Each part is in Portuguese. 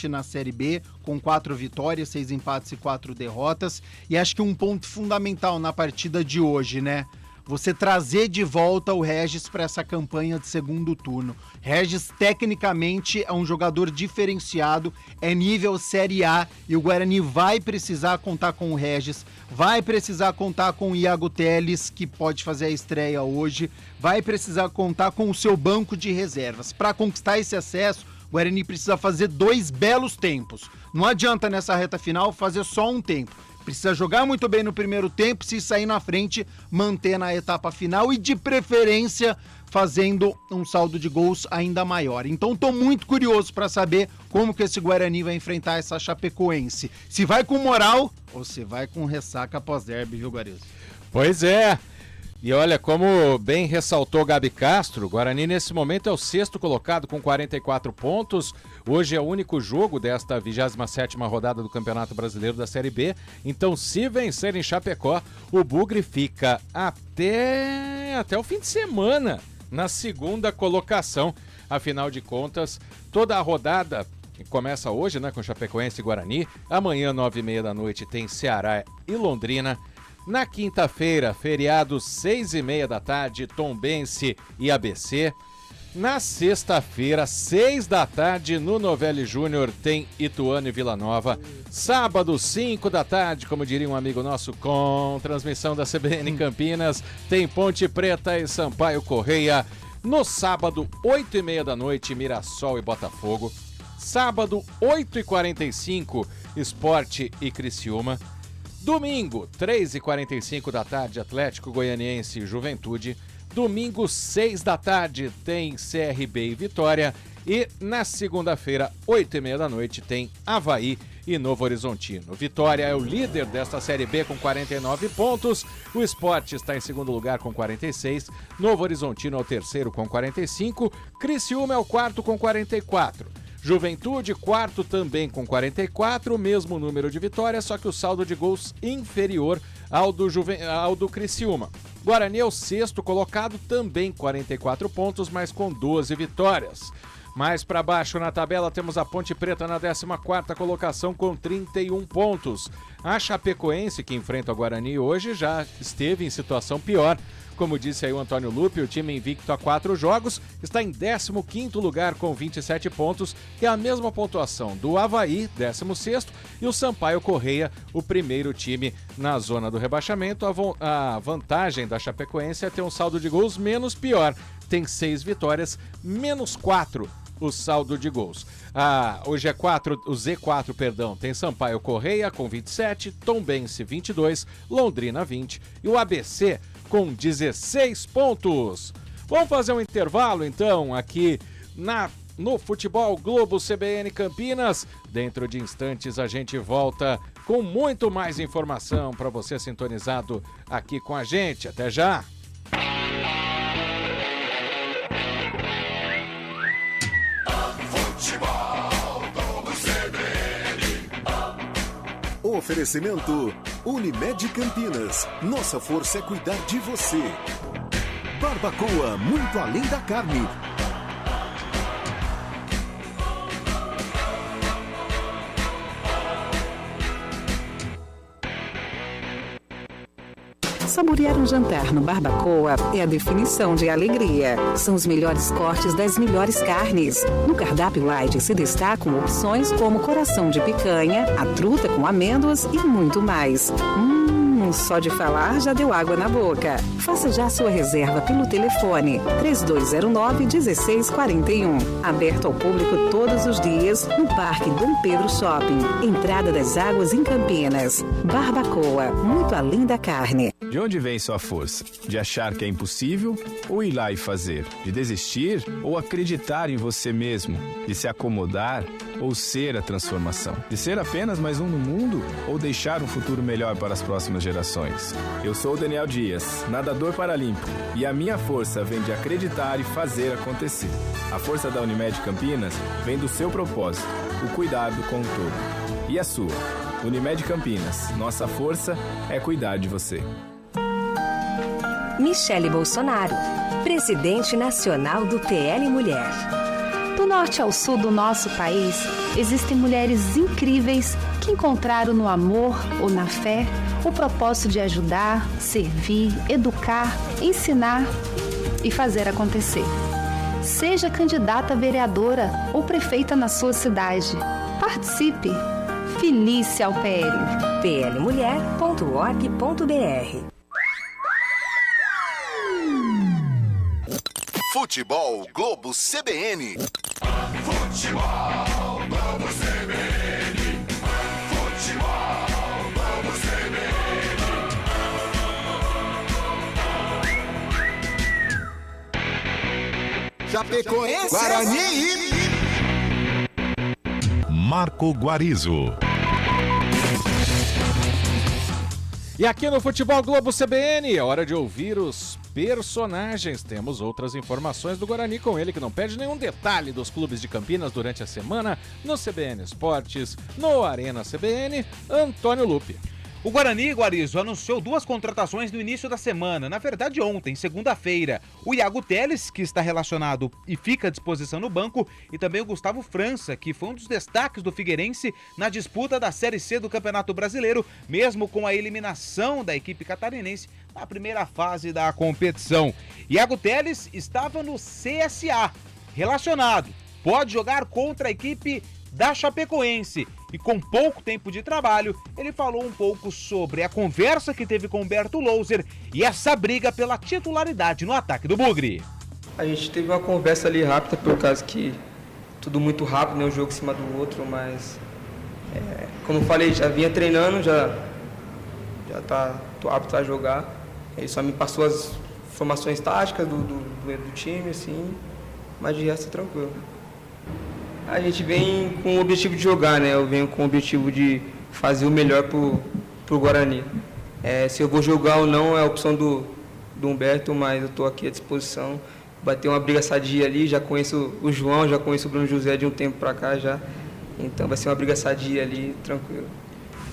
20 na Série B, com 4 vitórias, 6 empates e 4 derrotas. E acho que um ponto fundamental na partida de hoje, né? Você trazer de volta o Regis para essa campanha de segundo turno. Regis, tecnicamente, é um jogador diferenciado, é nível Série A, e o Guarani vai precisar contar com o Regis, vai precisar contar com o Iago Teles, que pode fazer a estreia hoje, vai precisar contar com o seu banco de reservas. Para conquistar esse acesso, o Guarani precisa fazer 2 belos tempos. Não adianta nessa reta final fazer só um tempo. Precisa jogar muito bem no primeiro tempo, se sair na frente, manter na etapa final e, de preferência, fazendo um saldo de gols ainda maior. Então, estou muito curioso para saber como que esse Guarani vai enfrentar essa Chapecoense. Se vai com moral ou se vai com ressaca pós-derby, viu, Guarizo? Pois é. E olha, como bem ressaltou Gabi Castro, o Guarani nesse momento é o 6º colocado com 44 pontos. Hoje é o único jogo desta 27ª rodada do Campeonato Brasileiro da Série B. Então, se vencer em Chapecó, o Bugre fica até o fim de semana na 2ª colocação. Afinal de contas, toda a rodada começa hoje, né, com Chapecoense e Guarani. Amanhã, 9h30 da noite, tem Ceará e Londrina. Na quinta-feira, feriado, 6h30 da tarde, Tombense e ABC. Na sexta-feira, 6 da tarde, no Novelli Júnior, tem Ituano e Vila Nova. Sábado, 5 da tarde, como diria um amigo nosso, com transmissão da CBN Campinas, tem Ponte Preta e Sampaio Correia. No sábado, 8h30 da noite, Mirassol e Botafogo. Sábado, 8h45, Sport e Criciúma. Domingo, 3h45 da tarde, Atlético Goianiense e Juventude. Domingo, 6 da tarde, tem CRB e Vitória. E na segunda-feira, 8h30 da noite, tem Avaí e Novo Horizontino. Vitória é o líder desta Série B com 49 pontos. O Sport está em segundo lugar com 46. Novo Horizontino é o terceiro com 45. Criciúma é o quarto com 44. Juventude, quarto também com 44, mesmo número de vitórias, só que o saldo de gols inferior ao do Criciúma. Guarani é o 6º colocado, também 44 pontos, mas com 12 vitórias. Mais para baixo na tabela temos a Ponte Preta na 14ª colocação com 31 pontos. A Chapecoense, que enfrenta o Guarani hoje, já esteve em situação pior. Como disse aí o Antônio Lupi, o time invicto a 4 jogos está em 15º lugar com 27 pontos, que é a mesma pontuação do Avaí, 16º, e o Sampaio Correia, o primeiro time na zona do rebaixamento. A vantagem da Chapecoense é ter um saldo de gols menos pior. Tem 6 vitórias, menos 4 o saldo de gols. O Z4, tem Sampaio Correia com 27, Tombense 22, Londrina 20 e o ABC com 16 pontos. Vamos fazer um intervalo então aqui no Futebol Globo CBN Campinas. Dentro de instantes a gente volta com muito mais informação para você sintonizado aqui com a gente. Até já! Oferecimento Unimed Campinas. Nossa força é cuidar de você. Barbacoa, muito além da carne. Saborear um jantar no Barbacoa é a definição de alegria. São os melhores cortes das melhores carnes. No cardápio light se destacam opções como coração de picanha, a truta com amêndoas e muito mais. Só de falar já deu água na boca. Faça já sua reserva pelo telefone 3209-1641. Aberto ao público todos os dias no Parque Dom Pedro Shopping. Entrada das Águas em Campinas. Barbacoa, muito além da carne. De onde vem sua força? De achar que é impossível ou ir lá e fazer? De desistir ou acreditar em você mesmo? De se acomodar ou ser a transformação? De ser apenas mais um no mundo ou deixar um futuro melhor para as próximas gerações? Eu sou o Daniel Dias, nadador paralímpico, e a minha força vem de acreditar e fazer acontecer. A força da Unimed Campinas vem do seu propósito, o cuidado com o todo. E a sua? Unimed Campinas, nossa força é cuidar de você. Michele Bolsonaro, presidente nacional do PL Mulher. Do norte ao sul do nosso país, existem mulheres incríveis que encontraram no amor ou na fé o propósito de ajudar, servir, educar, ensinar e fazer acontecer. Seja candidata a vereadora ou prefeita na sua cidade. Participe! Felícia ao PL. plmulher.org.br. Futebol Globo CBN. Futebol Globo CBN. Futebol Globo CBN. Chapecoense, Guarani. Marco Guarizo. E aqui no Futebol Globo CBN, é hora de ouvir os personagens. Temos outras informações do Guarani com ele, que não perde nenhum detalhe dos clubes de Campinas durante a semana, no CBN Esportes, no Arena CBN, Antônio Lupe. O Guarani, Guarizo, anunciou 2 contratações no início da semana, na verdade ontem, segunda-feira. O Iago Teles, que está relacionado e fica à disposição no banco, e também o Gustavo França, que foi um dos destaques do Figueirense na disputa da Série C do Campeonato Brasileiro, mesmo com a eliminação da equipe catarinense na primeira fase da competição. Iago Teles estava no CSA, relacionado, pode jogar contra a equipe da Chapecoense. E com pouco tempo de trabalho, ele falou um pouco sobre a conversa que teve com Humberto Louser e essa briga pela titularidade no ataque do Bugre. A gente teve uma conversa ali rápida, por causa que tudo muito rápido, né, um jogo em cima do outro, mas como eu falei, já vinha treinando, tô apto a jogar. Ele só me passou as formações táticas do time, assim, mas de resto é tranquilo. A gente vem com o objetivo de jogar, né? Eu venho com o objetivo de fazer o melhor pro Guarani. Se eu vou jogar ou não é a opção do Humberto, mas eu estou aqui à disposição. Vai ter uma briga sadia ali, já conheço o João, já conheço o Bruno José de um tempo para cá já. Então vai ser uma briga sadia ali, tranquilo.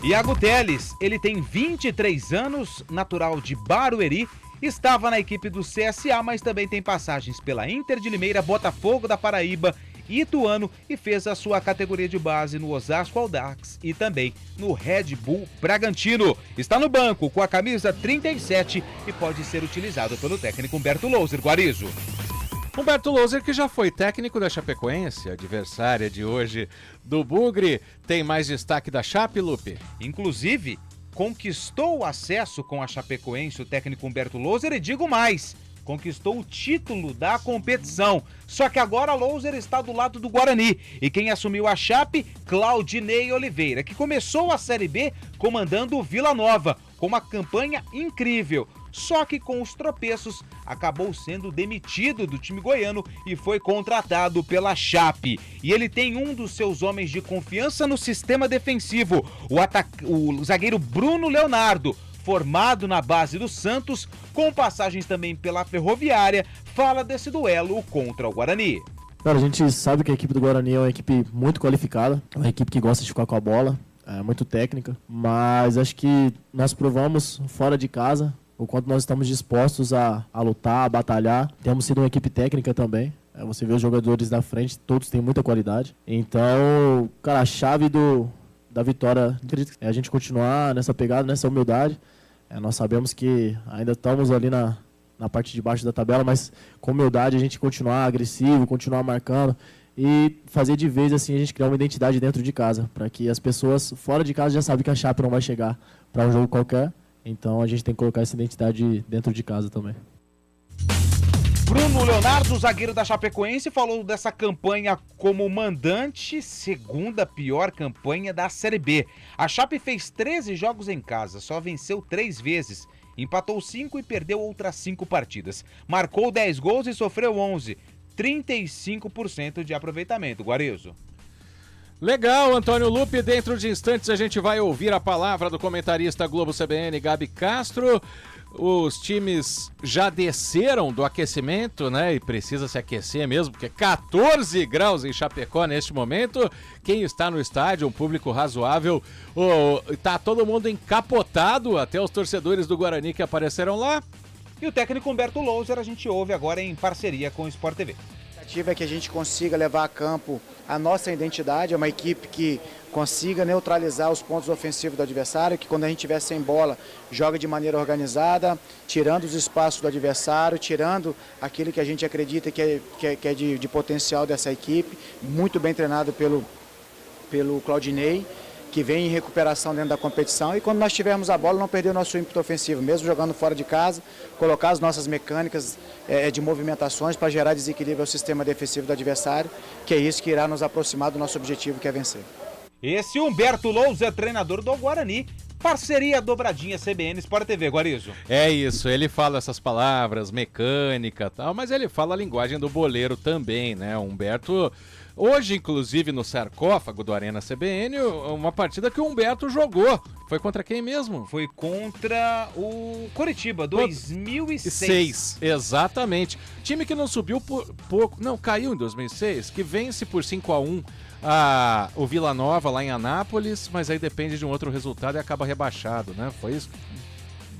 Iago Teles, ele tem 23 anos, natural de Barueri, estava na equipe do CSA, mas também tem passagens pela Inter de Limeira, Botafogo da Paraíba, Ituano e fez a sua categoria de base no Osasco Audax e também no Red Bull Bragantino. Está no banco com a camisa 37 e pode ser utilizado pelo técnico Humberto Louser. Guarizo. Humberto Louser, que já foi técnico da Chapecoense, adversária de hoje do Bugre. Tem mais destaque da Chape, Lupe? Inclusive, conquistou o acesso com a Chapecoense o técnico Humberto Louser e digo mais, conquistou o título da competição. Só que agora Louser está do lado do Guarani. E quem assumiu a Chape? Claudinei Oliveira, que começou a Série B comandando o Vila Nova, com uma campanha incrível. Só que com os tropeços, acabou sendo demitido do time goiano e foi contratado pela Chape. E ele tem um dos seus homens de confiança no sistema defensivo, o zagueiro Bruno Leonardo, formado na base do Santos, com passagens também pela Ferroviária, fala desse duelo contra o Guarani. Cara, a gente sabe que a equipe do Guarani é uma equipe muito qualificada, uma equipe que gosta de ficar com a bola, é muito técnica, mas acho que nós provamos fora de casa o quanto nós estamos dispostos a lutar, a batalhar. Temos sido uma equipe técnica também. Você vê os jogadores da frente, todos têm muita qualidade. Então, cara, a chave da vitória é a gente continuar nessa pegada, nessa humildade. Nós sabemos que ainda estamos ali na parte de baixo da tabela, mas com humildade a gente continuar agressivo, continuar marcando e fazer de vez assim a gente criar uma identidade dentro de casa, para que as pessoas fora de casa já sabem que a Chape não vai chegar para um jogo qualquer. Então a gente tem que colocar essa identidade dentro de casa também. Bruno Leonardo, zagueiro da Chapecoense, falou dessa campanha como mandante, segunda pior campanha da Série B. A Chape fez 13 jogos em casa, só venceu 3 vezes, empatou 5 e perdeu outras 5 partidas. Marcou 10 gols e sofreu 11, 35% de aproveitamento. Guarizo. Legal, Antônio Lupe. Dentro de instantes a gente vai ouvir a palavra do comentarista Globo CBN, Gabi Castro. Os times já desceram do aquecimento, né? E precisa se aquecer mesmo, porque 14 graus em Chapecó neste momento. Quem está no estádio, um público razoável, tá todo mundo encapotado, até os torcedores do Guarani que apareceram lá. E o técnico Humberto Louser a gente ouve agora em parceria com o Sport TV. A expectativa é que a gente consiga levar a campo a nossa identidade, é uma equipe que consiga neutralizar os pontos ofensivos do adversário, que quando a gente estiver sem bola, joga de maneira organizada, tirando os espaços do adversário, tirando aquilo que a gente acredita que é de potencial dessa equipe, muito bem treinado pelo Claudinei, que vem em recuperação dentro da competição, e quando nós tivermos a bola, não perder o nosso ímpeto ofensivo, mesmo jogando fora de casa, colocar as nossas mecânicas de movimentações para gerar desequilíbrio ao sistema defensivo do adversário, que é isso que irá nos aproximar do nosso objetivo, que é vencer. Esse Humberto Louser, treinador do Guarani, parceria dobradinha CBN Sport TV, Guarizo. É isso, ele fala essas palavras, mecânica e tal, mas ele fala a linguagem do boleiro também, né? Humberto, hoje inclusive no sarcófago do Arena CBN, uma partida que o Humberto jogou. Foi contra quem mesmo? Foi contra o Coritiba, 2006. Exatamente. Time que não subiu por pouco, não, caiu em 2006, que vence por 5-1 o Vila Nova lá em Anápolis, mas aí depende de um outro resultado e acaba rebaixado, né? Foi isso?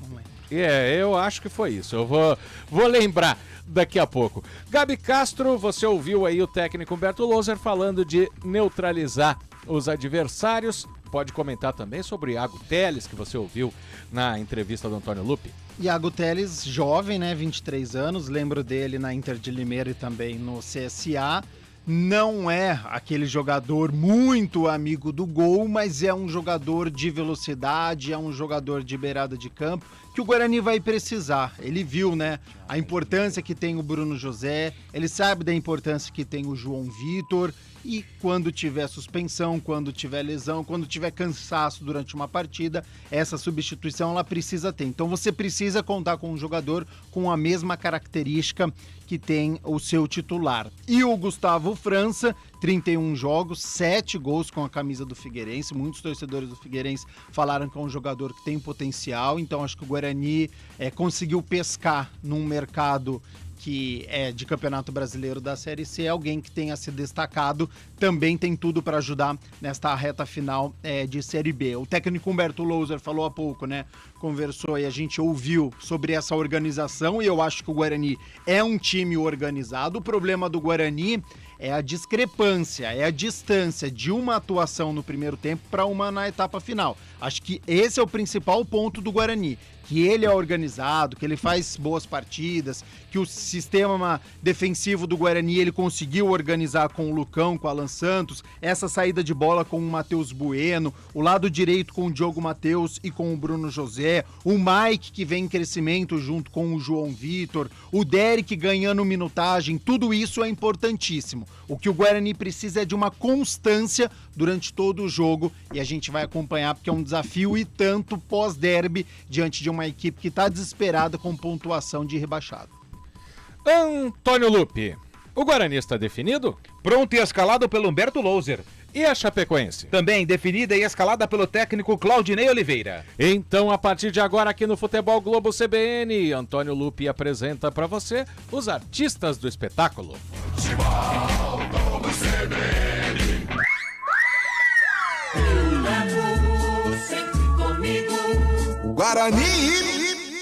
Não lembro. Eu acho que foi isso. Eu vou lembrar daqui a pouco. Gabi Castro, você ouviu aí o técnico Humberto Louser falando de neutralizar os adversários. Pode comentar também sobre Iago Teles, que você ouviu na entrevista do Antônio Lupi. Iago Teles, jovem, né? 23 anos. Lembro dele na Inter de Limeira e também no CSA. Não é aquele jogador muito amigo do gol, mas é um jogador de velocidade, é um jogador de beirada de campo que o Guarani vai precisar. Ele viu, né, a importância que tem o Bruno José, ele sabe da importância que tem o João Vitor, e quando tiver suspensão, quando tiver lesão, quando tiver cansaço durante uma partida, essa substituição ela precisa ter. Então você precisa contar com um jogador com a mesma característica que tem o seu titular. E o Gustavo França, 31 jogos, 7 gols com a camisa do Figueirense. Muitos torcedores do Figueirense falaram que é um jogador que tem potencial, então acho que o Guarani conseguiu pescar num mercado que é de Campeonato Brasileiro da Série C, alguém que tenha se destacado, também tem tudo para ajudar nesta reta final de Série B. O técnico Humberto Louser falou há pouco, né? Conversou e a gente ouviu sobre essa organização, e eu acho que o Guarani é um time organizado. O problema do Guarani é a discrepância, é a distância de uma atuação no primeiro tempo para uma na etapa final. Acho que esse é o principal ponto do Guarani, que ele é organizado, que ele faz boas partidas, que o sistema defensivo do Guarani ele conseguiu organizar com o Lucão, com o Alan Santos, essa saída de bola com o Matheus Bueno, o lado direito com o Diogo Matheus e com o Bruno José, o Mike que vem em crescimento junto com o João Vitor, o Derek ganhando minutagem, tudo isso é importantíssimo. O que o Guarani precisa é de uma constância durante todo o jogo, e a gente vai acompanhar porque é um desafio e tanto pós-derby diante de uma equipe que está desesperada com pontuação de rebaixado. Antônio Lupi, o Guarani está definido? Pronto e escalado pelo Humberto Louser. E a Chapecoense? Também definida e escalada pelo técnico Claudinei Oliveira. Então, a partir de agora, aqui no Futebol Globo CBN, Antônio Lupi apresenta para você os artistas do espetáculo. Futebol Globo CBN. Eu levo sempre comigo. Guarani.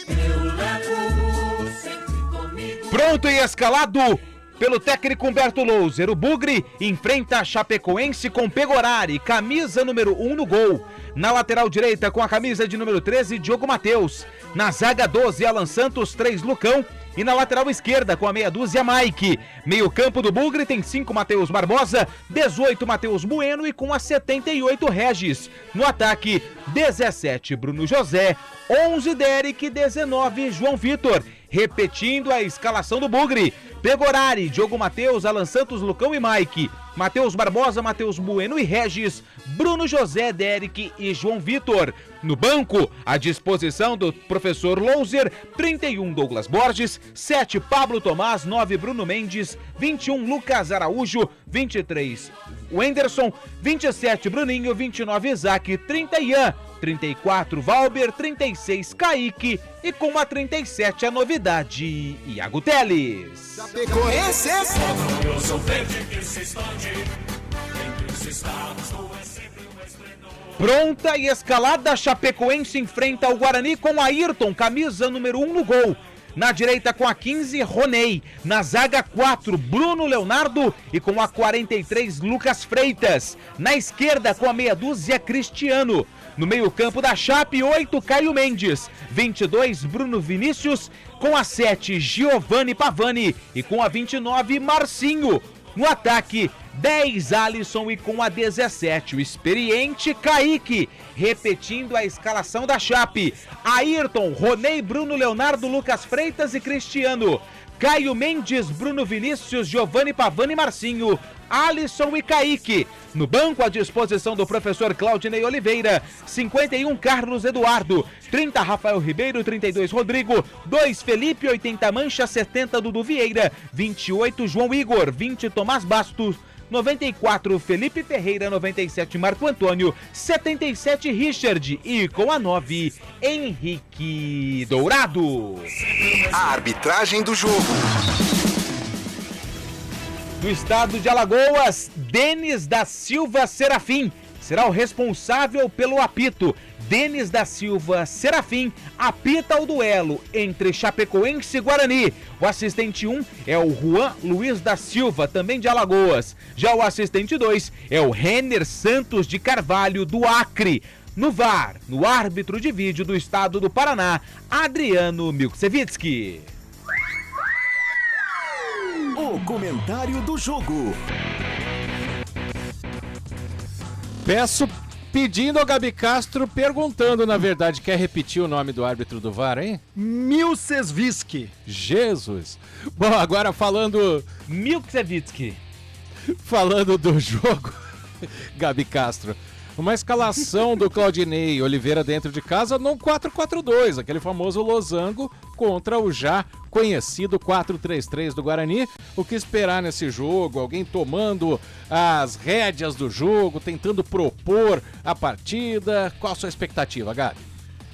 Eu levo sempre comigo. Pronto e escalado pelo técnico Humberto Louser. O Bugre enfrenta a Chapecoense com Pegorari, camisa número 1 no gol. Na lateral direita com a camisa de número 13, Diogo Matheus. Na zaga 12, Alan Santos, 3, Lucão. E na lateral esquerda com a meia dúzia, Mike. Meio campo do Bugre tem 5, Matheus Barbosa, 18, Matheus Bueno e com a 78, Regis. No ataque, 17, Bruno José, 11, Derek, 19, João Vitor. Repetindo a escalação do Bugre: Pegorari, Diogo Matheus, Alan Santos, Lucão e Mike. Matheus Barbosa, Matheus Bueno e Regis, Bruno José, Derek e João Vitor. No banco, à disposição do professor Louser, 31 Douglas Borges, 7 Pablo Tomás, 9 Bruno Mendes, 21 Lucas Araújo, 23 Wenderson, 27 Bruninho, 29 Isaac, 30 Ian, 34 Valber, 36 Kaique e com a 37 a novidade, Iago Teles. Chapecoense. Eu verde que se expande entre os estados, é sempre um esplendor. Pronta e escalada, Chapecoense enfrenta o Guarani com Ayrton, camisa número 1 no gol. Na direita com a 15, Roney. Na zaga 4, Bruno Leonardo. E com a 43, Lucas Freitas. Na esquerda com a meia dúzia, Cristiano. No meio-campo da Chape, 8, Caio Mendes. 22, Bruno Vinícius. Com a 7, Giovanni Pavani. E com a 29, Marcinho. No ataque, 10, Alisson. E com a 17, o experiente Kaique. Repetindo a escalação da Chape. Ayrton, Roney, Bruno Leonardo, Lucas Freitas e Cristiano. Caio Mendes, Bruno Vinícius, Giovanni Pavani e Marcinho. Alisson e Kaique. No banco, à disposição do professor Claudinei Oliveira. 51, Carlos Eduardo. 30, Rafael Ribeiro. 32, Rodrigo. 2, Felipe. 80, Mancha. 70, Dudu Vieira. 28, João Igor. 20, Tomás Bastos. 94, Felipe Ferreira. 97, Marco Antônio. 77, Richard. E com a 9, Henrique Dourado. A arbitragem do jogo. Do estado de Alagoas, Denis da Silva Serafim será o responsável pelo apito. Denis da Silva Serafim apita o duelo entre Chapecoense e Guarani. O assistente 1 é o Juan Luiz da Silva, também de Alagoas. Já o assistente 2 é o Renner Santos de Carvalho, do Acre. No VAR, no árbitro de vídeo do estado do Paraná, Adriano Milksevitsky. O comentário do jogo. Pedindo ao Gabi Castro, perguntando, na verdade, quer repetir o nome do árbitro do VAR, hein? Milksevitsky. Jesus. Bom, agora falando... Milksevitsky. Falando do jogo, Gabi Castro, uma escalação do Claudinei Oliveira dentro de casa num 4-4-2, aquele famoso losango contra o já conhecido 4-3-3 do Guarani. O que esperar nesse jogo? Alguém tomando as rédeas do jogo, tentando propor a partida? Qual a sua expectativa, Gabi?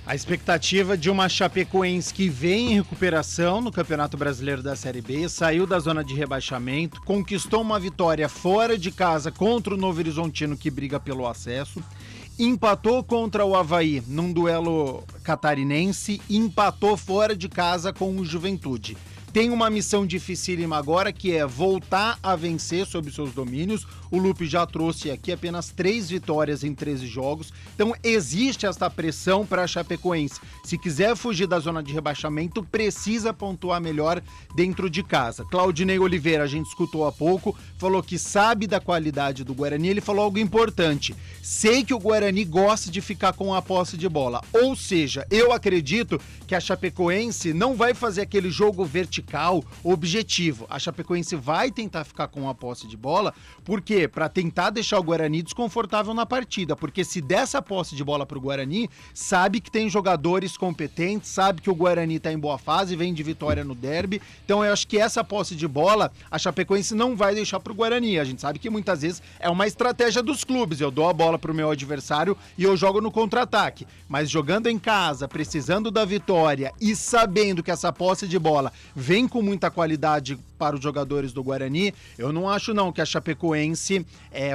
A expectativa de uma Chapecoense que vem em recuperação no Campeonato Brasileiro da Série B, saiu da zona de rebaixamento, conquistou uma vitória fora de casa contra o Novo Horizontino, que briga pelo acesso, empatou contra o Avaí num duelo catarinense e empatou fora de casa com o Juventude. Tem uma missão dificílima agora, que é voltar a vencer sob seus domínios. O Lupe já trouxe aqui apenas 3 vitórias em 13 jogos. Então existe essa pressão para a Chapecoense. Se quiser fugir da zona de rebaixamento, precisa pontuar melhor dentro de casa. Claudinei Oliveira, a gente escutou há pouco, falou que sabe da qualidade do Guarani. Ele falou algo importante. Sei que o Guarani gosta de ficar com a posse de bola. Ou seja, eu acredito que a Chapecoense não vai fazer aquele jogo vertical, objetivo. A Chapecoense vai tentar ficar com a posse de bola, porque para tentar deixar o Guarani desconfortável na partida, porque se der essa posse de bola pro Guarani, sabe que tem jogadores competentes, sabe que o Guarani tá em boa fase, vem de vitória no derby. Então eu acho que essa posse de bola a Chapecoense não vai deixar pro Guarani. A gente sabe que muitas vezes é uma estratégia dos clubes, eu dou a bola pro meu adversário e eu jogo no contra-ataque, mas jogando em casa, precisando da vitória e sabendo que essa posse de bola vem com muita qualidade para os jogadores do Guarani, eu não acho não que a Chapecoense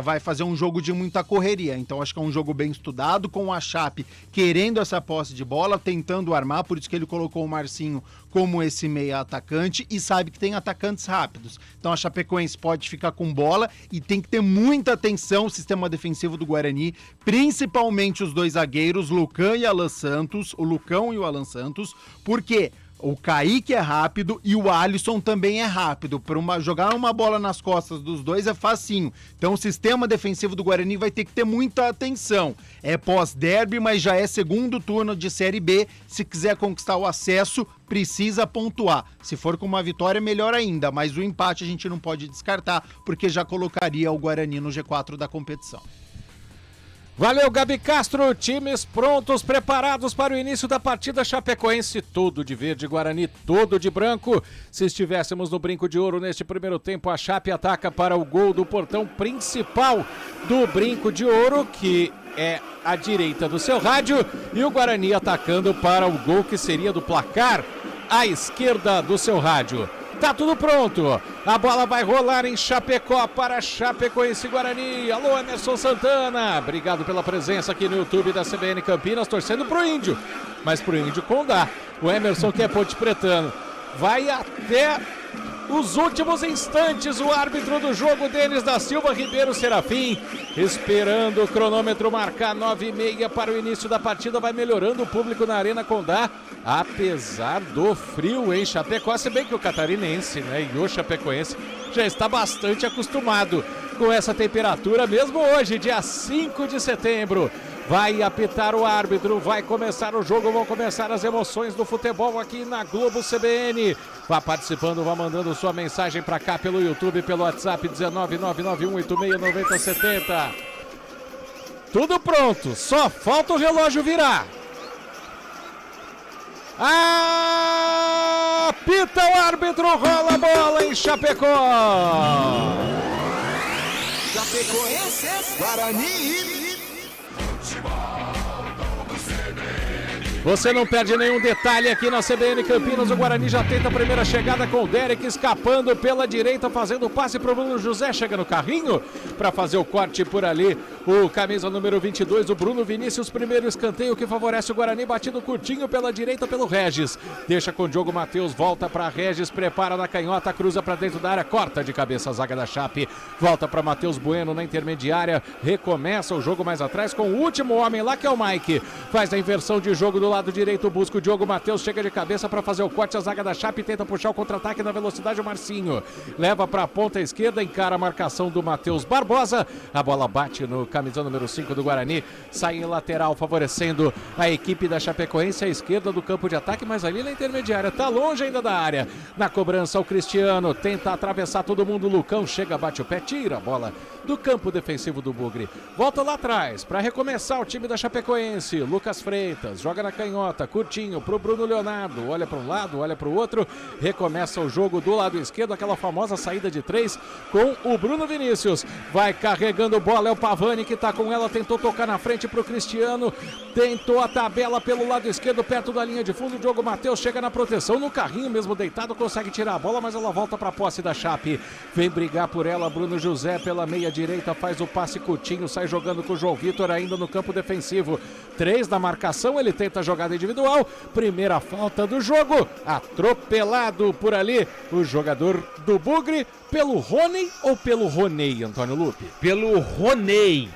vai fazer um jogo de muita correria. Então acho que é um jogo bem estudado, com a Chape querendo essa posse de bola, tentando armar, por isso que ele colocou o Marcinho como esse meia atacante e sabe que tem atacantes rápidos. Então a Chapecoense pode ficar com bola e tem que ter muita atenção o sistema defensivo do Guarani, principalmente os dois zagueiros, Lucão e Alan Santos, o Lucão e o Alan Santos, porque o Kaique é rápido e o Alisson também é rápido. Jogar uma bola nas costas dos dois é facinho. Então o sistema defensivo do Guarani vai ter que ter muita atenção. É pós-derby, mas já é segundo turno de Série B. Se quiser conquistar o acesso, precisa pontuar. Se for com uma vitória, melhor ainda. Mas o empate a gente não pode descartar, porque já colocaria o Guarani no G4 da competição. Valeu, Gabi Castro. Times prontos, preparados para o início da partida. Chapecoense, todo de verde, Guarani, todo de branco. Se estivéssemos no Brinco de Ouro neste primeiro tempo, a Chape ataca para o gol do portão principal do Brinco de Ouro, que é à direita do seu rádio, e o Guarani atacando para o gol que seria do placar à esquerda do seu rádio. Tá tudo pronto, a bola vai rolar em Chapecó para Chapecoense Guarani. Alô, Emerson Santana, obrigado pela presença aqui no YouTube da CBN Campinas, torcendo pro Índio, mas pro Índio com dá. O Emerson que é ponte pretano. vai até os últimos instantes. O árbitro do jogo, Denis da Silva Ribeiro Serafim, esperando o cronômetro marcar 9h30 para o início da partida. Vai melhorando o público na Arena Condá, apesar do frio em Chapecó, se bem que o catarinense, né, e o chapecoense já está bastante acostumado com essa temperatura, mesmo hoje, dia 5 de setembro. Vai apitar o árbitro, vai começar o jogo, vão começar as emoções do futebol aqui na Globo CBN. Vá participando, vá mandando sua mensagem para cá pelo YouTube, pelo WhatsApp 19991869070. Tudo pronto, só falta o relógio virar. Apita o árbitro, rola a bola em Chapecó. Chapecoense, Guarani. Você não perde nenhum detalhe aqui na CBN Campinas. O Guarani já tenta a primeira chegada com o Derek escapando pela direita, fazendo o passe para o Bruno José. Chega no carrinho para fazer o corte por ali. O camisa número 22, o Bruno Vinícius. Primeiro escanteio que favorece o Guarani. Batido curtinho pela direita pelo Regis. Deixa com o Diogo Matheus. Volta para Regis. Prepara na canhota. Cruza para dentro da área. Corta de cabeça a zaga da Chape. Volta para Matheus Bueno na intermediária. Recomeça o jogo mais atrás com o último homem lá, que é o Mike. Faz a inversão de jogo do lado direito, busca o Diogo Matheus, chega de cabeça para fazer o corte, a zaga da Chape tenta puxar o contra-ataque na velocidade, o Marcinho leva para a ponta esquerda, encara a marcação do Matheus Barbosa, a bola bate no camisa número 5 do Guarani, sai em lateral favorecendo a equipe da Chapecoense, à esquerda do campo de ataque, mas ali na intermediária, tá longe ainda da área, na cobrança o Cristiano, tenta atravessar todo mundo, o Lucão chega, bate o pé, tira a bola do campo defensivo do Bugre, volta lá atrás para recomeçar o time da Chapecoense, Lucas Freitas, joga na canhota, curtinho pro Bruno Leonardo, olha para um lado, olha para o outro, recomeça o jogo do lado esquerdo, aquela famosa saída de 3 com o Bruno Vinícius, vai carregando bola, é o Pavani que tá com ela, tentou tocar na frente pro Cristiano, tentou a tabela pelo lado esquerdo, perto da linha de fundo, o Diogo Matheus chega na proteção, no carrinho mesmo deitado, consegue tirar a bola, mas ela volta para a posse da Chape, vem brigar por ela, Bruno José pela meia direita, faz o passe curtinho, sai jogando com o João Vitor ainda no campo defensivo, 3 na marcação, ele tenta a jogada individual, primeira falta do jogo, atropelado por ali o jogador do Bugre, pelo Rony ou pelo Roney, Antônio Lupe? Pelo Roney,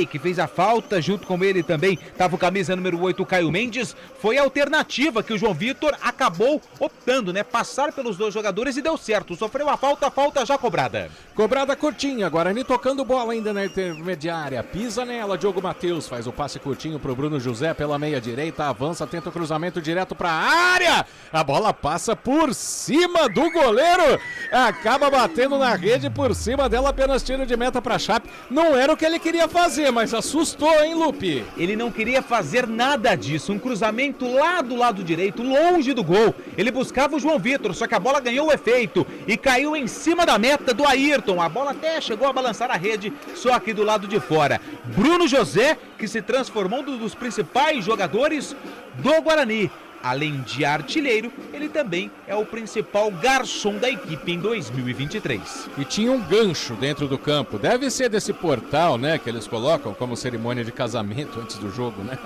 que fez a falta, junto com ele também estava o camisa número 8, o Caio Mendes, foi a alternativa que o João Vitor acabou optando, né, passar pelos dois jogadores e deu certo, sofreu a falta já cobrada. Cobrada curtinha, Guarani tocando bola ainda na intermediária, pisa nela, Diogo Matheus faz o passe curtinho pro Bruno José pela meia direita, avança, tenta o cruzamento direto pra área, a bola passa por cima do goleiro, acaba batendo na rede, por cima dela apenas tiro de meta pra Chape, não era o que ele queria fazer, mas assustou, hein, Lupe? Ele não queria fazer nada disso, um cruzamento lá do lado direito, longe do gol, ele buscava o João Vitor, só que a bola ganhou o efeito e caiu em cima da meta do Ayrton, a bola até chegou a balançar a rede, só aqui do lado de fora. Bruno José, que se transformou um dos principais jogadores do Guarani. Além de artilheiro, ele também é o principal garçom da equipe em 2023. E tinha um gancho dentro do campo. Deve ser desse portal, né, que eles colocam como cerimônia de casamento antes do jogo, né?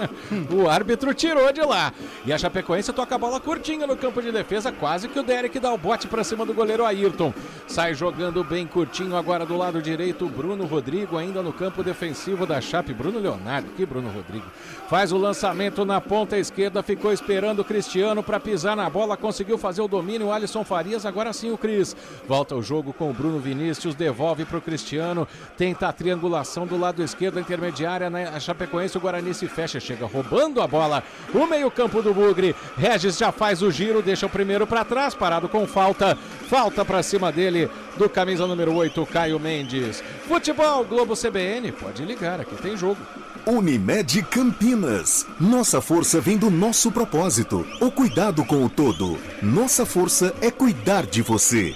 O árbitro tirou de lá. E a Chapecoense toca a bola curtinha no campo de defesa, quase que o Derek dá o bote para cima do goleiro Ayrton. Sai jogando bem curtinho agora do lado direito, o Bruno Rodrigo ainda no campo defensivo da Chape. Bruno Leonardo, que Bruno Rodrigo. Faz o lançamento na ponta esquerda, ficou esperando o Cristiano para pisar na bola, conseguiu fazer o domínio, o Alisson Farias, agora sim o Cris. Volta o jogo com o Bruno Vinícius, devolve para o Cristiano, tenta a triangulação do lado esquerdo, intermediária, a Chapecoense, o Guarani se fecha, chega roubando a bola, o meio campo do Bugre, Regis já faz o giro, deixa o primeiro para trás, parado com falta para cima dele, do camisa número 8, Caio Mendes. Futebol Globo CBN, pode ligar, aqui tem jogo. Unimed Campinas. Nossa força vem do nosso propósito. O cuidado com o todo. Nossa força é cuidar de você.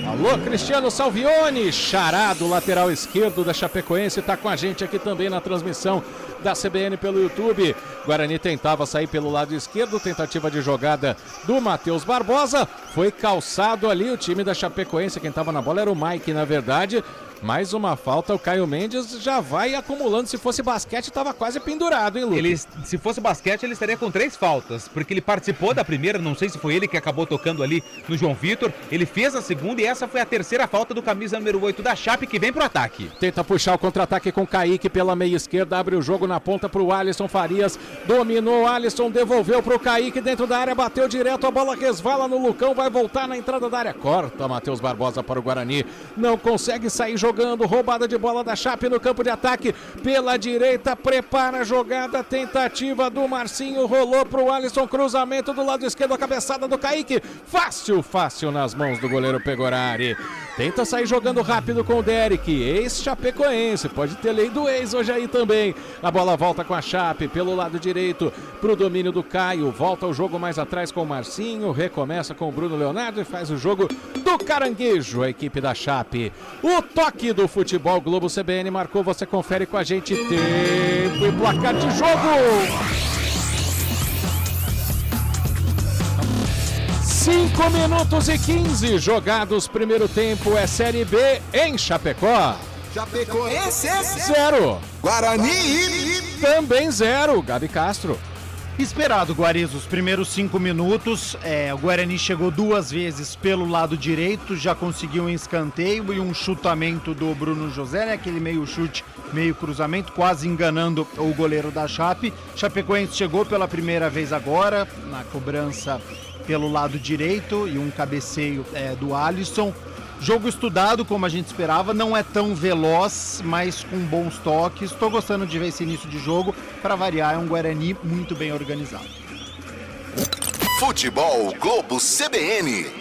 Alô, Cristiano Salvione, xará do lateral esquerdo da Chapecoense, está com a gente aqui também na transmissão da CBN pelo YouTube. Guarani tentava sair pelo lado esquerdo, tentativa de jogada do Matheus Barbosa, foi calçado ali o time da Chapecoense, quem estava na bola era o Mike, na verdade, Mais uma falta, o Caio Mendes já vai acumulando. Se fosse basquete, tava quase pendurado, hein, Lucas? Se fosse basquete, ele estaria com 3 faltas, porque ele participou da primeira, não sei se foi ele que acabou tocando ali no João Vitor, ele fez a segunda e essa foi a terceira falta do camisa número 8 da Chape, que vem pro ataque. Tenta puxar o contra-ataque com o Kaique pela meia esquerda, abre o jogo na ponta pro Alisson Farias, dominou, Alisson devolveu pro Kaique dentro da área, bateu direto, a bola resvala no Lucão, vai voltar na entrada da área, corta Matheus Barbosa para o Guarani, não consegue sair jogando, roubada de bola da Chape no campo de ataque, pela direita, prepara a jogada, tentativa do Marcinho, rolou pro Alisson, cruzamento do lado esquerdo, a cabeçada do Kaique, fácil nas mãos do goleiro Pegorari, tenta sair jogando rápido com o Derek, ex-chapecoense, pode ter lei do ex hoje aí também, a bola volta com a Chape, pelo lado direito, pro domínio do Caio, volta o jogo mais atrás com o Marcinho, recomeça com o Bruno Leonardo e faz o jogo do Caranguejo, a equipe da Chape. O toque do Futebol Globo CBN marcou, você confere com a gente, tempo e placar de jogo. 5 minutos e 15 jogados, primeiro tempo, é Série B em Chapecó. Chapecoense 0. Guarani Também 0, Gabi Castro. Esperado, Guariz, os primeiros 5 minutos, o Guarani chegou 2 vezes pelo lado direito, já conseguiu um escanteio e um chutamento do Bruno José, né? Aquele meio chute, meio cruzamento, quase enganando o goleiro da Chape. Chapecoense chegou pela primeira vez agora, na cobrança pelo lado direito e um cabeceio do Alisson. Jogo estudado, como a gente esperava, não é tão veloz, mas com bons toques. Estou gostando de ver esse início de jogo. Para variar, é um Guarani muito bem organizado. Futebol Globo CBN.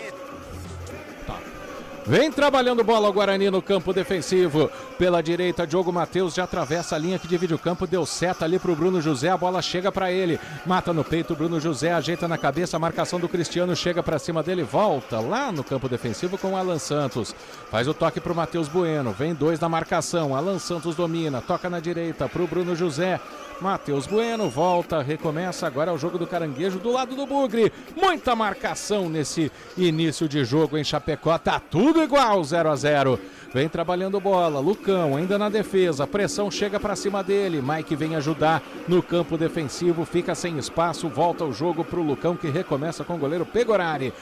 Vem trabalhando bola o Guarani no campo defensivo. Pela direita, Diogo Matheus já atravessa a linha que divide o campo. Deu seta ali pro Bruno José. A bola chega para ele. Mata no peito o Bruno José. Ajeita na cabeça. A marcação do Cristiano chega para cima dele. Volta lá no campo defensivo com o Alan Santos. Faz o toque pro Matheus Bueno. Vem 2 na marcação. Alan Santos domina. Toca na direita pro Bruno José. Matheus Bueno volta, recomeça, agora é o jogo do Caranguejo do lado do Bugre, muita marcação nesse início de jogo em Chapecó, tá tudo igual, 0-0, vem trabalhando bola, Lucão ainda na defesa, pressão chega pra cima dele, Mike vem ajudar no campo defensivo, fica sem espaço, volta o jogo pro Lucão que recomeça com o goleiro Pegorari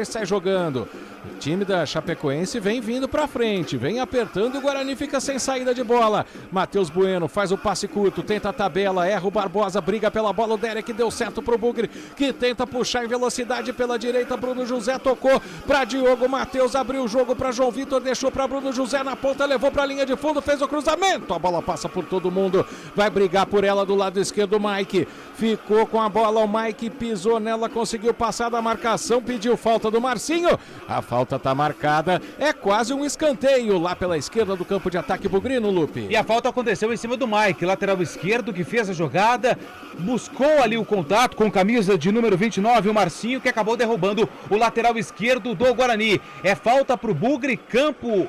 sai jogando, o time da Chapecoense vem vindo pra frente, vem apertando e o Guarani fica sem saída de bola, Matheus Bueno faz o passe curto, tenta a tabela, erra o Barbosa, briga pela bola, o Derek deu certo pro Bugre, que tenta puxar em velocidade pela direita, Bruno José tocou pra Diogo Matheus, abriu o jogo pra João Vitor, deixou pra Bruno José na ponta, levou pra linha de fundo, fez o cruzamento, a bola passa por todo mundo, vai brigar por ela do lado esquerdo, o Mike ficou com a bola, o Mike pisou nela, conseguiu passar da marcação, pediu falta do Marcinho, a falta tá marcada, é quase um escanteio lá pela esquerda do campo de ataque Bugrino, Lupe. E a falta aconteceu em cima do Mike, lateral esquerdo, que fez a jogada, buscou ali o contato com camisa de número 29, o Marcinho, que acabou derrubando o lateral esquerdo do Guarani. É falta pro Bugre, campo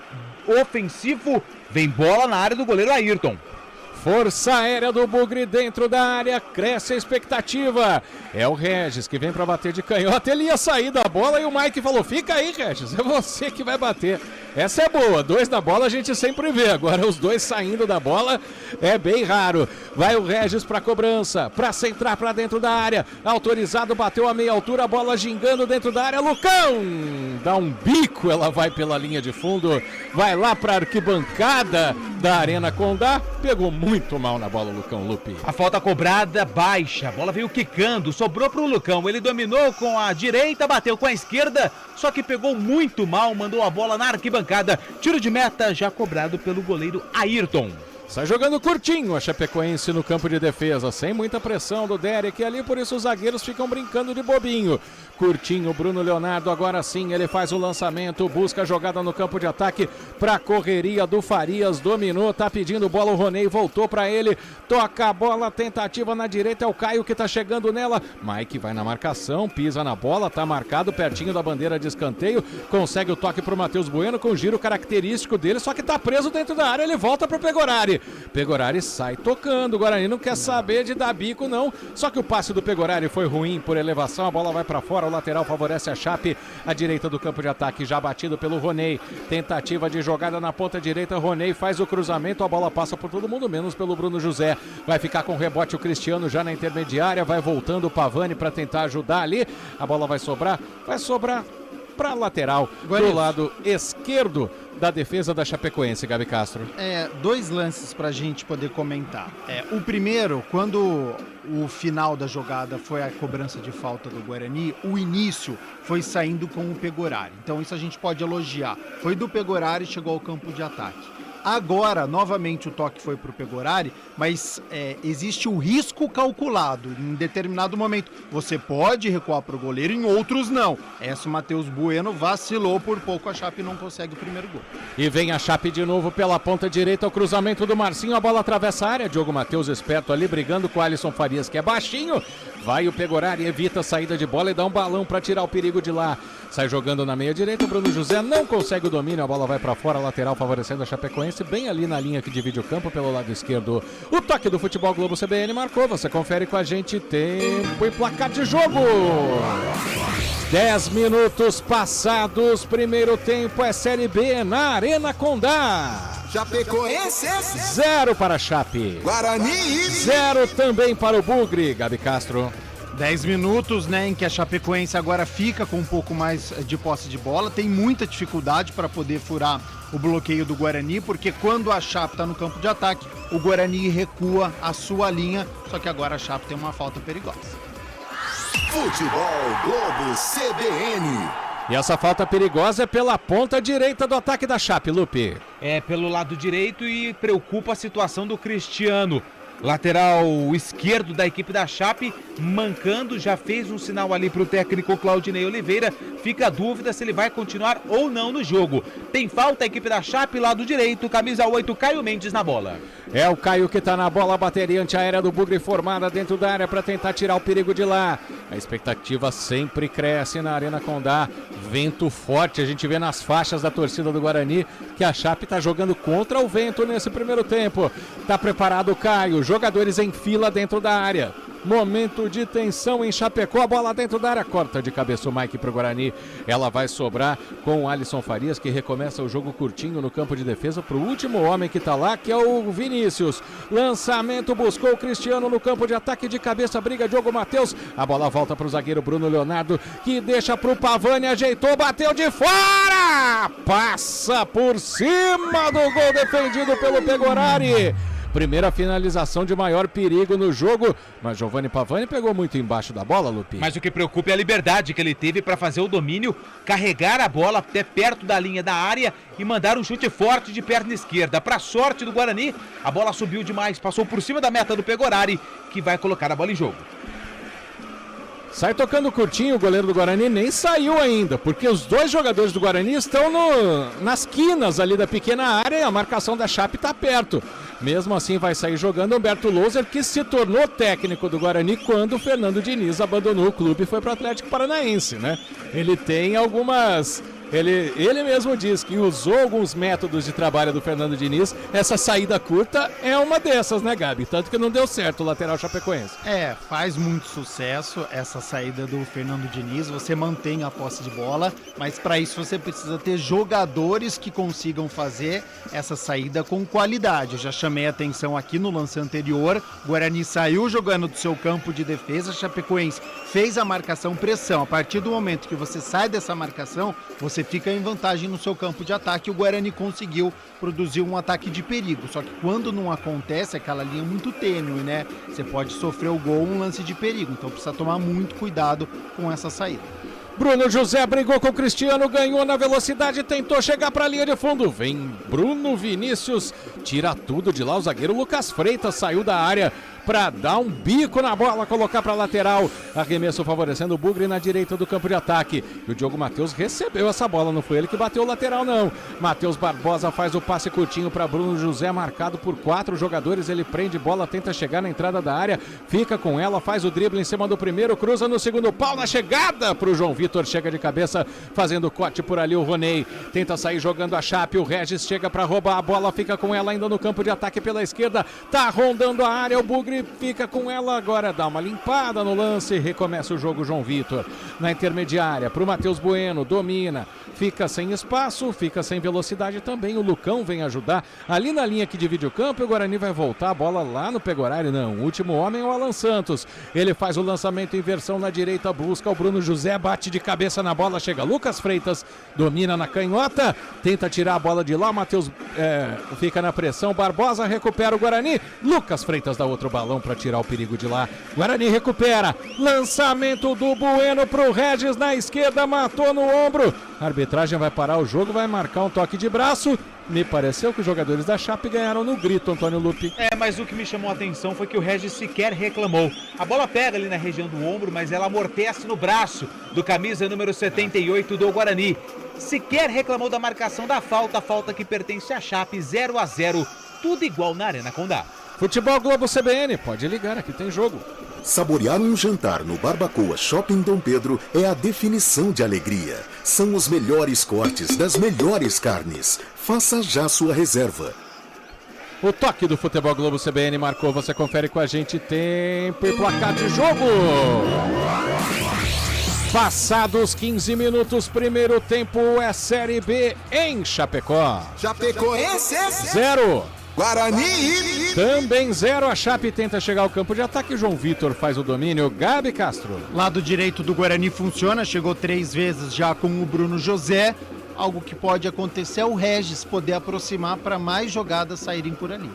ofensivo, vem bola na área do goleiro Ayrton. Força aérea do Bugre dentro da área, cresce a expectativa. É o Regis que vem para bater de canhota, ele ia sair da bola e o Mike falou, fica aí Regis, é você que vai bater. Essa é boa, 2 na bola a gente sempre vê, agora os 2 saindo da bola é bem raro. Vai o Regis para cobrança, para centrar para dentro da área, autorizado, bateu a meia altura, a bola gingando dentro da área, Lucão dá um bico, ela vai pela linha de fundo, vai lá para arquibancada da Arena Condá, pegou muito mal na bola o Lucão, Lupe. A falta cobrada baixa, a bola veio quicando, sobrou pro Lucão, ele dominou com a direita, bateu com a esquerda, só que pegou muito mal, mandou a bola na arquibancada, tiro de meta já cobrado pelo goleiro Ayrton. Sai jogando curtinho a Chapecoense no campo de defesa, sem muita pressão do Derek ali, por isso os zagueiros ficam brincando de bobinho. Curtinho, Bruno Leonardo, agora sim, ele faz o lançamento, busca a jogada no campo de ataque pra correria do Farias, dominou, tá pedindo bola, o Ronei voltou pra ele, toca a bola, tentativa na direita, é o Caio que tá chegando nela, Mike vai na marcação, pisa na bola, tá marcado pertinho da bandeira de escanteio, consegue o toque pro Matheus Bueno com o giro característico dele, só que tá preso dentro da área, ele volta pro Pegorari. Chape. Pegorari sai tocando, o Guarani não quer saber de dar bico não, só que o passe do Pegorari foi ruim por elevação, a bola vai para fora, o lateral favorece a Chape, a direita do campo de ataque já batido pelo Roney, tentativa de jogada na ponta direita, Roney faz o cruzamento, a bola passa por todo mundo, menos pelo Bruno José, vai ficar com rebote o Cristiano já na intermediária, vai voltando o Pavani para tentar ajudar ali, a bola vai sobrar para lateral, do lado esquerdo da defesa da Chapecoense, Gabi Castro. Dois lances pra gente poder comentar. O primeiro, quando o final da jogada foi a cobrança de falta do Guarani, o início foi saindo com o Pegorari. Então isso a gente pode elogiar. Foi do Pegorari e chegou ao campo de ataque. Agora, novamente, o toque foi para o Pegorari, mas existe o risco calculado. Em determinado momento, você pode recuar para o goleiro, em outros não. O Matheus Bueno vacilou por pouco, a Chape não consegue o primeiro gol. E vem a Chape de novo pela ponta direita, o cruzamento do Marcinho, a bola atravessa a área. Diogo Matheus esperto ali, brigando com o Alisson Farias, que é baixinho. Vai o Pegorari, evita a saída de bola e dá um balão para tirar o perigo de lá. Sai jogando na meia direita, o Bruno José não consegue o domínio, a bola vai para fora, lateral favorecendo a Chapecoense, bem ali na linha que divide o campo pelo lado esquerdo. O toque do Futebol Globo CBN marcou, você confere com a gente, tempo e placar de jogo. 10 minutos passados, primeiro tempo é Série B na Arena Condá. Chapecoense 0 para a Chape. Guarani 0 também para o Bugre, Gabi Castro. 10 minutos, em que a Chapecoense agora fica com um pouco mais de posse de bola, tem muita dificuldade para poder furar o bloqueio do Guarani, porque quando a Chape está no campo de ataque, o Guarani recua a sua linha, só que agora a Chape tem uma falta perigosa. Futebol Globo CBN. E essa falta perigosa é pela ponta direita do ataque da Chape, Lupe. Pelo lado direito e preocupa a situação do Cristiano. Lateral esquerdo da equipe da Chape, mancando, já fez um sinal ali para o técnico Claudinei Oliveira. Fica a dúvida se ele vai continuar ou não no jogo. Tem falta a equipe da Chape, lado direito, camisa 8, Caio Mendes na bola. É o Caio que tá na bola, a bateria antiaérea do Bugre formada dentro da área para tentar tirar o perigo de lá. A expectativa sempre cresce na Arena Condá. Vento forte, a gente vê nas faixas da torcida do Guarani que a Chape tá jogando contra o vento nesse primeiro tempo. Tá preparado o Caio, jogadores em fila dentro da área. Momento de tensão em Chapecó, a bola dentro da área, corta de cabeça o Mike pro Guarani. Ela vai sobrar com o Alisson Farias, que recomeça o jogo curtinho no campo de defesa pro último homem que tá lá, que é o Vinícius. Lançamento, buscou o Cristiano no campo de ataque, de cabeça, briga Diogo Matheus. A bola volta pro zagueiro Bruno Leonardo, que deixa pro Pavani, ajeitou, bateu de fora! Passa por cima do gol defendido pelo Pegorari. Primeira finalização de maior perigo no jogo, mas Giovanni Pavani pegou muito embaixo da bola, Lupi. Mas o que preocupa é a liberdade que ele teve para fazer o domínio, carregar a bola até perto da linha da área e mandar um chute forte de perna esquerda. Para sorte do Guarani, a bola subiu demais, passou por cima da meta do Pegorari, que vai colocar a bola em jogo. Sai tocando curtinho, o goleiro do Guarani nem saiu ainda, porque os dois jogadores do Guarani estão nas quinas ali da pequena área e a marcação da Chape está perto. Mesmo assim vai sair jogando Humberto Loser, que se tornou técnico do Guarani quando o Fernando Diniz abandonou o clube e foi para o Atlético Paranaense, né? Ele tem algumas... Ele mesmo diz que usou alguns métodos de trabalho do Fernando Diniz. Essa saída curta é uma dessas, né, Gabi? Tanto que não deu certo o lateral chapecoense. Faz muito sucesso essa saída do Fernando Diniz. Você mantém a posse de bola, mas para isso você precisa ter jogadores que consigam fazer essa saída com qualidade. Eu já chamei a atenção aqui no lance anterior. Guarani saiu jogando do seu campo de defesa, Chapecoense fez a marcação pressão. A partir do momento que você sai dessa marcação, você fica em vantagem no seu campo de ataque. O Guarani conseguiu produzir um ataque de perigo, só que quando não acontece, aquela linha muito tênue, né? Você pode sofrer o gol, um lance de perigo, então precisa tomar muito cuidado com essa saída. Bruno José brigou com o Cristiano, ganhou na velocidade, tentou chegar para a linha de fundo. Vem Bruno Vinícius, tira tudo de lá. O zagueiro Lucas Freitas saiu da área para dar um bico na bola, colocar para lateral. Arremesso favorecendo o Bugre na direita do campo de ataque. E o Diogo Matheus recebeu essa bola, não foi ele que bateu o lateral, não. Matheus Barbosa faz o passe curtinho para Bruno José, marcado por 4 jogadores. Ele prende bola, tenta chegar na entrada da área, fica com ela, faz o drible em cima do primeiro, cruza no segundo pau, na chegada para o João Vitor, chega de cabeça, fazendo corte por ali o Roney. Tenta sair jogando a Chape, o Regis chega para roubar a bola, fica com ela ainda no campo de ataque pela esquerda, tá rondando a área, o Bugre fica com ela, agora dá uma limpada no lance, recomeça o jogo João Vitor. Na intermediária, pro Matheus Bueno, domina, fica sem espaço, fica sem velocidade também, o Lucão vem ajudar ali na linha que divide o campo, e o Guarani vai voltar a bola lá no Pegorari, não, o último homem é o Alan Santos, ele faz o lançamento em versão na direita, busca o Bruno José, bate de cabeça na bola, chega Lucas Freitas, domina na canhota, tenta tirar a bola de lá, Matheus fica na pressão, Barbosa recupera o Guarani, Lucas Freitas dá outro balão para tirar o perigo de lá, Guarani recupera, lançamento do Bueno pro Regis na esquerda, matou no ombro, a arbitragem vai parar o jogo, vai marcar um toque de braço. Me pareceu que os jogadores da Chape ganharam no grito, Antônio Lupi. Mas o que me chamou a atenção foi que o Regis sequer reclamou. A bola pega ali na região do ombro, mas ela amortece no braço do camisa número 78 do Guarani. Sequer reclamou da marcação da falta, a falta que pertence à Chape, 0-0, tudo igual na Arena Condá. Futebol Globo CBN, pode ligar, aqui tem jogo. Saborear um jantar no Barbacoa Shopping Dom Pedro é a definição de alegria. São os melhores cortes das melhores carnes. Faça já sua reserva. O toque do Futebol Globo CBN marcou, você confere com a gente, tempo e placar de jogo. Passados 15 minutos, primeiro tempo é Série B em Chapecó. Chapecoense 0. Guarani também 0, a Chape tenta chegar ao campo de ataque, João Vitor faz o domínio, Gabi Castro. Lado direito do Guarani funciona, chegou 3 vezes já com o Bruno José, algo que pode acontecer é o Regis poder aproximar para mais jogadas saírem por ali.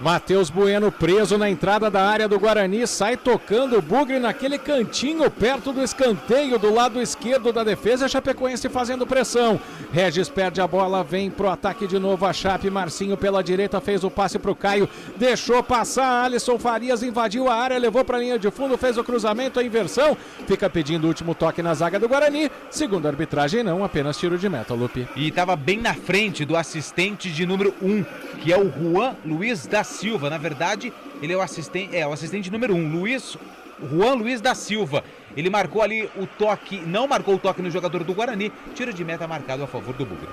Matheus Bueno preso na entrada da área do Guarani, sai tocando o Bugre naquele cantinho perto do escanteio do lado esquerdo da defesa, a Chapecoense fazendo pressão. Regis perde a bola, vem pro ataque de novo a Chape, Marcinho pela direita fez o passe pro Caio, deixou passar, Alisson Farias invadiu a área, levou pra linha de fundo, fez o cruzamento, a inversão, fica pedindo o último toque na zaga do Guarani, segundo a arbitragem não, apenas tiro de meta, Lupe. E estava bem na frente do assistente de número 1, que é o Juan Luiz da Silva. Na verdade, ele é o assistente número 1, Juan Luiz da Silva. Ele marcou ali o toque, não marcou o toque no jogador do Guarani, tiro de meta marcado a favor do Bugre.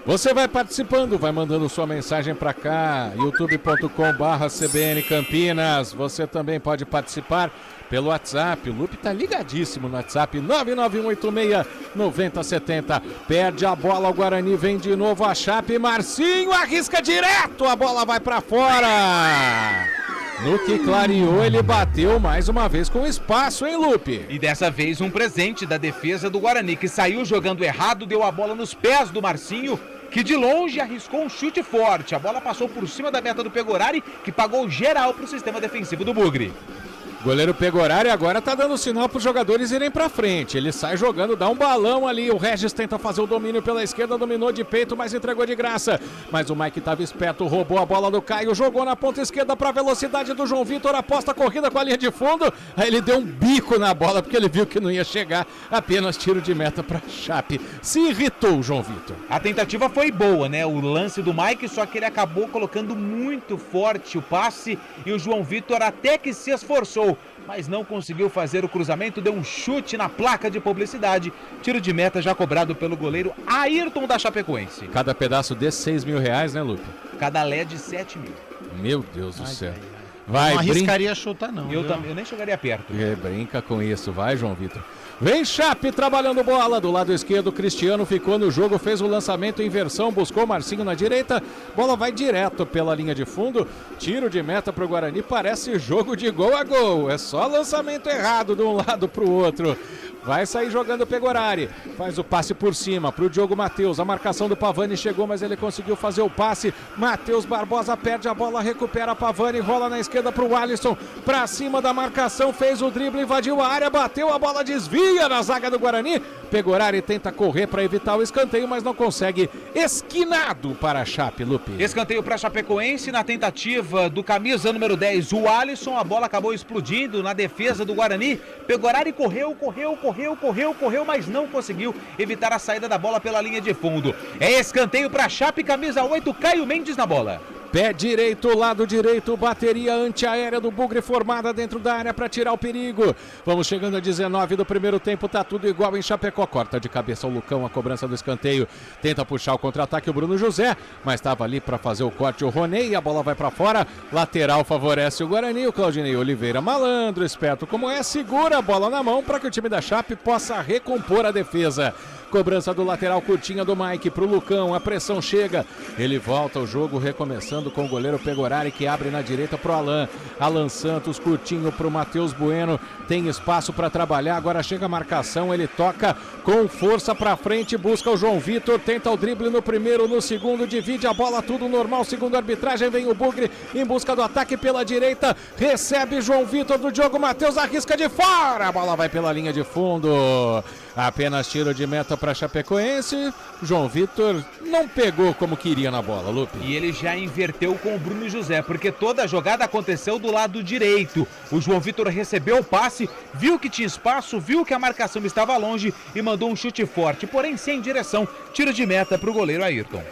Você vai participando, vai mandando sua mensagem para cá, youtube.com/CBN Campinas. Você também pode participar pelo WhatsApp, o Lupe tá ligadíssimo no WhatsApp, 99186-9070. Perde a bola, o Guarani vem de novo a Chape, Marcinho arrisca direto, a bola vai para fora. No que clareou, ele bateu mais uma vez com espaço, hein, Lupe? E dessa vez um presente da defesa do Guarani, que saiu jogando errado, deu a bola nos pés do Marcinho, que de longe arriscou um chute forte. A bola passou por cima da meta do Pegorari, que pagou geral pro sistema defensivo do Bugre. Goleiro Pegorari agora tá dando sinal para os jogadores irem para frente. Ele sai jogando, dá um balão ali. O Regis tenta fazer o domínio pela esquerda, dominou de peito, mas entregou de graça. Mas o Mike tava esperto, roubou a bola do Caio, jogou na ponta esquerda para a velocidade do João Vitor, aposta a corrida com a linha de fundo. Aí ele deu um bico na bola porque ele viu que não ia chegar. Apenas tiro de meta para Chape. Se irritou o João Vitor. A tentativa foi boa, né? O lance do Mike, só que ele acabou colocando muito forte o passe e o João Vitor até que se esforçou, mas não conseguiu fazer o cruzamento, deu um chute na placa de publicidade, tiro de meta já cobrado pelo goleiro Ayrton da Chapecoense. Cada pedaço de R$6 mil, né, Lupe? Cada LED 7 mil. Meu Deus do céu. Vai, não arriscaria chutar não. Eu nem chegaria perto. Brinca com isso, vai, João Vitor. Vem Chape trabalhando bola, do lado esquerdo, Cristiano ficou no jogo, fez o lançamento em inversão, buscou Marcinho na direita, bola vai direto pela linha de fundo, tiro de meta pro Guarani, parece jogo de gol a gol, é só lançamento errado de um lado pro outro. Vai sair jogando o Pegorari. Faz o passe por cima pro Diogo Matheus. A marcação do Pavani chegou, mas ele conseguiu fazer o passe. Matheus Barbosa perde a bola, recupera Pavani, rola na esquerda pro Alisson. Pra cima da marcação, fez o drible, invadiu a área, bateu a bola, desvia na zaga do Guarani. Pegorari tenta correr para evitar o escanteio, mas não consegue. Esquinado para a Chape, Lupe. Escanteio para a Chapecoense na tentativa do camisa número 10, o Alisson. A bola acabou explodindo na defesa do Guarani. Pegorari correu, mas não conseguiu evitar a saída da bola pela linha de fundo. É escanteio para a Chape, camisa 8, Caio Mendes na bola. Pé direito, lado direito, bateria antiaérea do Bugre formada dentro da área para tirar o perigo. Vamos chegando a 19 do primeiro tempo, tá tudo igual em Chapecó. Corta de cabeça o Lucão, a cobrança do escanteio. Tenta puxar o contra-ataque o Bruno José, mas estava ali para fazer o corte o Ronei. A bola vai para fora, lateral favorece o Guarani. O Claudinei Oliveira, malandro, esperto como é, segura a bola na mão para que o time da Chape possa recompor a defesa. Cobrança do lateral curtinha do Mike pro Lucão, a pressão chega, ele volta o jogo recomeçando com o goleiro Pegorari que abre na direita pro Alan Santos, curtinho pro Matheus Bueno, tem espaço para trabalhar, agora chega a marcação, ele toca com força pra frente, busca o João Vitor, tenta o drible no primeiro, no segundo, divide a bola, tudo normal, segundo a arbitragem, vem o Bugre em busca do ataque pela direita, recebe João Vitor do Diogo Matheus, arrisca de fora, a bola vai pela linha de fundo. Apenas tiro de meta para Chapecoense. João Vitor não pegou como queria na bola, Lupe. E ele já inverteu com o Bruno José, porque toda a jogada aconteceu do lado direito. O João Vitor recebeu o passe, viu que tinha espaço, viu que a marcação estava longe e mandou um chute forte, porém sem direção. Tiro de meta para o goleiro Ayrton.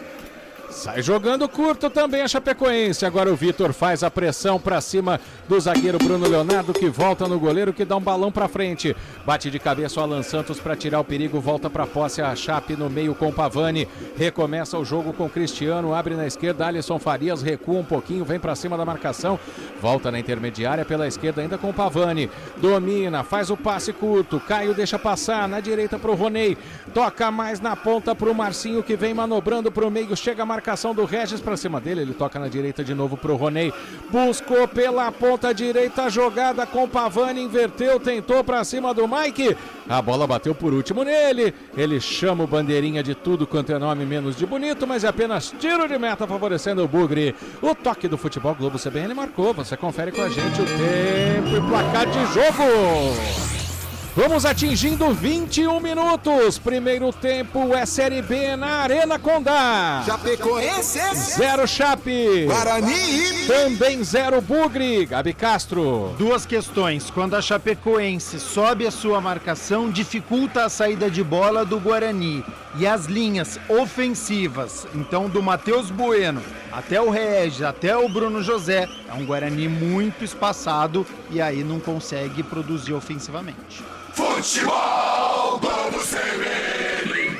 Sai jogando curto também a Chapecoense. Agora o Vitor faz a pressão pra cima do zagueiro Bruno Leonardo, que volta no goleiro, que dá um balão pra frente. Bate de cabeça o Alan Santos pra tirar o perigo. Volta pra posse a Chape no meio com Pavani. Recomeça o jogo com Cristiano. Abre na esquerda, Alisson Farias recua um pouquinho, vem pra cima da marcação. Volta na intermediária pela esquerda ainda com Pavani. Domina, faz o passe curto. Caio deixa passar na direita pro Ronei. Toca mais na ponta pro Marcinho, que vem manobrando pro meio. Chega a marcação do Regis pra cima dele, ele toca na direita de novo pro Ronei, buscou pela ponta direita a jogada com Pavani, inverteu, tentou pra cima do Mike, a bola bateu por último nele, ele chama o bandeirinha de tudo quanto é nome menos de bonito, mas é apenas tiro de meta favorecendo o Bugre. O toque do Futebol Globo CBN marcou, você confere com a gente o tempo e placar de jogo. Vamos atingindo 21 minutos. Primeiro tempo é Série B na Arena Condá. Chapecoense 0 Chape. Guarani também 0 Bugre. Gabi Castro. Duas questões. Quando a Chapecoense sobe a sua marcação, dificulta a saída de bola do Guarani. E as linhas ofensivas, então do Matheus Bueno até o Regis, até o Bruno José, é um Guarani muito espaçado e aí não consegue produzir ofensivamente. Futebol Globo CBN.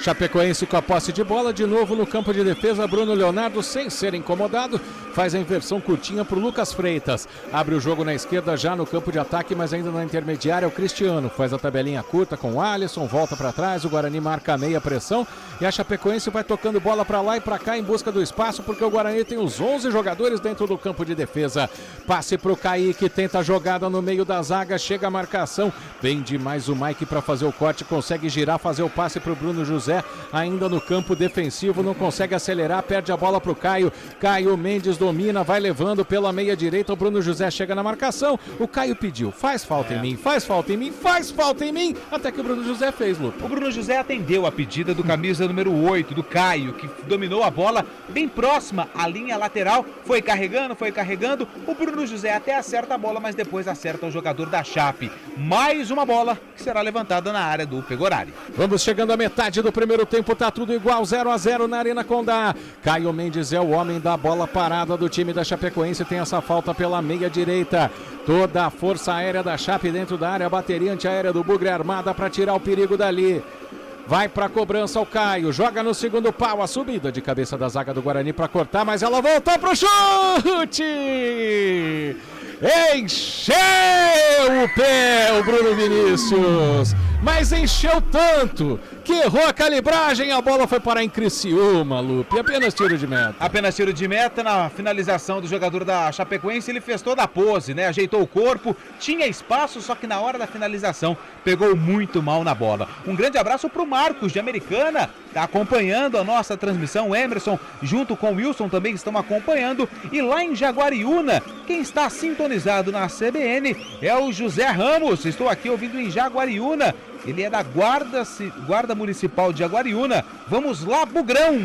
Chapecoense com a posse de bola, de novo no campo de defesa, Bruno Leonardo sem ser incomodado, faz a inversão curtinha para o Lucas Freitas, abre o jogo na esquerda já no campo de ataque, mas ainda na intermediária o Cristiano, faz a tabelinha curta com o Alisson, volta para trás, o Guarani marca a meia pressão e a Chapecoense vai tocando bola para lá e para cá em busca do espaço, porque o Guarani tem os 11 jogadores dentro do campo de defesa, passe para o Kaique, tenta a jogada no meio da zaga, chega a marcação, vem demais o Mike para fazer o corte, consegue girar, fazer o passe para o Bruno José, ainda no campo defensivo, não consegue acelerar, perde a bola para o Caio, Caio Mendes domina, vai levando pela meia direita, o Bruno José chega na marcação, o Caio pediu, faz falta em mim, faz falta em mim, faz falta em mim, até que o Bruno José fez, Lupe. O Bruno José atendeu a pedida do camisa número 8, do Caio, que dominou a bola bem próxima à linha lateral, foi carregando, o Bruno José até acerta a bola, mas depois acerta o jogador da Chape. Mais uma bola que será levantada na área do Pegorari. Vamos chegando à metade do primeiro tempo, tá tudo igual, 0-0 na Arena Condá. Caio Mendes é o homem da bola parada do time da Chapecoense, tem essa falta pela meia direita. Toda a força aérea da Chape dentro da área, a bateria antiaérea do Bugre armada para tirar o perigo dali. Vai para a cobrança o Caio, joga no segundo pau, a subida de cabeça da zaga do Guarani para cortar, mas ela voltou pro chute! Encheu o pé o Bruno Vinícius. mas encheu tanto que errou a calibragem, a bola foi parar em Criciúma, Lupe. Apenas tiro de meta. Apenas tiro de meta. Na finalização do jogador da Chapecoense, ele fez toda a pose, né? Ajeitou o corpo, tinha espaço, só que na hora da finalização pegou muito mal na bola. Um grande abraço pro Marcos de Americana, tá acompanhando a nossa transmissão. O Emerson junto com o Wilson também estão acompanhando. E lá em Jaguariúna, quem está sintonizado na CBN é o José Ramos. Estou aqui ouvindo em Jaguariúna. Ele é da Guarda Municipal de Jaguariúna. Vamos lá, Bugrão!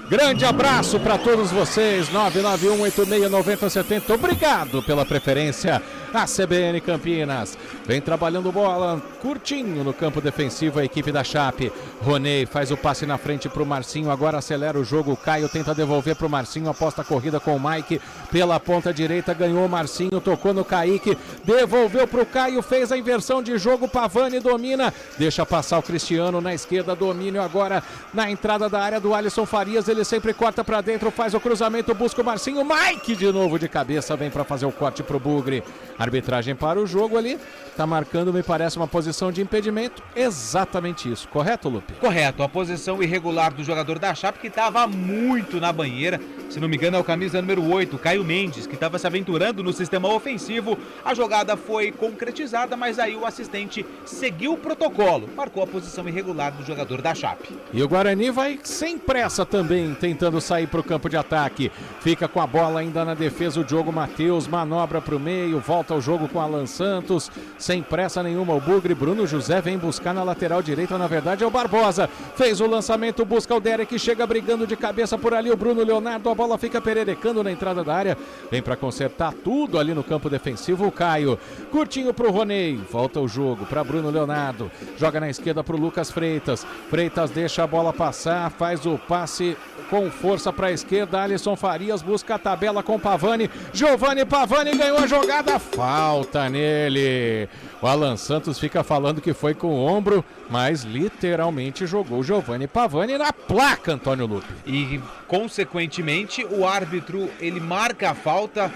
Grande abraço para todos vocês, 991869070. Obrigado pela preferência. A CBN Campinas vem trabalhando bola curtinho no campo defensivo, a equipe da Chape. Ronei faz o passe na frente para o Marcinho, agora acelera o jogo. Caio tenta devolver para o Marcinho, aposta a corrida com o Mike pela ponta direita, ganhou o Marcinho, tocou no Kaique, devolveu para o Caio, fez a inversão de jogo. Pavani domina, deixa passar o Cristiano na esquerda, domínio agora na entrada da área do Alisson Farias. Ele sempre corta para dentro, faz o cruzamento, busca o Marcinho. Mike de novo de cabeça, vem para fazer o corte para o Bugre. Arbitragem para o jogo ali, tá marcando, me parece, uma posição de impedimento. Exatamente isso, correto, Lupe? Correto, a posição irregular do jogador da Chape, que estava muito na banheira. Se não me engano é o camisa número 8, Caio Mendes, que estava se aventurando no sistema ofensivo. A jogada foi concretizada, mas aí o assistente seguiu o protocolo, marcou a posição irregular do jogador da Chape. E o Guarani vai sem pressa também, tentando sair para o campo de ataque. Fica com a bola ainda na defesa o Diogo Matheus, manobra para o meio, volta ao jogo com Alan Santos, sem pressa nenhuma o Bugre. Bruno José vem buscar na lateral direita, na verdade é o Barbosa, fez o lançamento, busca o Derek, chega brigando de cabeça por ali o Bruno Leonardo, a bola fica pererecando na entrada da área, vem para consertar tudo ali no campo defensivo o Caio, curtinho pro Ronei, volta o jogo para Bruno Leonardo, joga na esquerda pro Lucas Freitas, Freitas deixa a bola passar, faz o passe com força para a esquerda, Alisson Farias busca a tabela com Pavani, Giovanni Pavani ganhou a jogada, falta nele. O Alan Santos fica falando que foi com o ombro, mas literalmente jogou o Giovanni Pavani na placa, Antônio Lupe. E, consequentemente, o árbitro, ele marca a falta.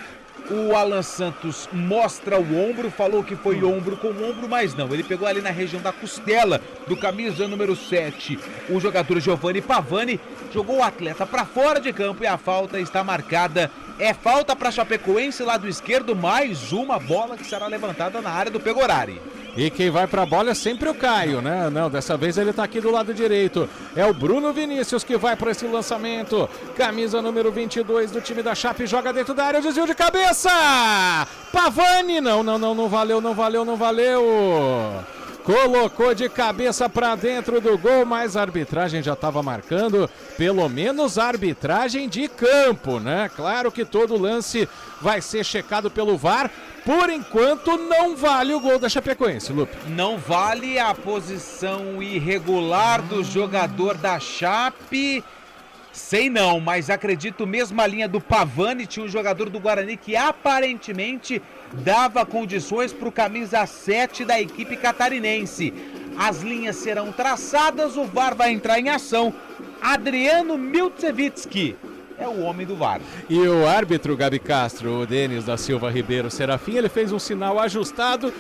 O Alan Santos mostra o ombro, falou que foi ombro com ombro, mas não. Ele pegou ali na região da costela do camisa número 7. O jogador Giovanni Pavani jogou o atleta para fora de campo e a falta está marcada. É falta para Chapecoense, lado esquerdo, mais uma bola que será levantada na área do Pegorari. E quem vai pra bola é sempre o Caio, né? Não, dessa vez ele tá aqui do lado direito. É o Bruno Vinícius que vai para esse lançamento. Camisa número 22 do time da Chape, joga dentro da área, desvio de cabeça! Pavani! Não valeu. Colocou de cabeça para dentro do gol, mas a arbitragem já estava marcando, pelo menos a arbitragem de campo, né? Claro que todo lance vai ser checado pelo VAR. Por enquanto não vale o gol da Chapecoense, Lupe. Não vale a posição irregular do jogador da Chape. Sei não, mas acredito mesmo a linha do Pavani, tinha um jogador do Guarani que aparentemente dava condições para o camisa 7 da equipe catarinense. As linhas serão traçadas, o VAR vai entrar em ação. Adriano Miltsevitsky é o homem do VAR. E o árbitro, Gabi Castro, o Denis da Silva Ribeiro Serafim, ele fez um sinal ajustado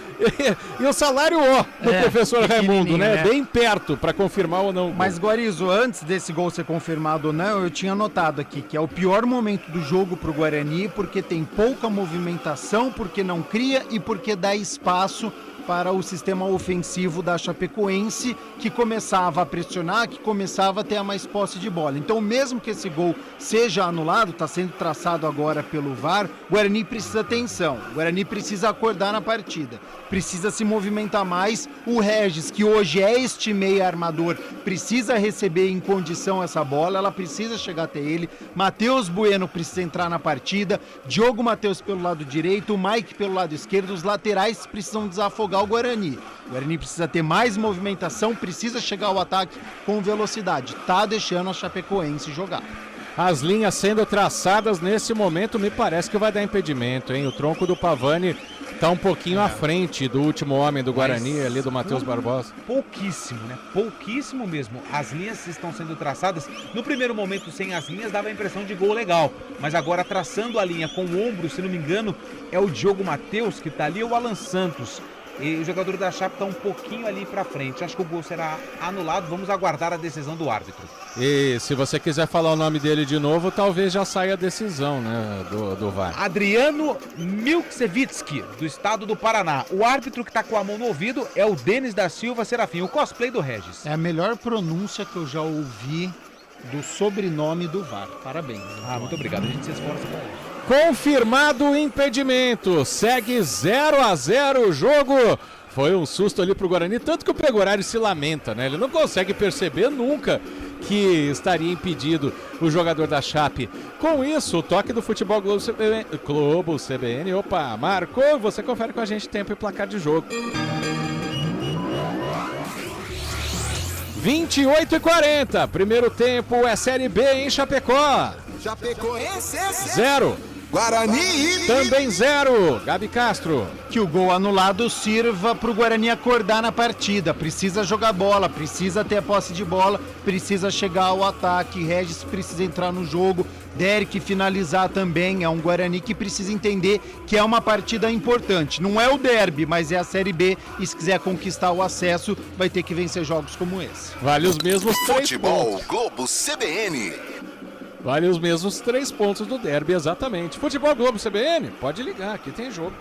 e o salário do professor Raimundo, né? Bem perto para confirmar ou não. Mas, Guarizo, antes desse gol ser confirmado ou não, eu tinha notado aqui que é o pior momento do jogo pro Guarani, porque tem pouca movimentação, porque não cria e porque dá espaço para o sistema ofensivo da Chapecoense, que começava a pressionar, que começava a ter a mais posse de bola. Então, mesmo que esse gol seja anulado, está sendo traçado agora pelo VAR, o Guarani precisa atenção, o Guarani precisa acordar na partida, precisa se movimentar mais. O Regis, que hoje é este meia armador, precisa receber em condição essa bola, ela precisa chegar até ele. Matheus Bueno precisa entrar na partida, Diogo Matheus pelo lado direito, o Mike pelo lado esquerdo, os laterais precisam desafogar o Guarani. O Guarani precisa ter mais movimentação, precisa chegar ao ataque com velocidade. Tá deixando a Chapecoense jogar. As linhas sendo traçadas nesse momento, me parece que vai dar impedimento, hein? O tronco do Pavani tá um pouquinho à frente do último homem do Guarani, ali do Matheus Barbosa. Pouquíssimo, né? Pouquíssimo mesmo. As linhas estão sendo traçadas. No primeiro momento, sem as linhas, dava a impressão de gol legal. Mas agora, traçando a linha com o ombro, se não me engano, é o Diogo Matheus que tá ali, ou o Alan Santos. e o jogador da Chape está um pouquinho ali para frente. Acho que o gol será anulado, vamos aguardar a decisão do árbitro. E se você quiser falar o nome dele de novo, talvez já saia a decisão, né, do VAR. Adriano Milksevitsky, do estado do Paraná. O árbitro que está com a mão no ouvido é o Denis da Silva Serafim, o cosplay do Regis. É a melhor pronúncia que eu já ouvi do sobrenome do VAR. Parabéns. Muito obrigado, a gente se esforça para isso. Confirmado o impedimento, segue 0-0 o jogo. Foi um susto ali pro Guarani, tanto que o Pegorari se lamenta, né? Ele não consegue perceber nunca que estaria impedido o jogador da Chape. Com isso, o toque do Futebol Globo CBN, marcou. Você confere com a gente tempo e placar de jogo. 28:40, primeiro tempo é Série B em Chapecó. Chapecoense 0. Guarani também 0. Gabi Castro. Que o gol anulado sirva para o Guarani acordar na partida. Precisa jogar bola, precisa ter a posse de bola, precisa chegar ao ataque. Regis precisa entrar no jogo. Derek finalizar também. É um Guarani que precisa entender que é uma partida importante. Não é o derby, mas é a Série B. E se quiser conquistar o acesso, vai ter que vencer jogos como esse. Vale os mesmos 3 Futebol pontos. Globo CBN. Vale os mesmos 3 pontos do derby, exatamente. Futebol Globo CBN, pode ligar, aqui tem jogo.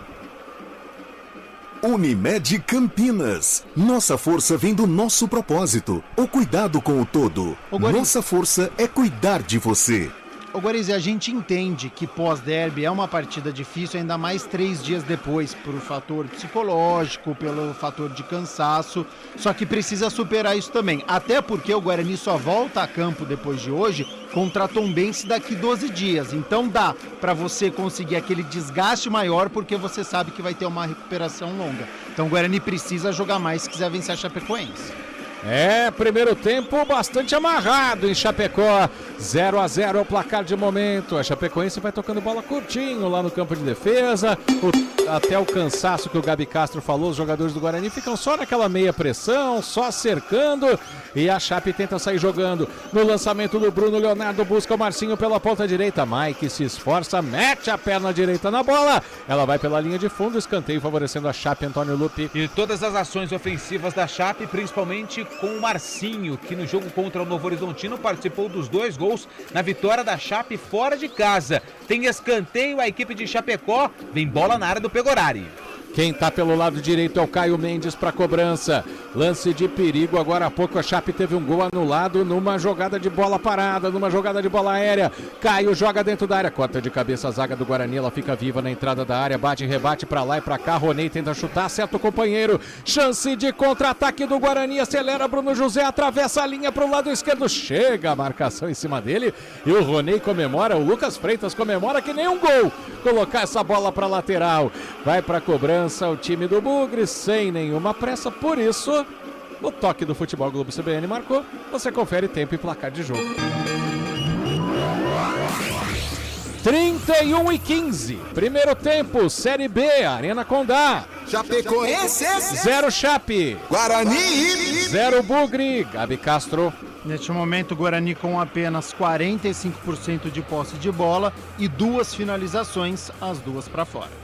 Unimed Campinas. Nossa força vem do nosso propósito. O cuidado com o todo. Nossa força é cuidar de você. Ô Guarizi, a gente entende que pós-derby é uma partida difícil, ainda mais 3 dias depois, por fator psicológico, pelo fator de cansaço, só que precisa superar isso também, até porque o Guarani só volta a campo depois de hoje contra a Tombense daqui 12 dias, então dá para você conseguir aquele desgaste maior, porque você sabe que vai ter uma recuperação longa. Então o Guarani precisa jogar mais se quiser vencer a Chapecoense. Primeiro tempo bastante amarrado em Chapecó. 0-0 é o placar de momento. A Chapecoense vai tocando bola curtinho lá no campo de defesa. Até o cansaço que o Gabi Castro falou, os jogadores do Guarani ficam só naquela meia pressão, só cercando. E a Chape tenta sair jogando. No lançamento do Bruno Leonardo, busca o Marcinho pela ponta direita. Mike se esforça, mete a perna direita na bola. Ela vai pela linha de fundo, escanteio favorecendo a Chape, Antônio Lupi. E todas as ações ofensivas da Chape, principalmente com o Marcinho, que no jogo contra o Novo Horizontino participou dos 2 gols na vitória da Chape fora de casa. Tem escanteio, a equipe de Chapecó vem bola na área do Pegorari. Quem tá pelo lado direito é o Caio Mendes para cobrança. Lance de perigo. Agora há pouco a Chape teve um gol anulado numa jogada de bola parada, numa jogada de bola aérea. Caio joga dentro da área, corta de cabeça a zaga do Guarani. Ela fica viva na entrada da área, bate e rebate para lá e para cá. Ronei tenta chutar, acerta o companheiro. Chance de contra-ataque do Guarani. Acelera Bruno José, atravessa a linha para o lado esquerdo. Chega a marcação em cima dele e o Ronei comemora. O Lucas Freitas comemora que nem um gol. Colocar essa bola para lateral. Vai para cobrança o time do Bugre sem nenhuma pressa, por isso o toque do Futebol Globo CBN marcou. Você confere tempo e placar de jogo. 31:15, primeiro tempo, Série B, Arena Condá. Chapecoense 0 Chape, Guarani 0 Bugre. Gabi Castro. Neste momento, o Guarani com apenas 45% de posse de bola e 2 finalizações, as 2 para fora.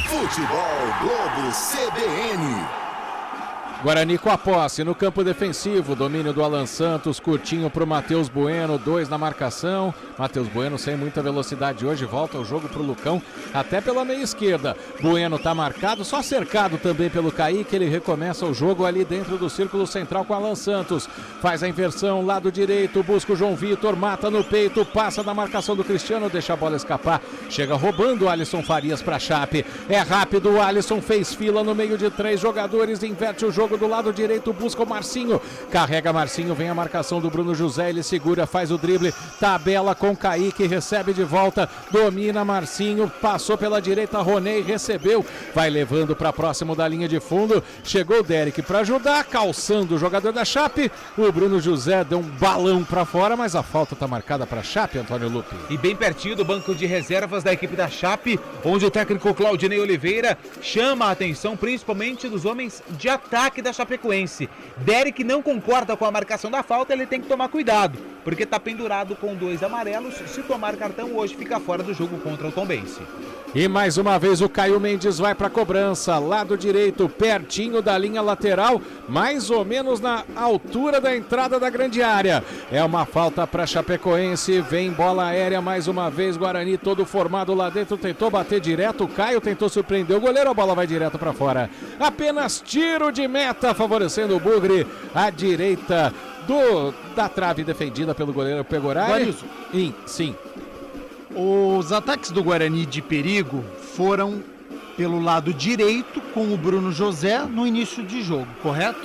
Futebol Globo CBN. Guarani com a posse no campo defensivo, domínio do Alan Santos, curtinho para o Matheus Bueno, 2 na marcação. Matheus Bueno sem muita velocidade hoje, volta o jogo para o Lucão, até pela meia esquerda. Bueno está marcado, só cercado também pelo Kaique, ele recomeça o jogo ali dentro do círculo central com o Alan Santos. Faz a inversão, lado direito, busca o João Vitor, mata no peito, passa da marcação do Cristiano, deixa a bola escapar. Chega roubando o Alisson Farias para a Chape. É rápido, o Alisson fez fila no meio de 3 jogadores, inverte o jogo do lado direito, busca o Marcinho, carrega Marcinho, vem a marcação do Bruno José, ele segura, faz o drible, tabela com Kaique, recebe de volta, domina Marcinho, passou pela direita, Ronei recebeu, vai levando para próximo da linha de fundo, chegou o Derek para ajudar, calçando o jogador da Chape, o Bruno José deu um balão para fora, mas a falta está marcada para a Chape, Antônio Lupi. E bem pertinho do banco de reservas da equipe da Chape, onde o técnico Claudinei Oliveira chama a atenção principalmente dos homens de ataque da Chapecoense. Derek não concorda com a marcação da falta, ele tem que tomar cuidado, porque tá pendurado com 2 amarelos. Se tomar cartão hoje, fica fora do jogo contra o Tombense. E mais uma vez o Caio Mendes vai para a cobrança, lado direito, pertinho da linha lateral, mais ou menos na altura da entrada da grande área. É uma falta para Chapecoense, vem bola aérea mais uma vez, Guarani todo formado lá dentro, tentou bater direto, o Caio tentou surpreender o goleiro, a bola vai direto para fora. Apenas tiro de meta favorecendo o Bugre, à direita da trave defendida pelo goleiro Pegorari. Sim. Os ataques do Guarani de perigo foram pelo lado direito com o Bruno José no início de jogo, correto?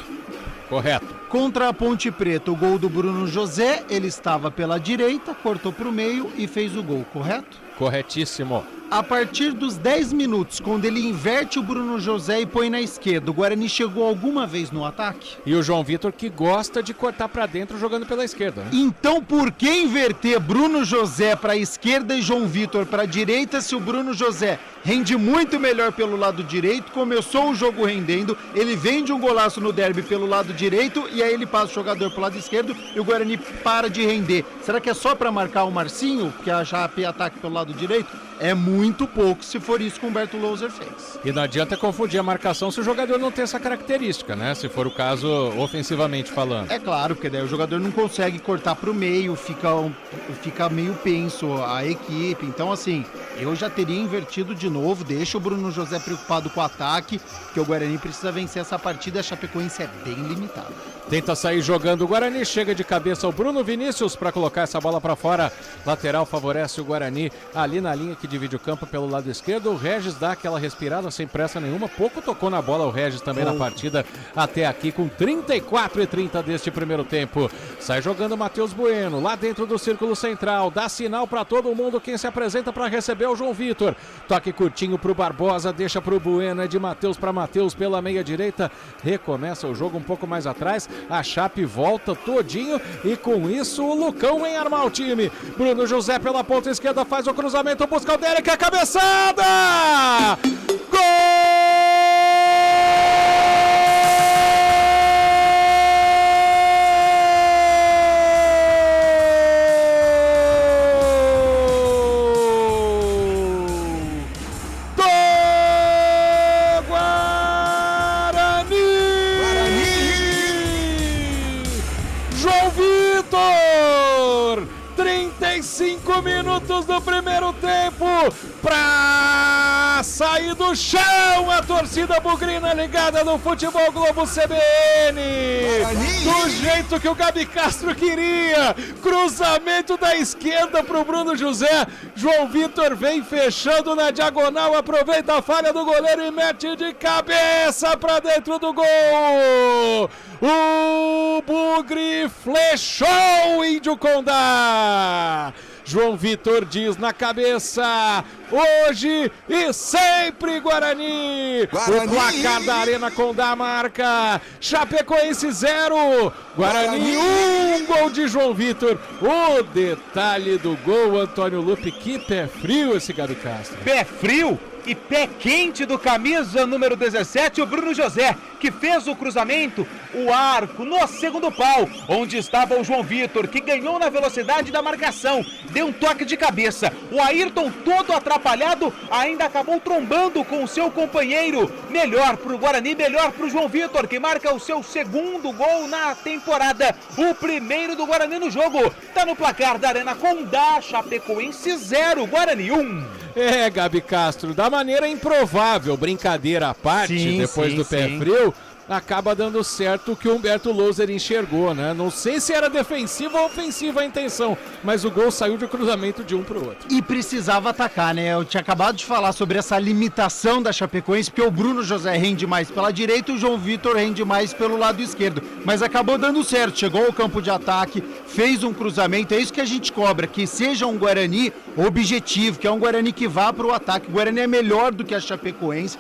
Correto. Contra a Ponte Preta, o gol do Bruno José, ele estava pela direita, cortou para o meio e fez o gol, correto? Corretíssimo. A partir dos 10 minutos, quando ele inverte o Bruno José e põe na esquerda, o Guarani chegou alguma vez no ataque? E o João Vitor que gosta de cortar para dentro jogando pela esquerda, né? Então por que inverter Bruno José para a esquerda e João Vitor para a direita se o Bruno José rende muito melhor pelo lado direito, começou o jogo rendendo, ele vende um golaço no derby pelo lado direito e aí ele passa o jogador pro lado esquerdo e o Guarani para de render. Será que é só para marcar o Marcinho, que a Chape ataque pelo lado direito? É muito pouco se for isso que o Humberto Louser fez. E não adianta confundir a marcação se o jogador não tem essa característica, né? Se for o caso, ofensivamente falando. É claro, porque daí o jogador não consegue cortar pro meio, fica meio penso a equipe. Então, assim, eu já teria invertido de novo, deixa o Bruno José preocupado com o ataque, porque o Guarani precisa vencer essa partida, a Chapecoense é bem limitada. Tenta sair jogando o Guarani, chega de cabeça o Bruno Vinícius para colocar essa bola para fora. Lateral favorece o Guarani ali na linha que divide o campo pelo lado esquerdo. O Regis dá aquela respirada sem pressa nenhuma, pouco tocou na bola o Regis também na partida até aqui com 34:30 deste primeiro tempo. Sai jogando o Matheus Bueno lá dentro do círculo central, dá sinal para todo mundo quem se apresenta para receber o João Vitor. Toque curtinho pro Barbosa, deixa pro Bueno, é de Matheus para Matheus pela meia direita. Recomeça o jogo um pouco mais atrás. A Chape volta todinho e com isso o Lucão vem armar o time. Bruno José pela ponta esquerda faz o cruzamento, busca o Derek, a cabeçada! Gol! João Vitor! 35 minutos do primeiro tempo pra sair do chão a torcida bugrina ligada no Futebol Globo CBN. Do jeito que o Gabi Castro queria. Cruzamento da esquerda pro Bruno José. João Vitor vem fechando na diagonal, aproveita a falha do goleiro e mete de cabeça pra dentro do gol. O Bugre flechou o Índio Condá. João Vitor diz na cabeça, hoje e sempre Guarani. O placar da Arena Condá marca Chapecoense 0, Guarani 1, gol de João Vitor. O detalhe do gol, Antônio Lupe, que pé frio esse Gabi Castro. Pé frio e pé quente do camisa número 17, o Bruno José, que fez o cruzamento, o arco no segundo pau, onde estava o João Vitor, que ganhou na velocidade da marcação, deu um toque de cabeça. O Ayrton, todo atrapalhado, ainda acabou trombando com o seu companheiro. Melhor para o Guarani, melhor para o João Vitor, que marca o seu segundo gol na temporada. O primeiro do Guarani no jogo. Tá no placar da Arena Condá, Chapecoense 0, Guarani 1. É, Gabi Castro, da maneira improvável, brincadeira à parte, depois do pé frio, acaba dando certo o que o Humberto Louser enxergou, né? Não sei se era defensiva ou ofensiva a intenção, mas o gol saiu de cruzamento de um pro outro. E precisava atacar, né? Eu tinha acabado de falar sobre essa limitação da Chapecoense, porque o Bruno José rende mais pela direita e o João Vitor rende mais pelo lado esquerdo. Mas acabou dando certo, chegou ao campo de ataque, fez um cruzamento, é isso que a gente cobra, que seja um Guarani objetivo, que é um Guarani que vá para o ataque. O Guarani é melhor do que a Chapecoense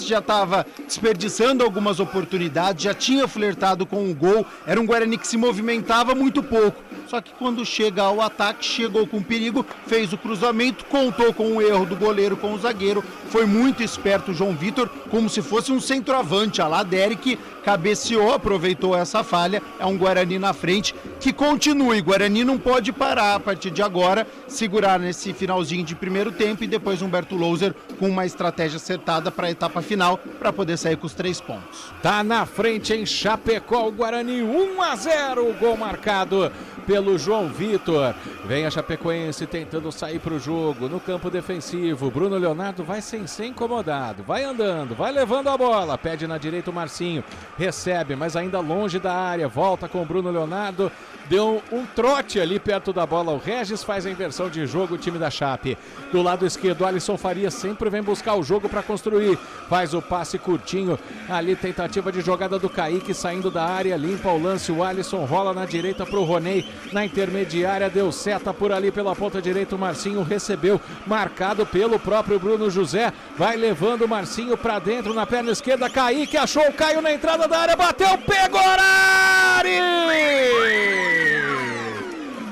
já estava desperdiçando algumas oportunidades, já tinha flertado com o gol, era um Guarani que se movimentava muito pouco, só que quando chega ao ataque, chegou com perigo, fez o cruzamento, contou com o erro do goleiro com o zagueiro, foi muito esperto o João Vitor, como se fosse um centroavante, a lá Derek, cabeceou, aproveitou essa falha, é um Guarani na frente, que continue, Guarani não pode parar a partir de agora, segurar nesse finalzinho de primeiro tempo e depois Humberto Louser com uma estratégia acertada para a etapa final, para poder sair com os 3 pontos. Tá na frente em Chapecó, o Guarani 1-0, o gol marcado pelo João Vitor. Vem a Chapecoense tentando sair para o jogo no campo defensivo. Bruno Leonardo vai sem ser incomodado, vai andando, vai levando a bola, pede na direita o Marcinho, recebe, mas ainda longe da área, volta com o Bruno Leonardo, deu um trote ali perto da bola, o Regis faz a inversão de jogo, o time da Chape. Do lado esquerdo, Alisson Faria sempre vem buscar o jogo para construir, faz o passe curtinho, ali tentativa de jogada do Kaique saindo da área, limpa o lance, o Alisson rola na direita para o Roney, na intermediária deu seta por ali pela ponta direita, o Marcinho recebeu, marcado pelo próprio Bruno José, vai levando o Marcinho para dentro na perna esquerda, Kaique achou o Caio na entrada da área, bateu, Pegorari!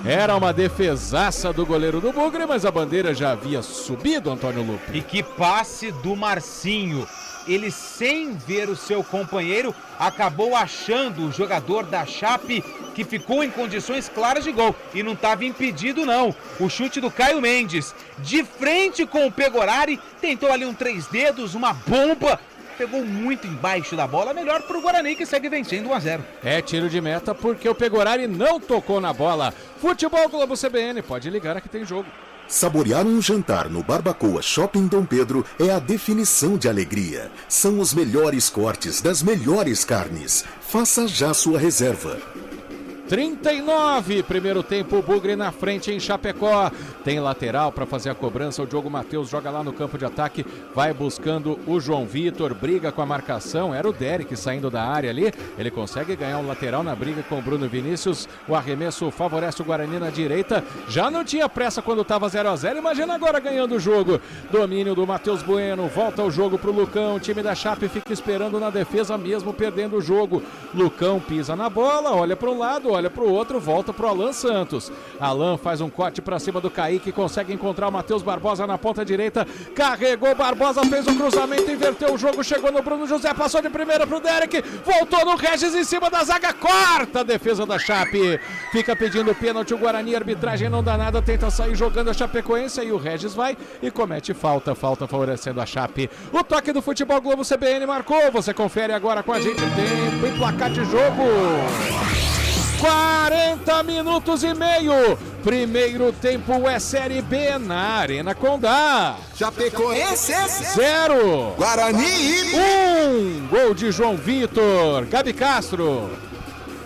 Era uma defesaça do goleiro do Bugre, mas a bandeira já havia subido, Antônio Lupe. E que passe do Marcinho. Ele, sem ver o seu companheiro, acabou achando o jogador da Chape, que ficou em condições claras de gol. E não estava impedido, não. O chute do Caio Mendes, de frente com o Pegorari, tentou ali um 3 dedos, uma bomba. Pegou muito embaixo da bola, melhor para o Guarani, que segue vencendo 1-0. É tiro de meta porque o Pegorari não tocou na bola. Futebol Globo CBN, pode ligar que tem jogo. Saborear um jantar no Barbacoa Shopping Dom Pedro é a definição de alegria. São os melhores cortes das melhores carnes. Faça já sua reserva. 39, primeiro tempo, o Bugre na frente em Chapecó. Tem lateral para fazer a cobrança, o Diogo Matheus joga lá no campo de ataque, vai buscando o João Vitor, briga com a marcação, era o Derek saindo da área ali, ele consegue ganhar um lateral na briga com o Bruno Vinícius, o arremesso favorece o Guarani na direita, já não tinha pressa quando estava 0-0, imagina agora ganhando o jogo. Domínio do Matheus Bueno, volta o jogo pro Lucão, o time da Chape fica esperando na defesa mesmo perdendo o jogo. Lucão pisa na bola, olha para um lado, olha para o outro, volta para o Alan Santos. Alan faz um corte para cima do Kaique, consegue encontrar o Matheus Barbosa na ponta direita, carregou Barbosa, fez o cruzamento, inverteu o jogo, chegou no Bruno José, passou de primeira pro Derek, voltou no Regis em cima da zaga, corta a defesa da Chape, fica pedindo pênalti o Guarani, a arbitragem não dá nada, tenta sair jogando a Chapecoense e o Regis vai e comete falta favorecendo a Chape. O toque do Futebol Globo CBN marcou, você confere agora com a gente, tempo e placar de jogo. 40 minutos e meio. Primeiro tempo é Série B na Arena Condá. Chapecoense 0. Guarani 1. Gol de João Vitor. Gabi Castro.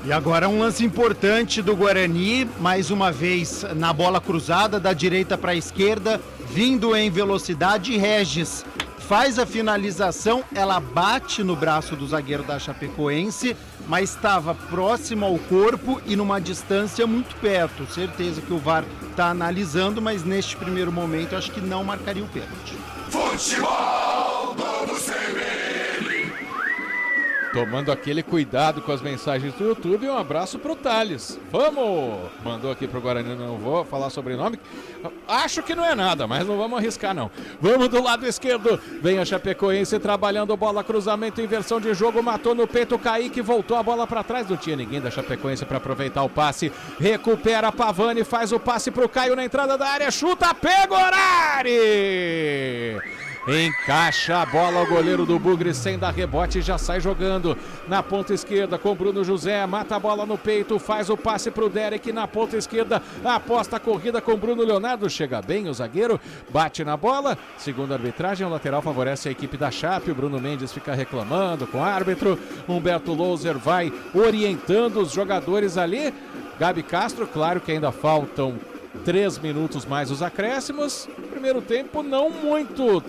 E agora um lance importante do Guarani, mais uma vez na bola cruzada, da direita para a esquerda, vindo em velocidade, Regis faz a finalização, ela bate no braço do zagueiro da Chapecoense, mas estava próximo ao corpo e numa distância muito perto. Certeza que o VAR está analisando, mas neste primeiro momento acho que não marcaria o pênalti. Futebol Globo CBN. Tomando aquele cuidado com as mensagens do YouTube, um abraço pro Thales. Vamos! Mandou aqui pro Guarani, não vou falar sobrenome. Acho que não é nada, mas não vamos arriscar não. Vamos do lado esquerdo. Vem a Chapecoense trabalhando bola, cruzamento, inversão de jogo, matou no peito o Kaique, voltou a bola para trás. Não tinha ninguém da Chapecoense para aproveitar o passe. Recupera a Pavani, faz o passe pro Caio na entrada da área, chuta, Pegorari! Encaixa a bola, o goleiro do Bugre sem dar rebote e já sai jogando na ponta esquerda com Bruno José, mata a bola no peito, faz o passe pro Derek na ponta esquerda, aposta a corrida com Bruno Leonardo, chega bem o zagueiro, bate na bola, segundo a arbitragem, o lateral favorece a equipe da Chape, o Bruno Mendes fica reclamando com o árbitro, Humberto Louser vai orientando os jogadores ali, Gabi Castro, claro que ainda faltam 3 minutos mais os acréscimos, primeiro tempo não muito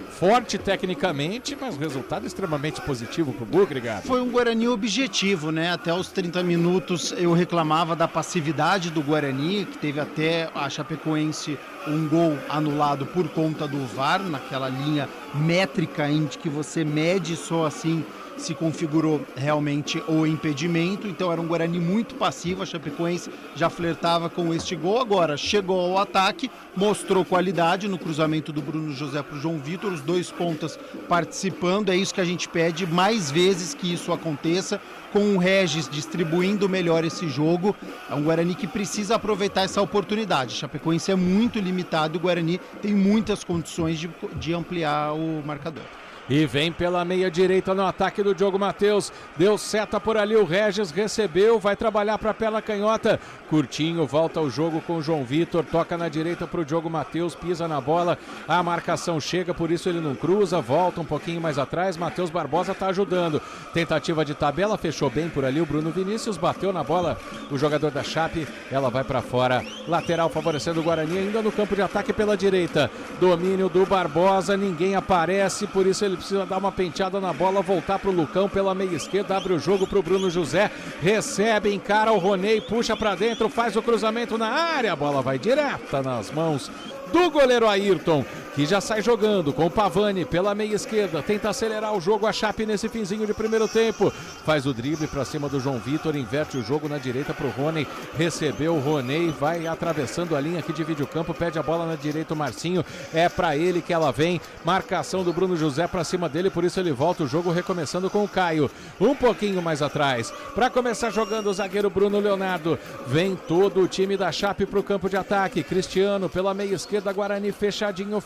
forte tecnicamente, mas o resultado extremamente positivo pro Bugre, Gabi. Foi um Guarani objetivo, né? Até os 30 minutos eu reclamava da passividade do Guarani, que teve até a Chapecoense um gol anulado por conta do VAR, naquela linha métrica em que você mede só assim se configurou realmente o impedimento, então era um Guarani muito passivo, a Chapecoense já flertava com este gol, agora chegou ao ataque, mostrou qualidade no cruzamento do Bruno José para o João Vitor, os dois pontas participando, é isso que a gente pede, mais vezes que isso aconteça, com o Regis distribuindo melhor esse jogo, é um Guarani que precisa aproveitar essa oportunidade, a Chapecoense é muito limitado, o Guarani tem muitas condições de ampliar o marcador. E vem pela meia direita no ataque do Diogo Matheus. Deu seta por ali, o Regis recebeu, vai trabalhar para a perna canhota. Curtinho volta ao jogo com o João Vitor, toca na direita para o Diogo Matheus, pisa na bola, a marcação chega, por isso ele não cruza, volta um pouquinho mais atrás, Matheus Barbosa está ajudando. Tentativa de tabela, fechou bem por ali o Bruno Vinícius, bateu na bola o jogador da Chape, ela vai para fora. Lateral favorecendo o Guarani, ainda no campo de ataque pela direita. Domínio do Barbosa, ninguém aparece, por isso ele precisa dar uma penteada na bola, voltar para o Lucão pela meia esquerda, abre o jogo para o Bruno José, recebe, encara o Roney, puxa para dentro, faz o cruzamento na área, a bola vai direta nas mãos do goleiro Ayrton, que já sai jogando com o Pavani pela meia esquerda, tenta acelerar o jogo, a Chape nesse finzinho de primeiro tempo, faz o drible para cima do João Vitor, inverte o jogo na direita para o Rony, recebeu o Roney, vai atravessando a linha que divide o campo, pede a bola na direita o Marcinho, é para ele que ela vem, marcação do Bruno José para cima dele, por isso ele volta o jogo recomeçando com o Caio, um pouquinho mais atrás, para começar jogando o zagueiro Bruno Leonardo, vem todo o time da Chape para o campo de ataque, Cristiano pela meia esquerda, Guarani fechadinho,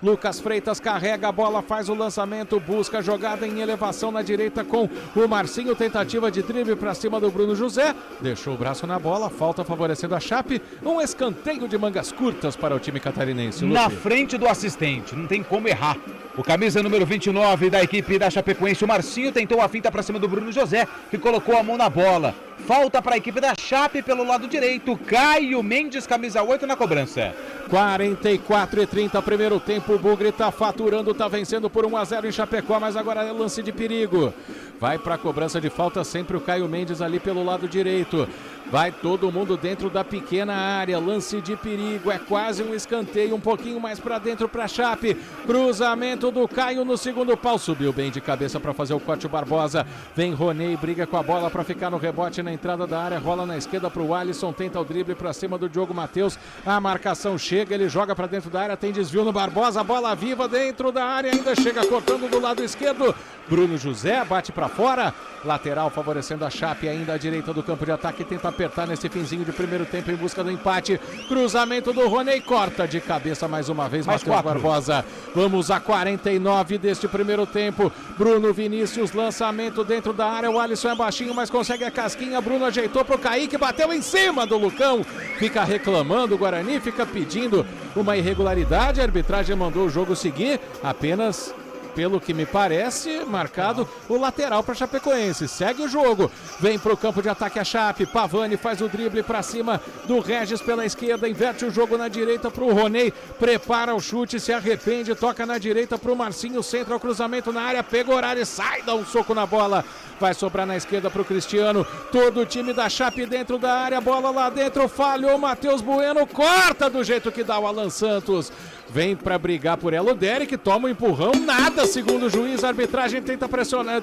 Lucas Freitas carrega a bola, faz o lançamento, busca a jogada em elevação na direita com o Marcinho, tentativa de drible para cima do Bruno José, deixou o braço na bola, falta favorecendo a Chape, um escanteio de mangas curtas para o time catarinense. Na frente do assistente, não tem como errar. O camisa número 29 da equipe da Chapecoense, o Marcinho, tentou a finta para cima do Bruno José, que colocou a mão na bola. Falta para a equipe da Chape pelo lado direito. Caio Mendes, camisa 8 na cobrança. 44:30, primeiro tempo. O Bugre está faturando, está vencendo por 1-0 em Chapecó, mas agora é lance de perigo. Vai para a cobrança de falta sempre o Caio Mendes ali pelo lado direito. Vai todo mundo dentro da pequena área, lance de perigo, é quase um escanteio, um pouquinho mais para dentro para a Chape. Cruzamento do Caio no segundo pau, subiu bem de cabeça para fazer o corte o Barbosa. Vem Roney, briga com a bola para ficar no rebote na entrada da área, rola na esquerda para o Alisson, tenta o drible para cima do Diogo Matheus. A marcação chega, ele joga para dentro da área, tem desvio no Barbosa, bola viva dentro da área, ainda chega cortando do lado esquerdo. Bruno José bate para fora, lateral favorecendo a Chape, ainda à direita do campo de ataque, tenta apertar nesse finzinho de primeiro tempo em busca do empate. Cruzamento do Roney, corta de cabeça mais uma vez, Matheus Barbosa. Vamos a 49 deste primeiro tempo. Bruno Vinícius, lançamento dentro da área, o Alisson é baixinho, mas consegue a casquinha. Bruno ajeitou pro Kaique, bateu em cima do Lucão. Fica reclamando o Guarani, fica pedindo uma irregularidade. A arbitragem mandou o jogo seguir, apenas, pelo que me parece, marcado o lateral para Chapecoense. Segue o jogo, vem para o campo de ataque a Chape. Pavani faz o drible para cima do Regis pela esquerda, inverte o jogo na direita para o Roney, prepara o chute, se arrepende, toca na direita para o Marcinho, centra o cruzamento na área, pega o horário e sai, dá um soco na bola. Vai sobrar na esquerda para o Cristiano, todo o time da Chape dentro da área, bola lá dentro, falhou Matheus Bueno, corta do jeito que dá o Alan Santos. Vem para brigar por ela o Derek, toma um empurrão, nada, segundo o juiz, a arbitragem tenta pressionar,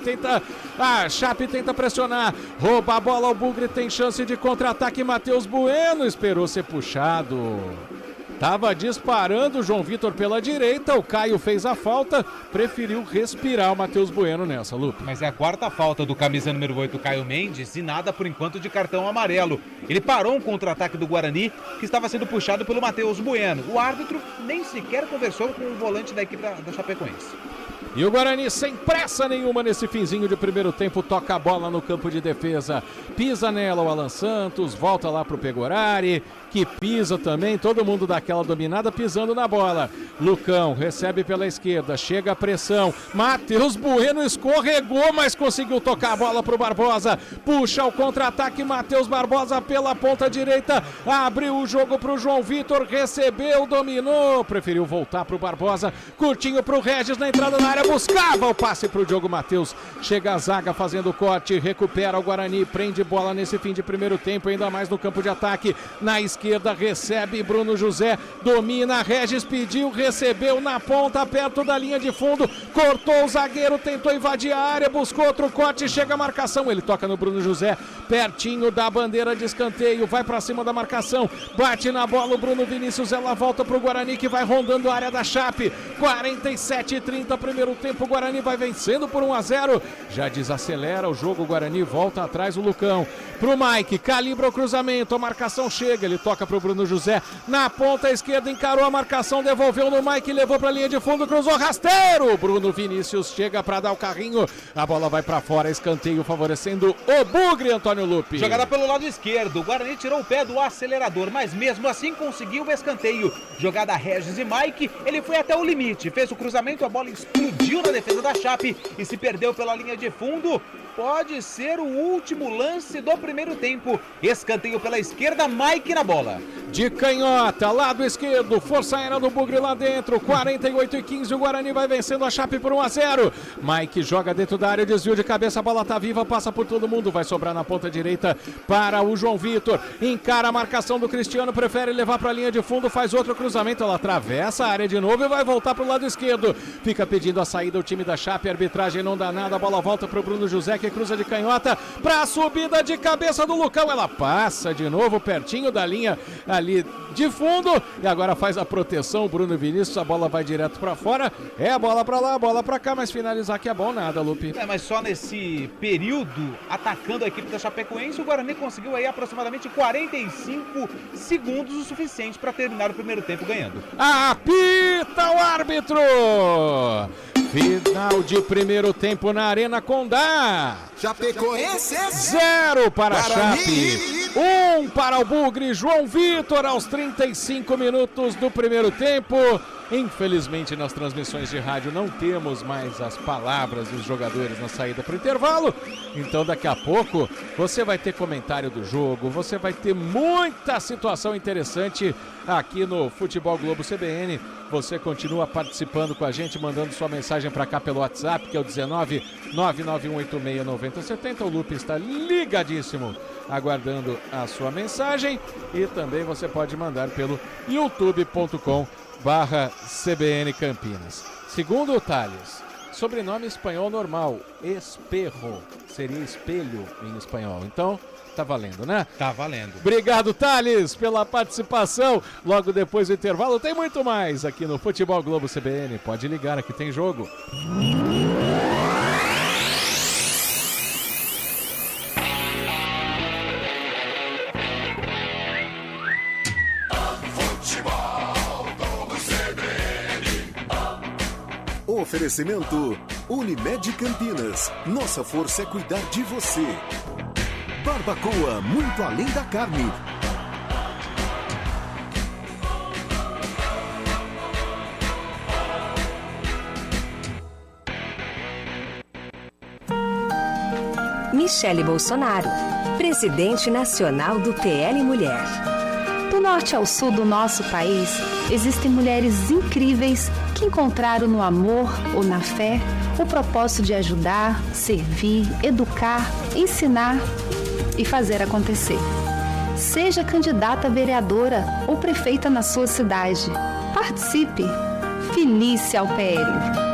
a Chape tenta pressionar, rouba a bola, o Bugre tem chance de contra-ataque, Matheus Bueno esperou ser puxado. Tava disparando o João Vitor pela direita, o Caio fez a falta, preferiu respirar o Matheus Bueno nessa, Lupe. Mas é a quarta falta do camisa número 8, Caio Mendes, e nada por enquanto de cartão amarelo. Ele parou um contra-ataque do Guarani, que estava sendo puxado pelo Matheus Bueno. O árbitro nem sequer conversou com o volante da equipe da Chapecoense. E o Guarani sem pressa nenhuma nesse finzinho de primeiro tempo, toca a bola no campo de defesa, pisa nela o Alan Santos, volta lá pro Pegorari, que pisa também, todo mundo dá aquela dominada pisando na bola. Lucão recebe pela esquerda, chega a pressão, Matheus Bueno escorregou, mas conseguiu tocar a bola pro Barbosa, puxa o contra-ataque, Matheus Barbosa pela ponta direita, abriu o jogo pro João Vitor, recebeu, dominou, preferiu voltar pro Barbosa, curtinho pro Regis na entrada da área, área, buscava o passe para o Diogo Matheus. Chega a zaga fazendo o corte, recupera o Guarani, prende bola nesse fim de primeiro tempo, ainda mais no campo de ataque. Na esquerda recebe Bruno José, domina, Regis pediu, recebeu na ponta, perto da linha de fundo, cortou o zagueiro, tentou invadir a área, buscou outro corte, chega a marcação, ele toca no Bruno José, pertinho da bandeira de escanteio, vai para cima da marcação, bate na bola o Bruno Vinícius, ela volta pro Guarani que vai rondando a área da Chape. 47-30, primeiro tempo, o Guarani vai vencendo por 1-0, já desacelera o jogo, o Guarani volta atrás, o Lucão pro Mike, calibra o cruzamento, a marcação chega, ele toca pro Bruno José, na ponta esquerda, encarou a marcação, devolveu no Mike, levou pra linha de fundo, cruzou rasteiro, Bruno Vinícius chega pra dar o carrinho, a bola vai pra fora, escanteio favorecendo o Bugre, Antônio Lupi. Jogada pelo lado esquerdo, o Guarani tirou o pé do acelerador, mas mesmo assim conseguiu o escanteio. Jogada Regis e Mike, ele foi até o limite, fez o cruzamento, a bola explodiu na defesa da Chape e se perdeu pela linha de fundo. Pode ser o último lance do primeiro tempo. Escanteio pela esquerda, Mike na bola. De canhota, lado esquerdo, força aérea do Bugre lá dentro, 48-15, o Guarani vai vencendo a Chape por 1-0. Mike joga dentro da área, desvio de cabeça, a bola tá viva, passa por todo mundo, vai sobrar na ponta direita para o João Vitor. Encara a marcação do Cristiano, prefere levar para a linha de fundo, faz outro cruzamento, ela atravessa a área de novo e vai voltar para o lado esquerdo. Fica pedindo a saída o time da Chape, a arbitragem não dá nada, a bola volta para o Bruno José, que cruza de canhota para a subida de cabeça do Lucão, ela passa de novo pertinho da linha ali de fundo e agora faz a proteção o Bruno Vinícius, a bola vai direto para fora, é a bola para lá, a bola para cá, mas finalizar que é bom nada, Lupe. Mas só nesse período atacando a equipe da Chapecoense, o Guarani conseguiu aí aproximadamente 45 segundos, o suficiente para terminar o primeiro tempo ganhando. Apita o árbitro! Final de primeiro tempo na Arena Condá. Chapecoense 0 para a Chape, 1 para o Bugre. João Vitor aos 35 minutos do primeiro tempo. Infelizmente nas transmissões de rádio não temos mais as palavras dos jogadores na saída para o intervalo. Então daqui a pouco você vai ter comentário do jogo, você vai ter muita situação interessante aqui no Futebol Globo CBN. Você continua participando com a gente, mandando sua mensagem para cá pelo WhatsApp, que é o 19-99186-9070. O Lupe está ligadíssimo, aguardando a sua mensagem. E também você pode mandar pelo youtube.com/CBN Campinas. Segundo o Thales, sobrenome espanhol normal, Espejo, seria espelho em espanhol. Então, tá valendo, né? Tá valendo. Obrigado, Thales, pela participação. Logo depois do intervalo tem muito mais aqui no Futebol Globo CBN. Pode ligar, aqui tem jogo. Oferecimento Unimed Campinas. Nossa força é cuidar de você. Barbacoa, muito além da carne. Michele Bolsonaro, presidente nacional do PL Mulher. Do norte ao sul do nosso país, existem mulheres incríveis que encontraram no amor ou na fé o propósito de ajudar, servir, educar, ensinar e fazer acontecer. Seja candidata a vereadora ou prefeita na sua cidade. Participe! Filie-se ao PL.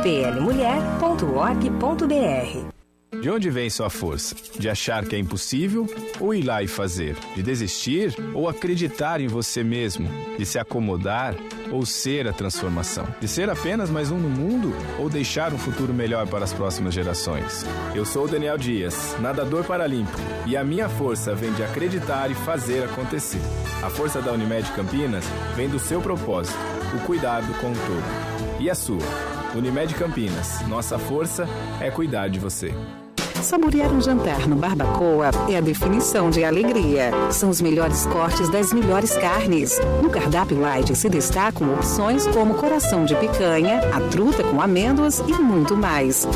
plmulher.org.br. De onde vem sua força? De achar que é impossível ou ir lá e fazer? De desistir ou acreditar em você mesmo? De se acomodar ou ser a transformação? De ser apenas mais um no mundo ou deixar um futuro melhor para as próximas gerações? Eu sou o Daniel Dias, nadador paralímpico, e a minha força vem de acreditar e fazer acontecer. A força da Unimed Campinas vem do seu propósito, o cuidado com o todo. E a sua? Unimed Campinas, nossa força é cuidar de você. Saborear um jantar no Barbacoa é a definição de alegria. São os melhores cortes das melhores carnes. No cardápio light se destacam opções como coração de picanha, a truta com amêndoas e muito mais.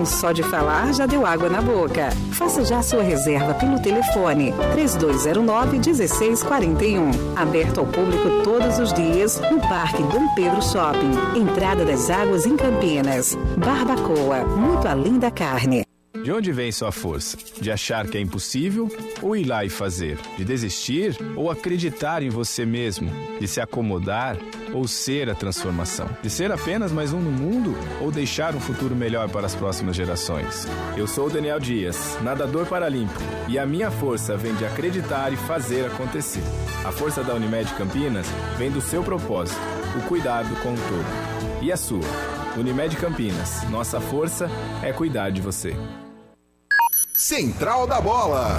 só de falar já deu água na boca. Faça já sua reserva pelo telefone 3209-1641. Aberto ao público todos os dias no Parque Dom Pedro Shopping. Entrada das Águas em Campinas. Barbacoa, muito além da carne. De onde vem sua força? De achar que é impossível ou ir lá e fazer? De desistir ou acreditar em você mesmo? De se acomodar ou ser a transformação? De ser apenas mais um no mundo ou deixar um futuro melhor para as próximas gerações? Eu sou o Daniel Dias, nadador paralímpico, e a minha força vem de acreditar e fazer acontecer. A força da Unimed Campinas vem do seu propósito, o cuidado com o todo. E a sua? Unimed Campinas, nossa força é cuidar de você. Central da Bola.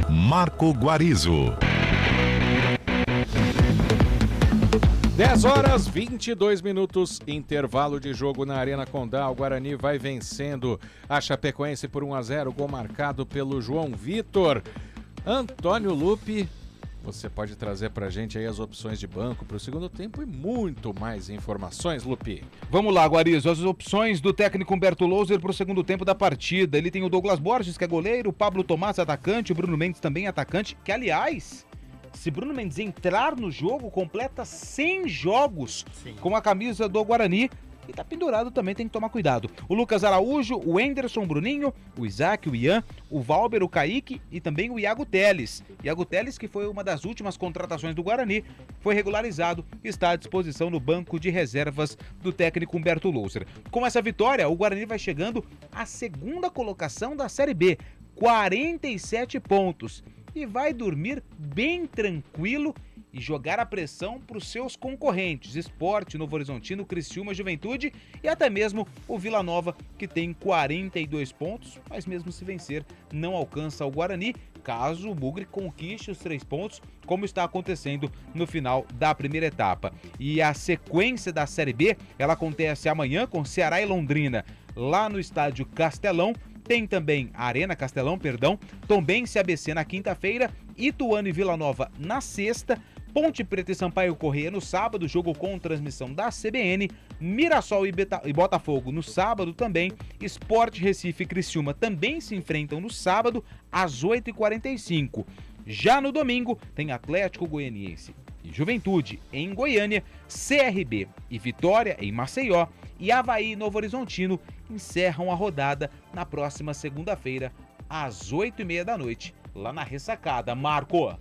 Marco Guarizo. 10h22, intervalo de jogo na Arena Condá. O Guarani vai vencendo a Chapecoense por 1-0, gol marcado pelo João Vitor. Antônio Lupi, você pode trazer pra gente aí as opções de banco pro segundo tempo e muito mais informações, Lupi. Vamos lá, Guarizo, as opções do técnico Humberto Louser pro segundo tempo da partida. Ele tem o Douglas Borges, que é goleiro, o Pablo Tomás, atacante, o Bruno Mendes também atacante, que aliás, se Bruno Mendes entrar no jogo, completa 100 jogos com a camisa do Guarani. E tá pendurado também, tem que tomar cuidado. O Lucas Araújo, o Enderson, o Bruninho, o Isaac, o Ian, o Valber, o Kaique e também o Iago Teles. Iago Teles, que foi uma das últimas contratações do Guarani, foi regularizado e está à disposição no banco de reservas do técnico Humberto Louser. Com essa vitória, o Guarani vai chegando à segunda colocação da Série B, 47 pontos. E vai dormir bem tranquilo e jogar a pressão para os seus concorrentes, Sport, Novo Horizontino, Criciúma, Juventude e até mesmo o Vila Nova, que tem 42 pontos, mas mesmo se vencer, não alcança o Guarani, caso o Bugre conquiste os 3 pontos, como está acontecendo no final da primeira etapa. E a sequência da Série B, ela acontece amanhã com Ceará e Londrina, lá no estádio Castelão. Tem também a Arena Castelão, Tombense e ABC na quinta-feira, Ituano e Vila Nova na sexta, Ponte Preta e Sampaio Corrêa no sábado, jogo com transmissão da CBN, Mirassol e Botafogo no sábado também, Sport Recife e Criciúma também se enfrentam no sábado às 8h45. Já no domingo tem Atlético Goianiense e Juventude em Goiânia, CRB e Vitória em Maceió e Avaí e Novo Horizontino encerram a rodada na próxima segunda-feira às 8h30 da noite, lá na Ressacada. Marco!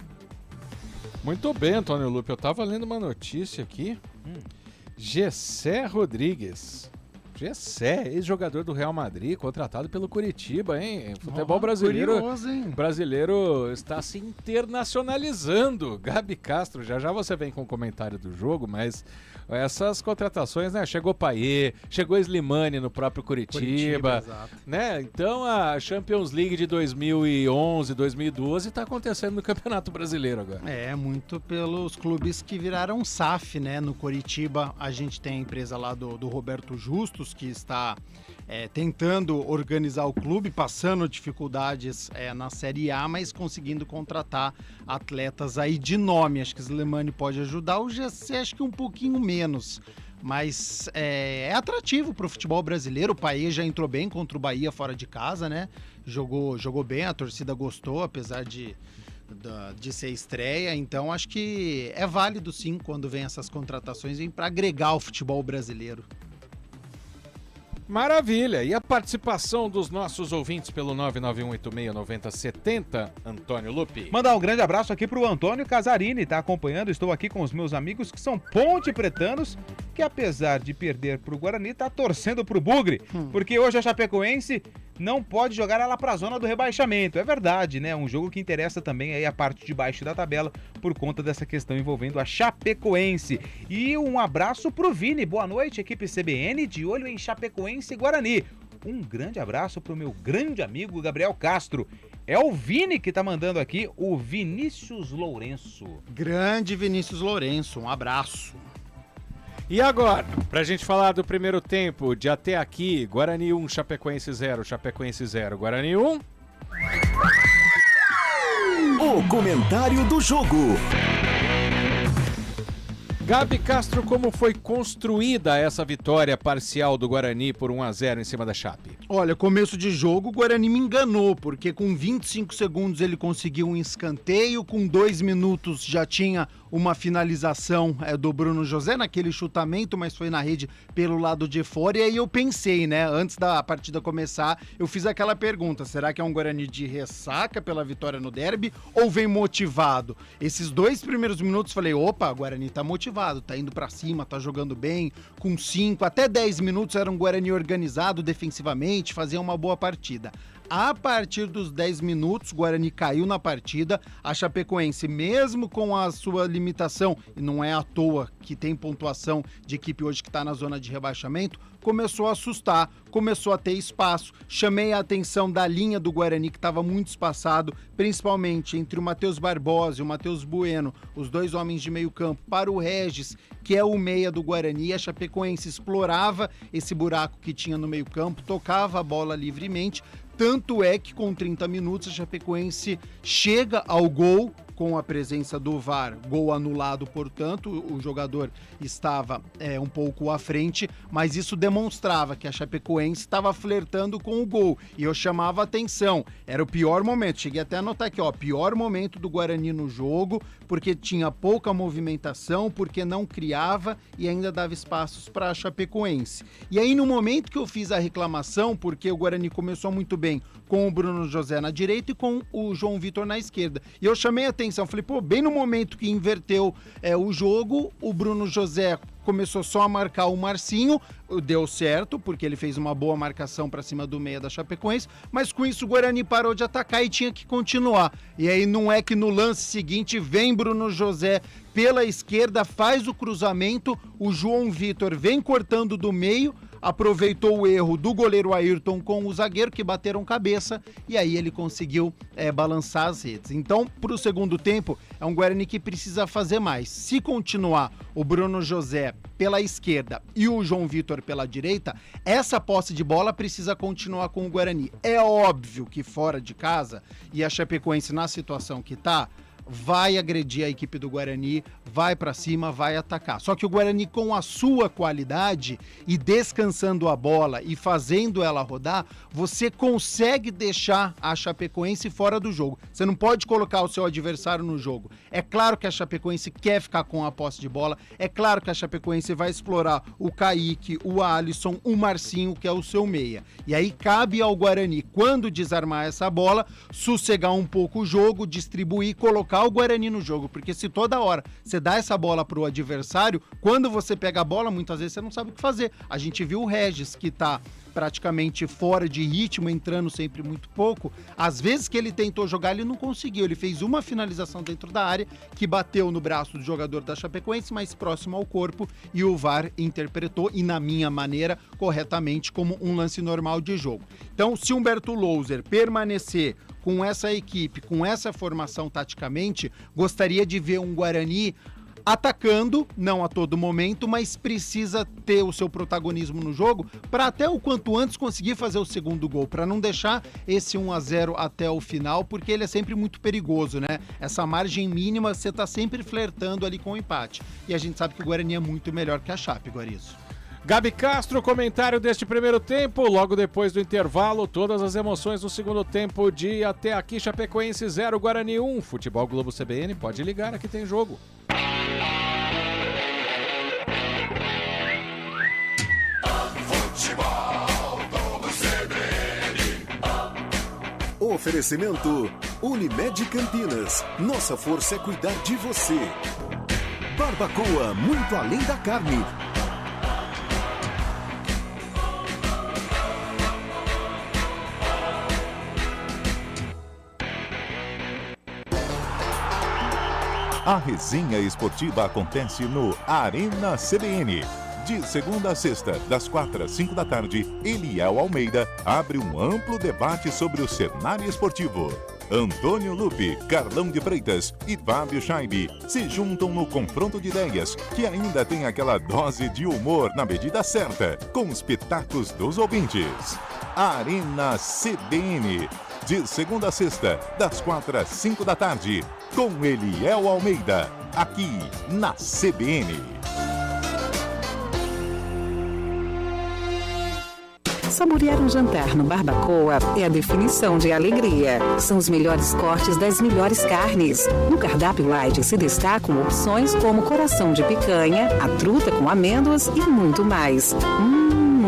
Muito bem, Antônio Lupe. Eu tava lendo uma notícia aqui. Gessé Rodrigues. Gessé, ex-jogador do Real Madrid, contratado pelo Curitiba, hein? Futebol brasileiro. Curioso, hein? Brasileiro está se internacionalizando. Gabi Castro, já você vem com o comentário do jogo, mas essas contratações, né? Chegou Payet, chegou Slimani no próprio Curitiba, né? Então a Champions League de 2011, 2012 está acontecendo no Campeonato Brasileiro agora. É, muito pelos clubes que viraram SAF, né? No Curitiba a gente tem a empresa lá do Roberto Justus, que está tentando organizar o clube, passando dificuldades na Série A, mas conseguindo contratar atletas aí de nome. Acho que o Slimani pode ajudar, o GC acho que um pouquinho menos, mas é atrativo para o futebol brasileiro. O Payet já entrou bem contra o Bahia fora de casa, né? Jogou bem, a torcida gostou, apesar de ser estreia, então acho que é válido sim quando vem essas contratações, vem para agregar o futebol brasileiro. Maravilha! E a participação dos nossos ouvintes pelo 991869070, Antônio Lupi. Mandar um grande abraço aqui pro Antônio Casarini, tá acompanhando. Estou aqui com os meus amigos que são ponte pretanos, que apesar de perder pro Guarani, tá torcendo pro Bugre, porque hoje a Chapecoense não pode jogar ela pra zona do rebaixamento. É verdade, né? Um jogo que interessa também aí a parte de baixo da tabela por conta dessa questão envolvendo a Chapecoense. E um abraço pro Vini. Boa noite, equipe CBN, de olho em Chapecoense e Guarani. Um grande abraço pro meu grande amigo Gabriel Castro. É o Vini que tá mandando aqui, o Vinícius Lourenço. Grande Vinícius Lourenço, um abraço. E agora, pra gente falar do primeiro tempo, de até aqui, Guarani 1, Chapecoense 0, Chapecoense 0, Guarani 1. O comentário do jogo. Gabi Castro, como foi construída essa vitória parcial do Guarani por 1-0 em cima da Chape? Olha, começo de jogo, o Guarani me enganou, porque com 25 segundos ele conseguiu um escanteio, com 2 minutos já tinha uma finalização do Bruno José naquele chutamento, mas foi na rede pelo lado de fora. E aí eu pensei, né, antes da partida começar, eu fiz aquela pergunta: será que é um Guarani de ressaca pela vitória no derby ou vem motivado? Esses 2 primeiros minutos falei, opa, o Guarani tá motivado, tá indo pra cima, tá jogando bem, com 5 até 10 minutos era um Guarani organizado defensivamente, fazia uma boa partida. A partir dos 10 minutos, o Guarani caiu na partida. A Chapecoense, mesmo com a sua limitação, e não é à toa que tem pontuação de equipe hoje que está na zona de rebaixamento, começou a assustar, começou a ter espaço. Chamei a atenção da linha do Guarani, que estava muito espaçado, principalmente entre o Matheus Barbosa e o Matheus Bueno, os 2 homens de meio campo, para o Regis, que é o meia do Guarani. A Chapecoense explorava esse buraco que tinha no meio campo, tocava a bola livremente. Tanto é que com 30 minutos a Chapecoense chega ao gol com a presença do VAR, gol anulado, portanto, o jogador estava um pouco à frente, mas isso demonstrava que a Chapecoense estava flertando com o gol, e eu chamava a atenção, era o pior momento, cheguei até a anotar aqui, pior momento do Guarani no jogo, porque tinha pouca movimentação, porque não criava e ainda dava espaços para a Chapecoense. E aí no momento que eu fiz a reclamação, porque o Guarani começou muito bem com o Bruno José na direita e com o João Vitor na esquerda, e eu chamei a atenção, falei, bem no momento que inverteu o jogo, o Bruno José começou só a marcar o Marcinho, deu certo, porque ele fez uma boa marcação para cima do meia da Chapecoense, mas com isso o Guarani parou de atacar e tinha que continuar. E aí não é que no lance seguinte vem Bruno José pela esquerda, faz o cruzamento, o João Vitor vem cortando do meio, aproveitou o erro do goleiro Ayrton com o zagueiro, que bateram cabeça, e aí ele conseguiu balançar as redes. Então, para o segundo tempo, é um Guarani que precisa fazer mais. Se continuar o Bruno José pela esquerda e o João Vitor pela direita, essa posse de bola precisa continuar com o Guarani. É óbvio que fora de casa, e a Chapecoense na situação que está, vai agredir a equipe do Guarani, vai pra cima, vai atacar. Só que o Guarani, com a sua qualidade e descansando a bola e fazendo ela rodar, você consegue deixar a Chapecoense fora do jogo. Você não pode colocar o seu adversário no jogo. É claro que a Chapecoense quer ficar com a posse de bola, é claro que a Chapecoense vai explorar o Kaique, o Alisson, o Marcinho, que é o seu meia. E aí cabe ao Guarani, quando desarmar essa bola, sossegar um pouco o jogo, distribuir, colocar o Guarani no jogo, porque se toda hora você dá essa bola pro adversário, quando você pega a bola, muitas vezes você não sabe o que fazer. A gente viu o Regis, que tá praticamente fora de ritmo, entrando sempre muito pouco. Às vezes que ele tentou jogar, ele não conseguiu. Ele fez uma finalização dentro da área, que bateu no braço do jogador da Chapecoense, mais próximo ao corpo, e o VAR interpretou, e na minha maneira, corretamente, como um lance normal de jogo. Então, se Humberto Louser permanecer com essa equipe, com essa formação taticamente, gostaria de ver um Guarani atacando, não a todo momento, mas precisa ter o seu protagonismo no jogo para até o quanto antes conseguir fazer o segundo gol, para não deixar esse 1-0 até o final, porque ele é sempre muito perigoso, né? Essa margem mínima, você tá sempre flertando ali com o empate. E a gente sabe que o Guarani é muito melhor que a Chape, Guarizo. Gabi Castro, comentário deste primeiro tempo, logo depois do intervalo, todas as emoções do segundo tempo de até aqui, Chapecoense 0, Guarani 1, Futebol Globo CBN, pode ligar, aqui tem jogo. Futebol Globo CBN. Oferecimento Unimed Campinas, nossa força é cuidar de você. Barbacoa, muito além da carne. A resenha esportiva acontece no Arena CBN. De segunda a sexta, das 4 às 5 da tarde, Eliel Almeida abre um amplo debate sobre o cenário esportivo. Antônio Lupe, Carlão de Freitas e Fábio Scheibe se juntam no confronto de ideias, que ainda tem aquela dose de humor na medida certa, com os pitacos dos ouvintes. Arena CBN. De segunda a sexta, das 4 às 5 da tarde, com Eliel Almeida, aqui na CBN. Saborear um jantar no Barbacoa é a definição de alegria. São os melhores cortes das melhores carnes. No cardápio light se destacam opções como coração de picanha, a truta com amêndoas e muito mais.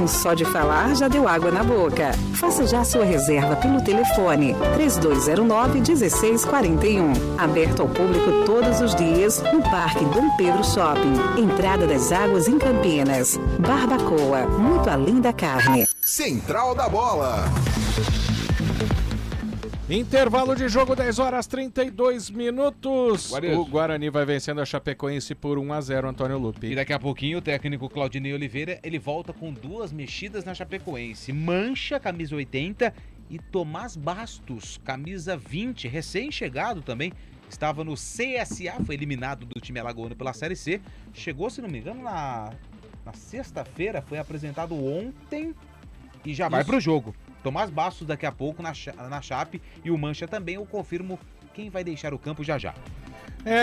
Só de falar já deu água na boca. Faça já sua reserva pelo telefone 3209-1641. Aberto ao público todos os dias no Parque Dom Pedro Shopping. Entrada das Águas em Campinas. Barbacoa, muito além da carne. Central da Bola. Intervalo de jogo, 10 horas 32 minutos. Guarizo. O Guarani vai vencendo a Chapecoense por 1-0, Antônio Lupi. E daqui a pouquinho o técnico Claudinei Oliveira, ele volta com 2 mexidas na Chapecoense. Mancha, camisa 80, e Tomás Bastos, camisa 20, recém-chegado também. Estava no CSA, foi eliminado do time alagoano pela Série C. Chegou, se não me engano, na sexta-feira, foi apresentado ontem e já vai pro jogo. Tomás Bastos daqui a pouco na Chape, e o Mancha também, eu confirmo quem vai deixar o campo já já.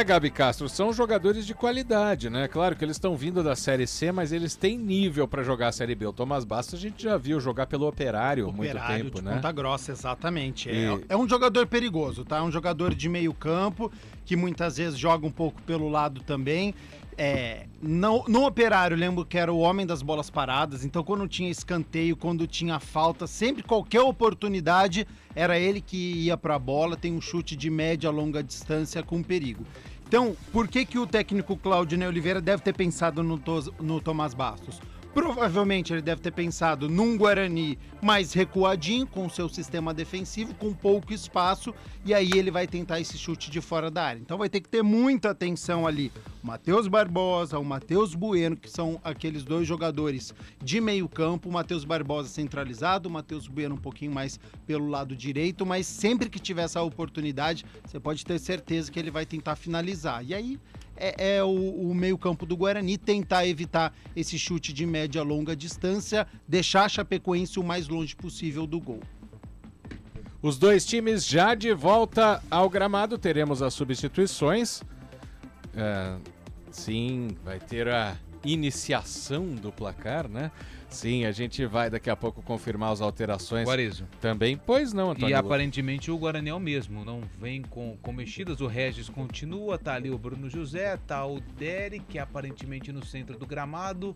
Gabi Castro, são jogadores de qualidade, né? Claro que eles estão vindo da Série C, mas eles têm nível para jogar a Série B. O Tomás Bastos a gente já viu jogar pelo Operário há muito tempo, né? Ponta Grossa, exatamente. É um jogador perigoso, tá? É um jogador de meio campo, que muitas vezes joga um pouco pelo lado também. No Operário, lembro que era o homem das bolas paradas, então quando tinha escanteio, quando tinha falta, sempre qualquer oportunidade era ele que ia pra bola. Tem um chute de média a longa distância com perigo. Então, por que o técnico Claudinei Oliveira deve ter pensado no Tomás Bastos? Provavelmente ele deve ter pensado num Guarani mais recuadinho, com o seu sistema defensivo, com pouco espaço, e aí ele vai tentar esse chute de fora da área. Então vai ter que ter muita atenção ali. O Matheus Barbosa, o Matheus Bueno, que são aqueles 2 jogadores de meio campo. O Matheus Barbosa centralizado, o Matheus Bueno um pouquinho mais pelo lado direito, mas sempre que tiver essa oportunidade, você pode ter certeza que ele vai tentar finalizar. E aí o meio-campo do Guarani tentar evitar esse chute de média a longa distância, deixar a Chapecoense o mais longe possível do gol. Os 2 times já de volta ao gramado, teremos as substituições. Sim, vai ter a iniciação do placar, né? Sim, a gente vai daqui a pouco confirmar as alterações. Guarizo. Também, pois não, Antônio. E aparentemente o Guarani é o mesmo, não vem com mexidas. O Regis continua, tá ali o Bruno José, tá o Derek, aparentemente no centro do gramado.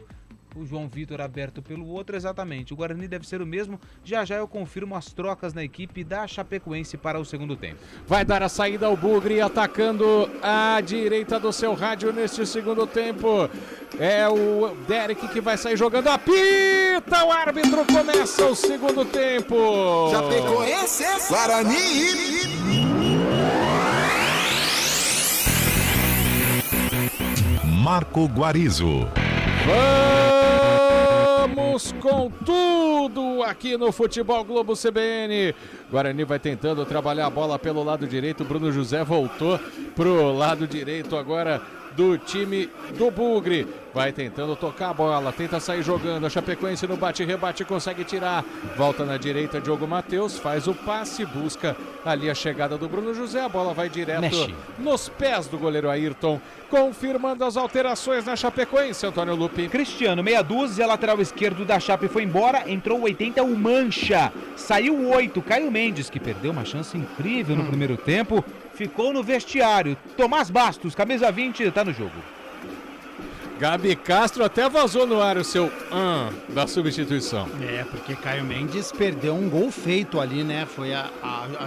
O João Vitor aberto pelo outro, exatamente. O Guarani deve ser o mesmo. Já já eu confirmo as trocas na equipe da Chapecoense para o segundo tempo. Vai dar a saída ao Bugre, atacando à direita do seu rádio neste segundo tempo. É o Derek que vai sair jogando. Apita! O árbitro, começa o segundo tempo. Chapecoense, Guarani. Marco Guarizo. Vamos com tudo aqui no Futebol Globo CBN. Guarani vai tentando trabalhar a bola pelo lado direito. Bruno José voltou pro lado direito agora do time do Bugre. Vai tentando tocar a bola, tenta sair jogando. A Chapecoense no bate-rebate consegue tirar. Volta na direita, Diogo Matheus faz o passe, busca ali a chegada do Bruno José. A bola vai direto nos pés do goleiro Ayrton. Confirmando as alterações na Chapecoense, Antônio Lupi. Cristiano, meia dúzia, lateral esquerdo da Chape foi embora. Entrou o 80, o Mancha. Saiu o 8, Caio Mendes, que perdeu uma chance incrível no primeiro tempo. Ficou no vestiário. Tomás Bastos, camisa 20, tá no jogo. Gabi Castro até vazou no ar o seu da substituição. Porque Caio Mendes perdeu um gol feito ali, né? Foi a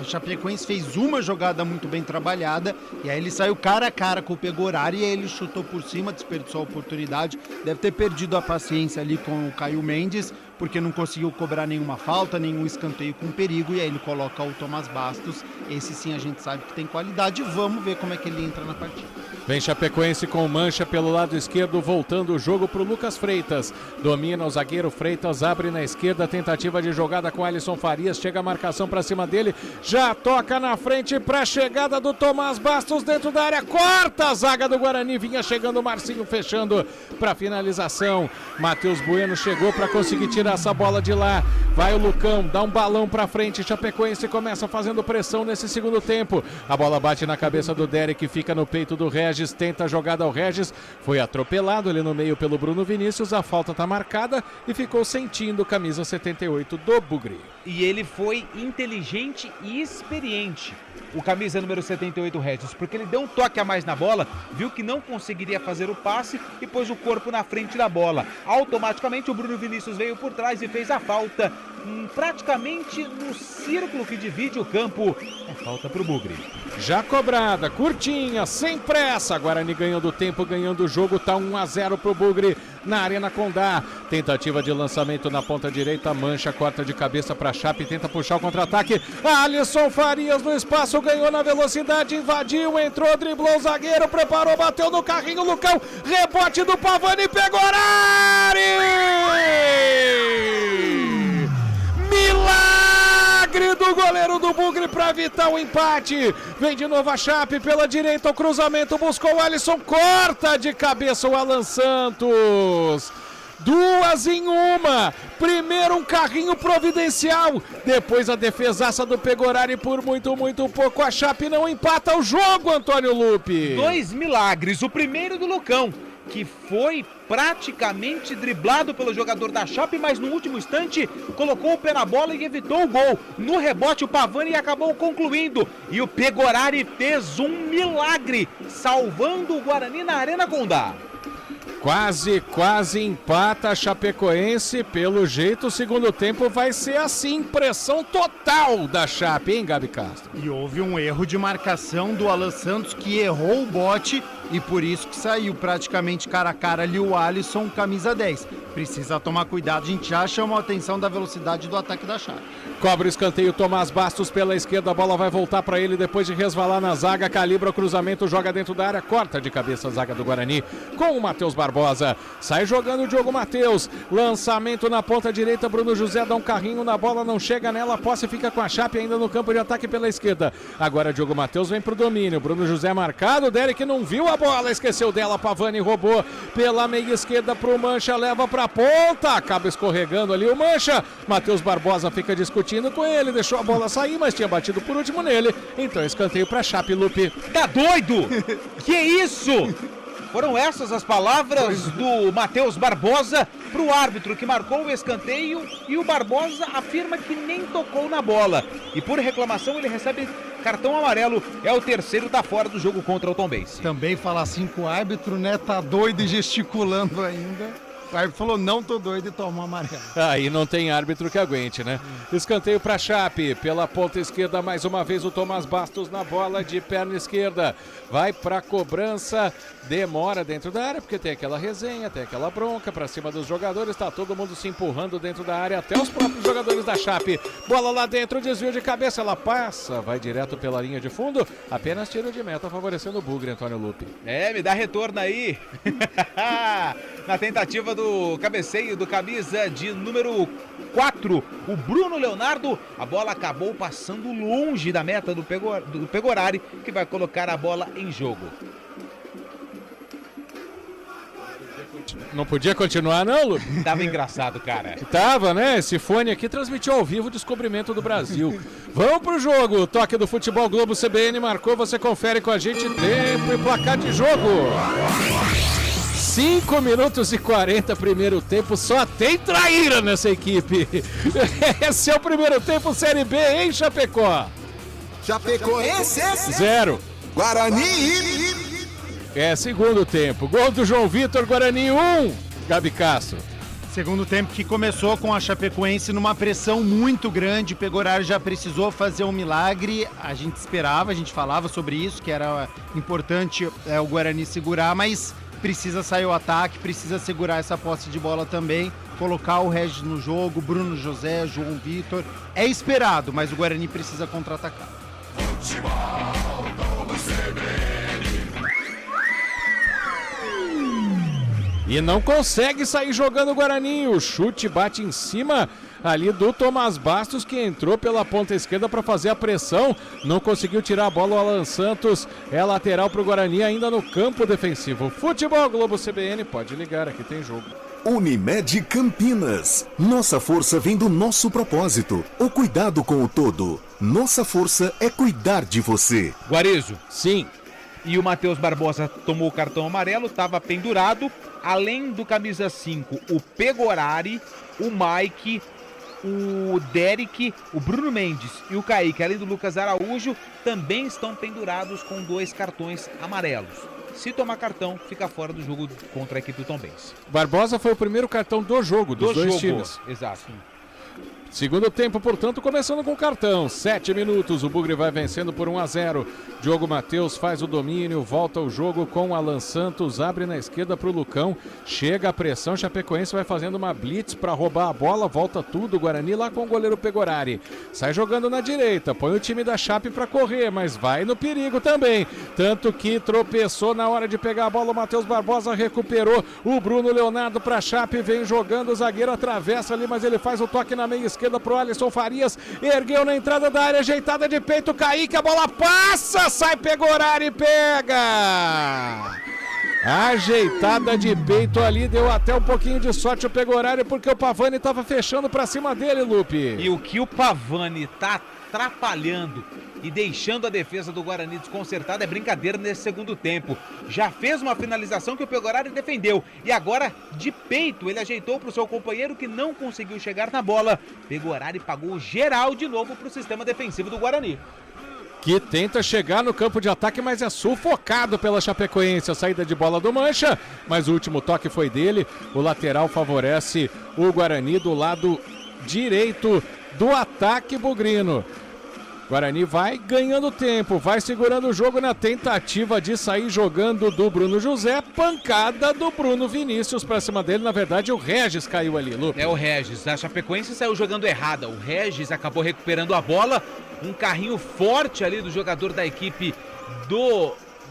Chapecoense fez uma jogada muito bem trabalhada, e aí ele saiu cara a cara com o Pegorari, e aí ele chutou por cima, desperdiçou a oportunidade. Deve ter perdido a paciência ali com o Caio Mendes, porque não conseguiu cobrar nenhuma falta, nenhum escanteio com perigo, e aí ele coloca o Tomás Bastos. Esse sim a gente sabe que tem qualidade. Vamos ver como é que ele entra na partida. Vem Chapecoense com Mancha pelo lado esquerdo, voltando o jogo para o Lucas Freitas. Domina o zagueiro Freitas, abre na esquerda, tentativa de jogada com Alisson Farias, chega a marcação para cima dele, já toca na frente para a chegada do Tomás Bastos dentro da área, corta a zaga do Guarani, vinha chegando o Marcinho fechando para finalização. Matheus Bueno chegou para conseguir tirar essa bola de lá, vai o Lucão, dá um balão para frente, Chapecoense começa fazendo pressão nesse segundo tempo, a bola bate na cabeça do Derek, fica no peito do Regis. Regis tenta a jogada ao Regis, foi atropelado ali no meio pelo Bruno Vinícius, a falta tá marcada e ficou sentindo camisa 78 do Bugre. E ele foi inteligente e experiente, o camisa número 78 Regis, porque ele deu um toque a mais na bola, viu que não conseguiria fazer o passe e pôs o corpo na frente da bola. Automaticamente o Bruno Vinícius veio por trás e fez a falta, praticamente no círculo que divide o campo. É falta pro Bugre. Já cobrada, curtinha, sem pressa. Guarani ganhando tempo, ganhando o jogo, tá 1-0 pro Bugre na Arena Condá. Tentativa de lançamento na ponta direita, Mancha corta de cabeça pra Chape, tenta puxar o contra-ataque. Alisson Farias no espaço, ganhou na velocidade, invadiu, entrou, driblou o zagueiro, preparou, bateu no carrinho, Lucão, rebote do Pavani, pegou Arari! Milagre do goleiro do Bugre para evitar o empate. Vem de novo a Chape pela direita, o cruzamento buscou o Alisson, corta de cabeça o Alan Santos. 2 em 1. Primeiro um carrinho providencial, depois a defesaça do Pegorari por muito pouco. A Chape não empata o jogo, Antônio Lupe. 2 milagres. O primeiro do Lucão, que foi praticamente driblado pelo jogador da Chape, mas no último instante colocou o pé na bola e evitou o gol. No rebote o Pavani acabou concluindo e o Pegorari fez um milagre, salvando o Guarani na Arena Condá. Quase empata a Chapecoense. Pelo jeito o segundo tempo vai ser assim, pressão total da Chape, hein, Gabi Castro? E houve um erro de marcação do Alan Santos, que errou o bote e por isso que saiu praticamente cara a cara ali o Alisson, camisa 10. Precisa tomar cuidado, a gente já chamou a atenção da velocidade do ataque da Chape. Cobra o escanteio, Tomás Bastos pela esquerda, a bola vai voltar para ele depois de resvalar na zaga, calibra o cruzamento, joga dentro da área, corta de cabeça a zaga do Guarani com o Matheus Barbosa. Sai jogando o Diogo Matheus, lançamento na ponta direita, Bruno José dá um carrinho na bola, não chega nela, a posse fica com a Chape ainda no campo de ataque pela esquerda. Agora Diogo Matheus vem pro domínio, Bruno José marcado, Derek não viu a bola, esqueceu dela, Pavani roubou pela meia esquerda pro Mancha, leva pra ponta, acaba escorregando ali o Mancha, Matheus Barbosa fica discutindo com ele, deixou a bola sair, mas tinha batido por último nele, então escanteio pra Chape, Lupe. Tá doido? Que isso? Foram essas as palavras do Matheus Barbosa pro árbitro que marcou o escanteio, e o Barbosa afirma que nem tocou na bola. E por reclamação ele recebe cartão amarelo, é o terceiro, tá fora do jogo contra o Tombense. Também falar assim com o árbitro, né, tá doido e gesticulando ainda. O árbitro falou, não tô doido, e tomou amarelo. Aí não tem árbitro que aguente, né? Escanteio pra Chape, pela ponta esquerda, mais uma vez o Tomás Bastos na bola de perna esquerda. Vai pra cobrança, demora dentro da área, porque tem aquela resenha, tem aquela bronca pra cima dos jogadores, tá todo mundo se empurrando dentro da área, até os próprios jogadores da Chape. Bola lá dentro, desvio de cabeça, ela passa, vai direto pela linha de fundo, apenas tiro de meta favorecendo o Bugre, Antônio Lupe. É, me dá retorno aí. Na tentativa do cabeceio do camisa de número 4, o Bruno Leonardo, a bola acabou passando longe da meta do Pegorari, que vai colocar a bola em jogo. Não podia continuar não, Lu? Tava engraçado, cara. Tava, né? Esse fone aqui transmitiu ao vivo o descobrimento do Brasil. Vamos pro jogo. Toque do Futebol Globo CBN marcou, você confere com a gente tempo e placar de jogo. 5 minutos e 40 primeiro tempo, só tem traíra nessa equipe. Esse é o primeiro tempo Série B, hein, Chapecó? Chapecoense 0. Guarani. É, segundo tempo. Gol do João Vitor, Guarani 1. Gabi Castro. Segundo tempo que começou com a Chapecoense numa pressão muito grande. Pegorari já precisou fazer um milagre. A gente esperava, a gente falava sobre isso, que era importante o Guarani segurar, mas precisa sair o ataque, precisa segurar essa posse de bola também, colocar o Regis no jogo, Bruno José, João Vitor. É esperado, mas o Guarani precisa contra-atacar. E não consegue sair jogando o Guarani. O chute bate em cima ali do Tomás Bastos, que entrou pela ponta esquerda para fazer a pressão. Não conseguiu tirar a bola o Alan Santos. É lateral para o Guarani ainda no campo defensivo. Futebol Globo CBN, pode ligar, aqui tem jogo. Unimed Campinas. Nossa força vem do nosso propósito. O cuidado com o todo. Nossa força é cuidar de você. Guarizo. Sim. E o Matheus Barbosa tomou o cartão amarelo, estava pendurado. Além do camisa 5, o Pegorari, o Mike, o Derek, o Bruno Mendes e o Kaique, além do Lucas Araújo, também estão pendurados com 2 cartões amarelos. Se tomar cartão, fica fora do jogo contra a equipe do Tombense. Barbosa foi o primeiro cartão do jogo, dos dois times. Exato. Segundo tempo, portanto, começando com cartão. 7 minutos, o Bugre vai vencendo por 1-0. Diogo Matheus faz o domínio, volta o jogo com o Alan Santos, abre na esquerda para o Lucão. Chega a pressão, Chapecoense vai fazendo uma blitz para roubar a bola, volta tudo, o Guarani lá com o goleiro Pegorari. Sai jogando na direita, põe o time da Chape para correr, mas vai no perigo também. Tanto que tropeçou na hora de pegar a bola, o Matheus Barbosa recuperou. O Bruno Leonardo para a Chape, vem jogando, o zagueiro atravessa ali, mas ele faz o toque na meia esquerda pro Alisson Farias, ergueu na entrada da área, ajeitada de peito, Kaique, a bola passa, sai Pegorari, pega! Ajeitada de peito ali, deu até um pouquinho de sorte o Pegorari, porque o Pavani estava fechando pra cima dele, Lupe. E o que o Pavani tá atrapalhando e deixando a defesa do Guarani desconcertada é brincadeira nesse segundo tempo. Já fez uma finalização que o Pegorari defendeu e agora de peito ele ajeitou para o seu companheiro que não conseguiu chegar na bola. Pegorari pagou geral de novo para o sistema defensivo do Guarani, que tenta chegar no campo de ataque, mas é sufocado pela Chapecoense. A saída de bola do Mancha, mas o último toque foi dele. O lateral favorece o Guarani do lado direito do ataque bugrino. Guarani vai ganhando tempo, vai segurando o jogo na tentativa de sair jogando do Bruno José. Pancada do Bruno Vinícius pra cima dele. Na verdade, o Regis caiu ali, Lupe. É o Regis. A Chapecoense saiu jogando errada. O Regis acabou recuperando a bola. Um carrinho forte ali do jogador da equipe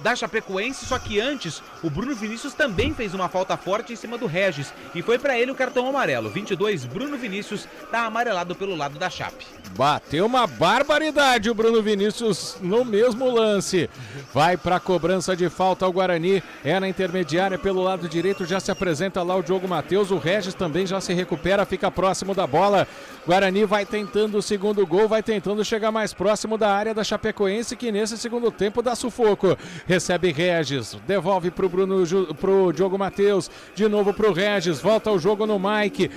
da Chapecoense, só que antes o Bruno Vinícius também fez uma falta forte em cima do Regis e foi para ele o cartão amarelo. 22, Bruno Vinícius tá amarelado pelo lado da Chape. Bateu uma barbaridade o Bruno Vinícius no mesmo lance. Vai para a cobrança de falta ao Guarani, é na intermediária pelo lado direito, já se apresenta lá o Diogo Matheus, o Regis também já se recupera, fica próximo da bola. Guarani vai tentando o segundo gol, vai tentando chegar mais próximo da área da Chapecoense, que nesse segundo tempo dá sufoco. Recebe Regis, devolve pro Diogo Matheus, de novo pro Regis, volta o jogo no Mike,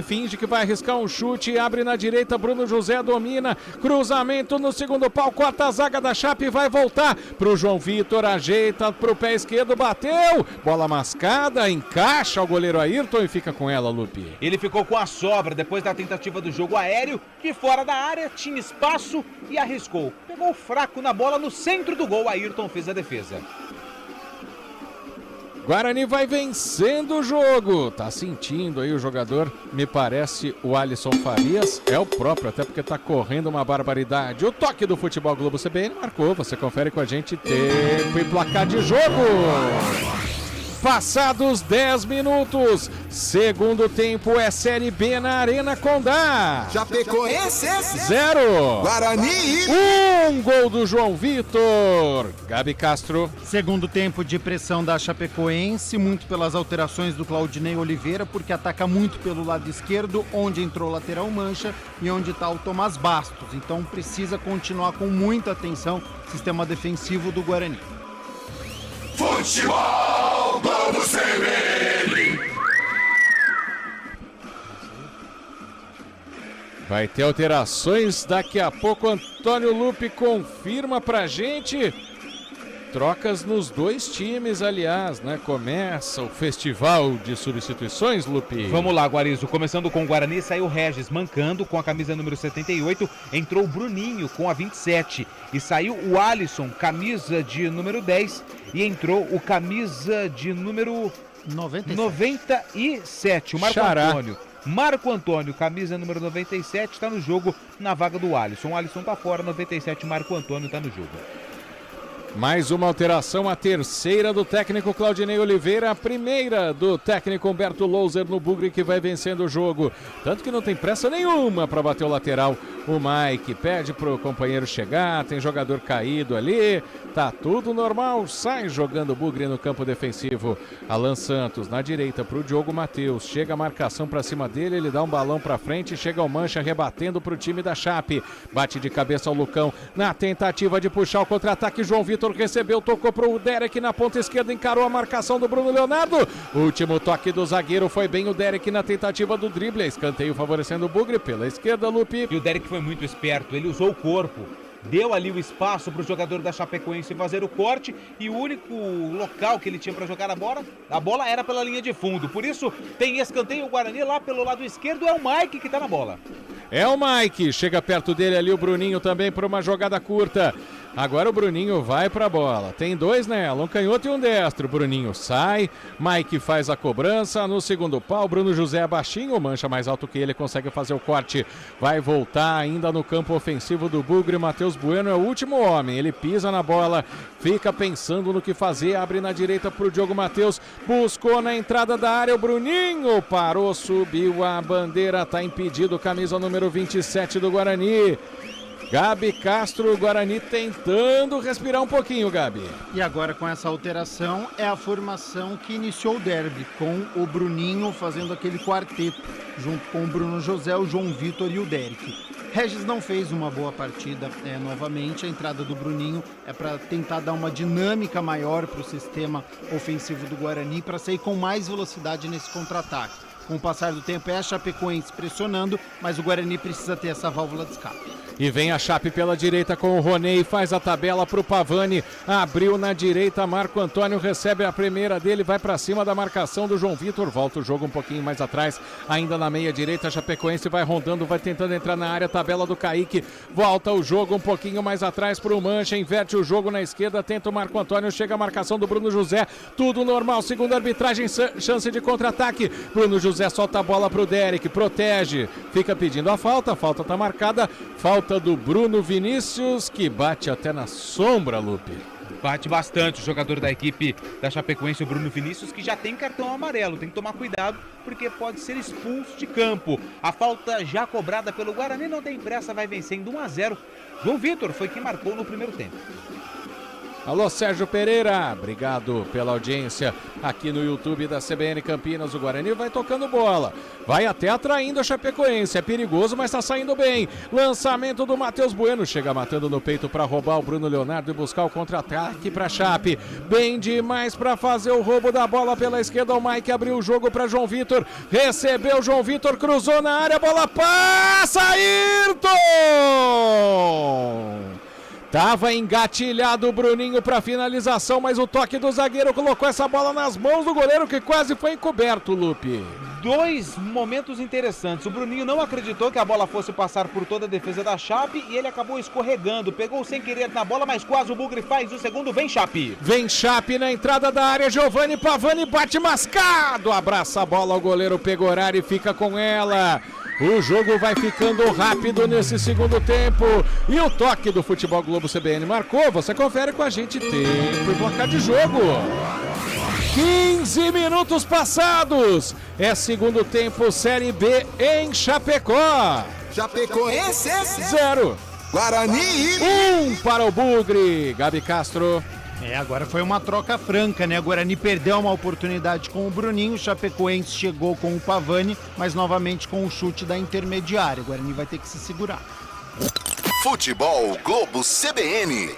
finge que vai arriscar um chute, abre na direita, Bruno José domina, cruzamento no segundo pau, corta a zaga da Chape, vai voltar pro João Vitor, ajeita pro pé esquerdo, bateu, bola mascada, encaixa o goleiro Ayrton e fica com ela, Lupe. Ele ficou com a sobra depois da tentativa do jogo aéreo, que fora da área tinha espaço e arriscou. Pegou fraco na bola no centro do gol, Ayrton fez a defesa. Guarani vai vencendo o jogo. Tá sentindo aí o jogador, me parece o Alisson Farias. É o próprio, até porque tá correndo uma barbaridade. O toque do Futebol Globo CBN marcou. Você confere com a gente tempo e placar de jogo. Passados 10 minutos, segundo tempo é Série B na Arena Condá. Chapecoense 0. Guarani 1 gol do João Vitor. Gabi Castro. Segundo tempo de pressão da Chapecoense, muito pelas alterações do Claudinei Oliveira, porque ataca muito pelo lado esquerdo, onde entrou o lateral Mancha e onde está o Tomás Bastos. Então precisa continuar com muita atenção o sistema defensivo do Guarani. Futebol Globo CBN. Vai ter alterações daqui a pouco. Antônio Lupe confirma pra gente. Trocas nos dois times, aliás, né? Começa o festival de substituições, Lupe. Vamos lá, Guarizo. Começando com o Guarani, saiu o Regis mancando com a camisa número 78. Entrou o Bruninho com a 27. E saiu o Alisson, camisa de número 10. E entrou o camisa de número 97. O Marco Antônio. Marco Antônio, camisa número 97, está no jogo na vaga do Alisson. O Alisson tá fora, 97, Marco Antônio tá no jogo. Mais uma alteração, a terceira do técnico Claudinei Oliveira, a primeira do técnico Humberto Louser no Bugre, que vai vencendo o jogo. Tanto que não tem pressa nenhuma para bater o lateral. O Mike pede pro companheiro chegar, tem jogador caído ali, tá tudo normal, sai jogando o Bugre no campo defensivo. Alan Santos na direita pro Diogo Matheus, chega a marcação para cima dele, ele dá um balão para frente, chega o Mancha rebatendo pro time da Chape. Bate de cabeça ao Lucão na tentativa de puxar o contra-ataque, João Vitor Vitor recebeu, tocou pro Derek na ponta esquerda, encarou a marcação do Bruno Leonardo. Último toque do zagueiro, foi bem o Derek na tentativa do drible. Escanteio favorecendo o Bugre pela esquerda, Lupe. E o Derek foi muito esperto, ele usou o corpo. Deu ali o espaço para o jogador da Chapecoense fazer o corte e o único local que ele tinha para jogar a bola era pela linha de fundo. Por isso tem escanteio, o Guarani lá pelo lado esquerdo, é o Mike que está na bola. É o Mike, chega perto dele ali o Bruninho também por uma jogada curta. Agora o Bruninho vai pra bola. Tem dois nela, um canhoto e um destro. Bruninho sai, Mike faz a cobrança. No segundo pau, Bruno José baixinho, mancha mais alto que ele, consegue fazer o corte. Vai voltar ainda no campo ofensivo do Bugre. Matheus Bueno é o último homem. Ele pisa na bola, fica pensando no que fazer. Abre na direita pro Diogo Matheus. Buscou na entrada da área o Bruninho. Parou, subiu a bandeira. Tá impedido, camisa número 27 do Guarani. Gabi Castro, o Guarani tentando respirar um pouquinho, Gabi. E agora com essa alteração é a formação que iniciou o derby, com o Bruninho fazendo aquele quarteto, junto com o Bruno José, o João Vitor e o Derek. Regis não fez uma boa partida novamente, a entrada do Bruninho é para tentar dar uma dinâmica maior para o sistema ofensivo do Guarani, para sair com mais velocidade nesse contra-ataque. Com o passar do tempo é a Chapecoense pressionando, mas o Guarani precisa ter essa válvula de escape. E vem a Chape pela direita com o Roney, faz a tabela pro Pavani, abriu na direita, Marco Antônio recebe a primeira dele, vai pra cima da marcação do João Vitor, volta o jogo um pouquinho mais atrás, ainda na meia direita, a Chapecoense vai rondando, vai tentando entrar na área, tabela do Kaique, volta o jogo um pouquinho mais atrás pro Mancha, inverte o jogo na esquerda, tenta o Marco Antônio, chega a marcação do Bruno José, tudo normal, segunda arbitragem, chance de contra-ataque, Bruno José solta a bola pro Derek, protege, fica pedindo a falta tá marcada, falta do Bruno Vinícius, que bate até na sombra, Lupe. Bate bastante o jogador da equipe da Chapecoense, o Bruno Vinícius, que já tem cartão amarelo. Tem que tomar cuidado, porque pode ser expulso de campo. A falta já cobrada pelo Guarani, não tem pressa, vai vencendo 1-0. João Vitor foi quem marcou no primeiro tempo. Alô, Sérgio Pereira, obrigado pela audiência aqui no YouTube da CBN Campinas. O Guarani vai tocando bola, vai até atraindo a Chapecoense, é perigoso, mas tá saindo bem. Lançamento do Matheus Bueno, chega matando no peito para roubar o Bruno Leonardo e buscar o contra-ataque para Chape. Bem demais para fazer o roubo da bola pela esquerda, o Mike abriu o jogo para João Vitor, recebeu João Vitor, cruzou na área, bola passa, Ayrton! Tava engatilhado o Bruninho para finalização, mas o toque do zagueiro colocou essa bola nas mãos do goleiro, que quase foi encoberto, Lupe. Dois momentos interessantes. O Bruninho não acreditou que a bola fosse passar por toda a defesa da Chape e ele acabou escorregando. Pegou sem querer na bola, mas quase o Bugre faz o segundo. Vem Chape. Vem Chape na entrada da área. Giovanni Pavani bate mascado. Abraça a bola, o goleiro Pegorari e fica com ela. O jogo vai ficando rápido nesse segundo tempo. E o toque do Futebol Globo CBN marcou. Você confere com a gente. Tempo e placar de jogo. 15 minutos passados. É segundo tempo, Série B em Chapecó. Chapecoense 0. Guarani 1 para o Bugre. Gabi Castro. Agora foi uma troca franca, né? O Guarani perdeu uma oportunidade com o Bruninho, o Chapecoense chegou com o Pavani, mas novamente com o chute da intermediária. O Guarani vai ter que se segurar. Futebol Globo CBN.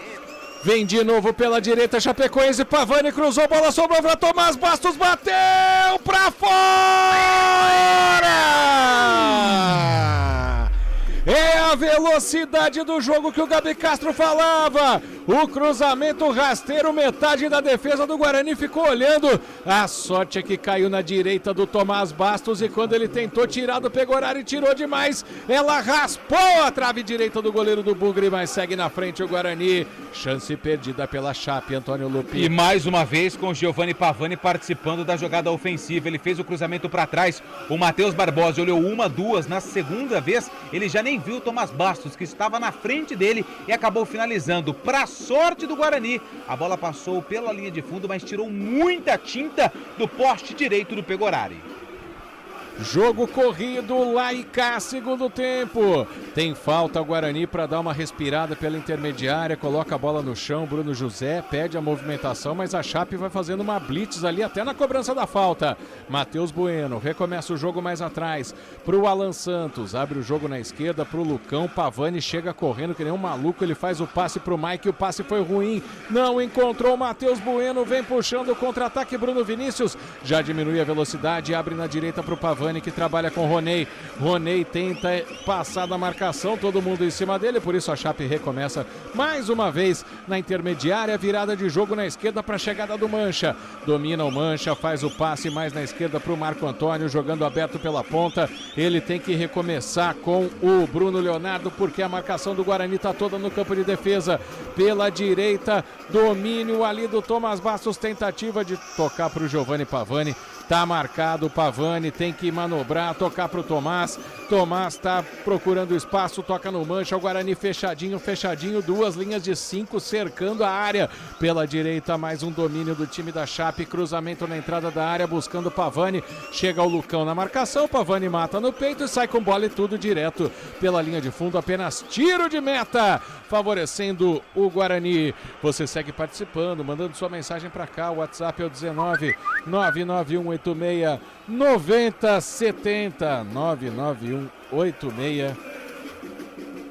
Vem de novo pela direita, Chapecoense, Pavani cruzou, bola sobrou para Tomás Bastos, bateu pra fora! É a velocidade do jogo que o Gabi Castro falava. O cruzamento rasteiro, metade da defesa do Guarani ficou olhando. A sorte é que caiu na direita do Tomás Bastos e quando ele tentou tirar do Pegorari, tirou demais. Ela raspou a trave direita do goleiro do Bugre, mas segue na frente o Guarani. Chance perdida pela Chape, Antônio Lupi. E mais uma vez com o Giovanni Pavani participando da jogada ofensiva. Ele fez o cruzamento para trás. O Matheus Barbosa olhou uma, duas. Na segunda vez, ele já nem viu o Tomás Bastos, que estava na frente dele e acabou finalizando. Para sorte do Guarani, a bola passou pela linha de fundo, mas tirou muita tinta do poste direito do Pegorari. Jogo corrido lá e cá, segundo tempo. Tem falta o Guarani para dar uma respirada pela intermediária, coloca a bola no chão, Bruno José pede a movimentação, mas a Chape vai fazendo uma blitz ali até na cobrança da falta. Matheus Bueno recomeça o jogo mais atrás pro Alan Santos, abre o jogo na esquerda pro Lucão, Pavani chega correndo que nem um maluco, ele faz o passe pro Mike, o passe foi ruim, não encontrou o Matheus Bueno, vem puxando o contra-ataque Bruno Vinícius, já diminui a velocidade, abre na direita pro Pavani que trabalha com Roney. Roney tenta passar da marcação, todo mundo em cima dele, por isso a Chape recomeça mais uma vez na intermediária, virada de jogo na esquerda para a chegada do Mancha. Domina o Mancha, faz o passe mais na esquerda para o Marco Antônio, jogando aberto pela ponta. Ele tem que recomeçar com o Bruno Leonardo, porque a marcação do Guarani está toda no campo de defesa. Pela direita, domínio ali do Thomas Bastos, tentativa de tocar para o Giovanni Pavani. Tá marcado o Pavani, tem que manobrar, tocar pro Tomás. Tomás tá procurando espaço, toca no Mancha, o Guarani fechadinho, duas linhas de 5 cercando a área. Pela direita, mais um domínio do time da Chape, cruzamento na entrada da área, buscando o Pavani. Chega o Lucão na marcação, Pavani mata no peito e sai com bola e tudo direto pela linha de fundo, apenas tiro de meta, favorecendo o Guarani. Você segue participando, mandando sua mensagem para cá, o WhatsApp é o 19 99186 9070 99186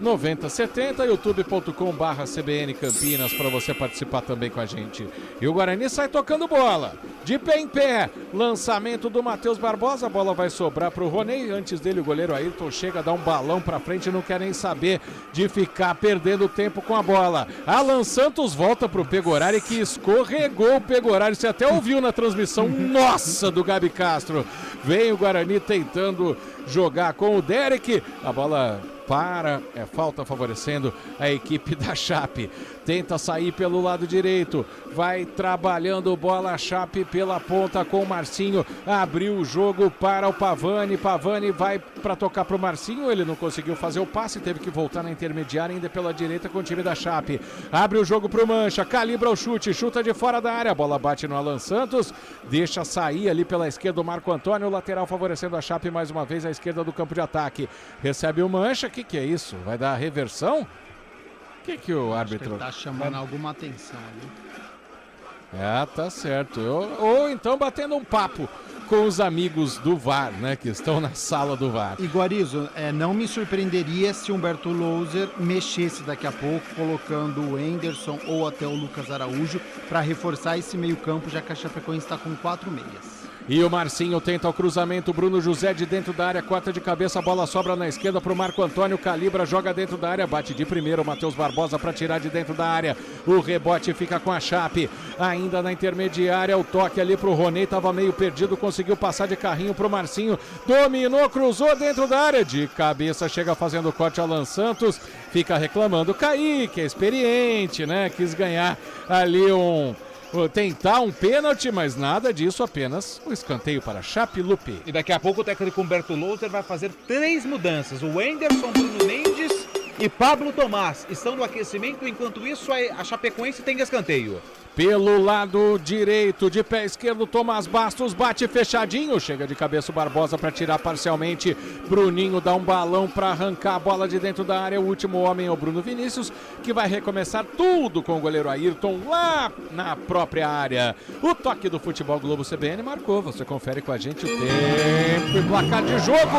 9070, youtube.com/CBN Campinas, para você participar também com a gente. E o Guarani sai tocando bola, de pé em pé, lançamento do Matheus Barbosa, a bola vai sobrar para o Roney, antes dele o goleiro Ayrton chega, dá um balão para frente, não quer nem saber de ficar perdendo tempo com a bola. Alan Santos volta para o Pegorari, que escorregou o Pegorari, você até ouviu na transmissão, nossa, do Gabi Castro. Vem o Guarani tentando jogar com o Derek, a bola é falta favorecendo a equipe da Chape. Tenta sair pelo lado direito, vai trabalhando bola a Chape pela ponta com o Marcinho, abriu o jogo para o Pavani, Pavani vai para tocar para o Marcinho, ele não conseguiu fazer o passe, teve que voltar na intermediária ainda pela direita com o time da Chape. Abre o jogo para o Mancha, calibra o chute, chuta de fora da área, a bola bate no Alan Santos, deixa sair ali pela esquerda o Marco Antônio, o lateral favorecendo a Chape mais uma vez à esquerda do campo de ataque. Recebe o Mancha, que é isso? Vai dar a reversão? O que o árbitro... Ele tá chamando alguma atenção ali. Tá certo. Ou então batendo um papo com os amigos do VAR, né? Que estão na sala do VAR. E Guarizo, não me surpreenderia se Humberto Louser mexesse daqui a pouco, colocando o Henderson ou até o Lucas Araújo para reforçar esse meio campo, já que a Chapecoense está com 4 meias. E o Marcinho tenta o cruzamento, Bruno José de dentro da área, corta de cabeça, a bola sobra na esquerda para o Marco Antônio, calibra, joga dentro da área, bate de primeiro o Matheus Barbosa para tirar de dentro da área, o rebote fica com a Chape, ainda na intermediária, o toque ali para o Roney, estava meio perdido, conseguiu passar de carrinho para o Marcinho, dominou, cruzou dentro da área, de cabeça chega fazendo o corte Alan Santos, fica reclamando, Kaique, é experiente, né, quis ganhar ali tentar um pênalti, mas nada disso, apenas um escanteio para Chape-Lupe. E daqui a pouco o técnico Humberto Louser vai fazer 3 mudanças. O Henderson, Bruno Mendes e Pablo Tomás estão no aquecimento, enquanto isso a Chapecoense tem escanteio. Pelo lado direito, de pé esquerdo, Tomás Bastos bate fechadinho, chega de cabeça o Barbosa para tirar parcialmente, Bruninho dá um balão para arrancar a bola de dentro da área, o último homem é o Bruno Vinícius, que vai recomeçar tudo com o goleiro Ayrton lá na própria área. O toque do Futebol Globo CBN marcou, você confere com a gente o tempo e placar de jogo.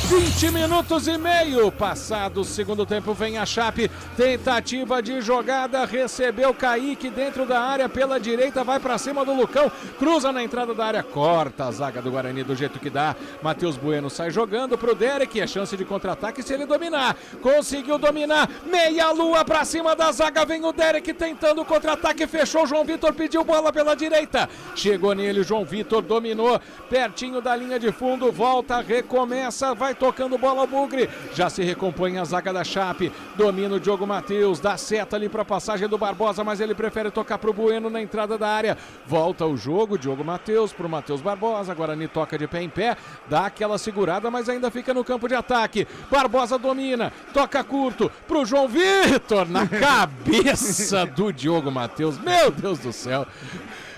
20 minutos e meio passado o segundo tempo, vem a Chape, tentativa de jogada, recebeu Kaique dentro da área pela direita, vai pra cima do Lucão, cruza na entrada da área, corta a zaga do Guarani do jeito que dá, Matheus Bueno sai jogando pro Derek, é chance de contra-ataque se ele dominar, conseguiu dominar, meia lua pra cima da zaga, vem o Derek tentando o contra-ataque, fechou, João Vitor pediu bola pela direita, chegou nele, João Vitor dominou, pertinho da linha de fundo, volta, recomeça, vai tocando bola ao Bugre, já se recompõe a zaga da Chape, domina o Diogo Matheus, dá seta ali para a passagem do Barbosa, mas ele prefere tocar para o Bueno na entrada da área, volta o jogo, Diogo Matheus para o Matheus Barbosa, Guarani toca de pé em pé, dá aquela segurada, mas ainda fica no campo de ataque, Barbosa domina, toca curto para o João Vitor, na cabeça do Diogo Matheus, meu Deus do céu.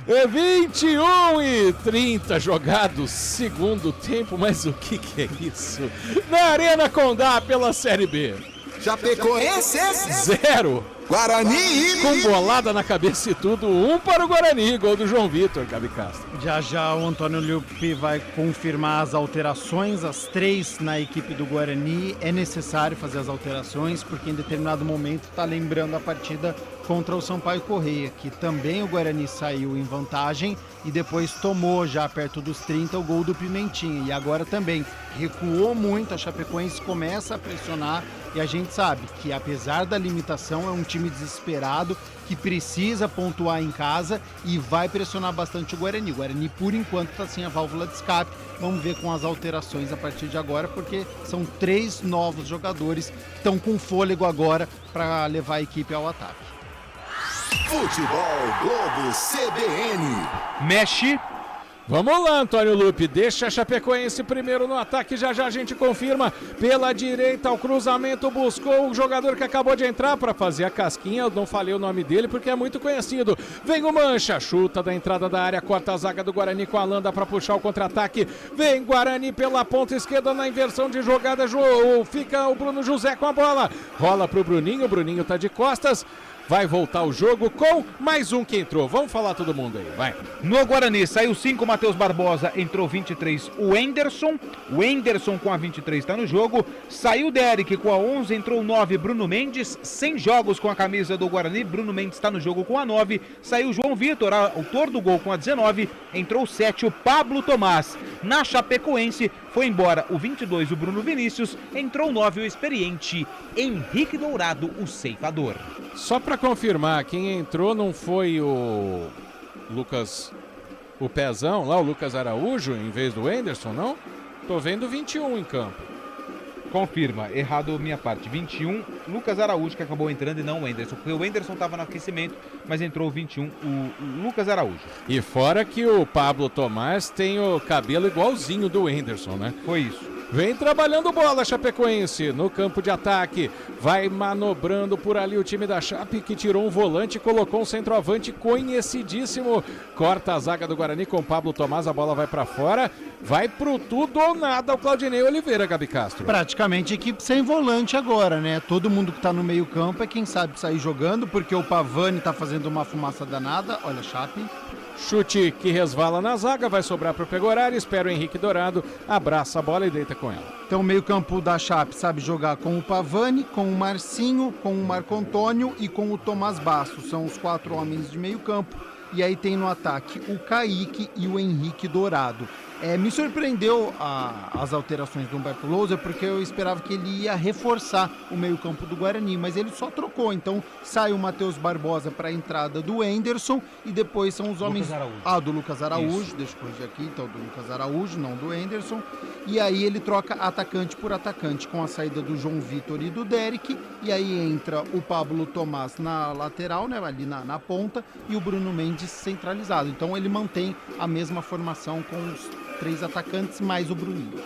21:30 jogados, segundo tempo, mas o que é isso? Na Arena Condá pela Série B. Chapecoense 0. Guarani. Com bolada na cabeça e tudo, 1 para o Guarani, gol do João Vitor, Gabi Castro. Já o Antônio Lupi vai confirmar as alterações, as 3 na equipe do Guarani. É necessário fazer as alterações, porque em determinado momento está lembrando a partida contra o Sampaio Correia, que também o Guarani saiu em vantagem e depois tomou, já perto dos 30, o gol do Pimentinha. E agora também recuou muito, a Chapecoense começa a pressionar e a gente sabe que, apesar da limitação, é um time desesperado que precisa pontuar em casa e vai pressionar bastante o Guarani. O Guarani, por enquanto, está sem a válvula de escape. Vamos ver com as alterações a partir de agora, porque são 3 novos jogadores que estão com fôlego agora para levar a equipe ao ataque. Futebol Globo CBN. Mexe. Vamos lá, Antônio Lupi, deixa a Chapecoense primeiro no ataque, já a gente confirma. Pela direita, o cruzamento buscou o jogador que acabou de entrar para fazer a casquinha, eu não falei o nome dele porque é muito conhecido. Vem o Mancha, chuta da entrada da área, corta a zaga do Guarani com a Landa para puxar o contra-ataque. Vem Guarani pela ponta esquerda na inversão de jogada, fica o Bruno José com a bola. Rola pro Bruninho, o Bruninho tá de costas. Vai voltar o jogo com mais um que entrou. Vamos falar todo mundo aí, vai. No Guarani, saiu 5, Matheus Barbosa, entrou 23, o Enderson. O Enderson com a 23 está no jogo. Saiu o Derek com a 11, entrou 9, Bruno Mendes. 100 jogos com a camisa do Guarani, Bruno Mendes está no jogo com a 9. Saiu o João Vitor, autor do gol, com a 19. Entrou 7, o Pablo Tomás. Na Chapecoense, foi embora o 22, o Bruno Vinícius. Entrou 9, o experiente Henrique Dourado, o ceifador. Só para confirmar, quem entrou não foi o Lucas, o Pezão lá, o Lucas Araújo, em vez do Enderson, não? Tô vendo 21 em campo. Confirma, errado minha parte. 21, Lucas Araújo, que acabou entrando, e não o Enderson, porque o Enderson estava no aquecimento, mas entrou o 21, o Lucas Araújo. E fora que o Pablo Tomás tem o cabelo igualzinho do Enderson, né? Foi isso. Vem trabalhando bola, Chapecoense, no campo de ataque. Vai manobrando por ali o time da Chape, que tirou um volante e colocou um centroavante conhecidíssimo. Corta a zaga do Guarani com Pablo Tomás, a bola vai pra fora. Vai pro tudo ou nada o Claudinei Oliveira, Gabi Castro. Praticamente equipe sem volante agora, né? Todo mundo que tá no meio campo é quem sabe sair jogando, porque o Pavani tá fazendo uma fumaça danada. Olha, Chape. Chute que resvala na zaga, vai sobrar pro Pegorari, espera o Henrique Dourado, abraça a bola e deita com ela. Então o meio campo da Chape sabe jogar com o Pavani, com o Marcinho, com o Marco Antônio e com o Tomás Bastos. São os 4 homens de meio campo. E aí tem no ataque o Kaique e o Henrique Dourado. Me surpreendeu as alterações do Humberto Louser, porque eu esperava que ele ia reforçar o meio-campo do Guarani, mas ele só trocou. Então sai o Matheus Barbosa para a entrada do Enderson e depois são os homens. Do Lucas Araújo, isso. Deixa eu corrigir aqui, então do Lucas Araújo, não do Enderson. E aí ele troca atacante por atacante com a saída do João Vitor e do Derek. E aí entra o Pablo Tomás na lateral, né, ali na ponta, e o Bruno Mendes centralizado. Então ele mantém a mesma formação com os 3 atacantes mais o Bruninho.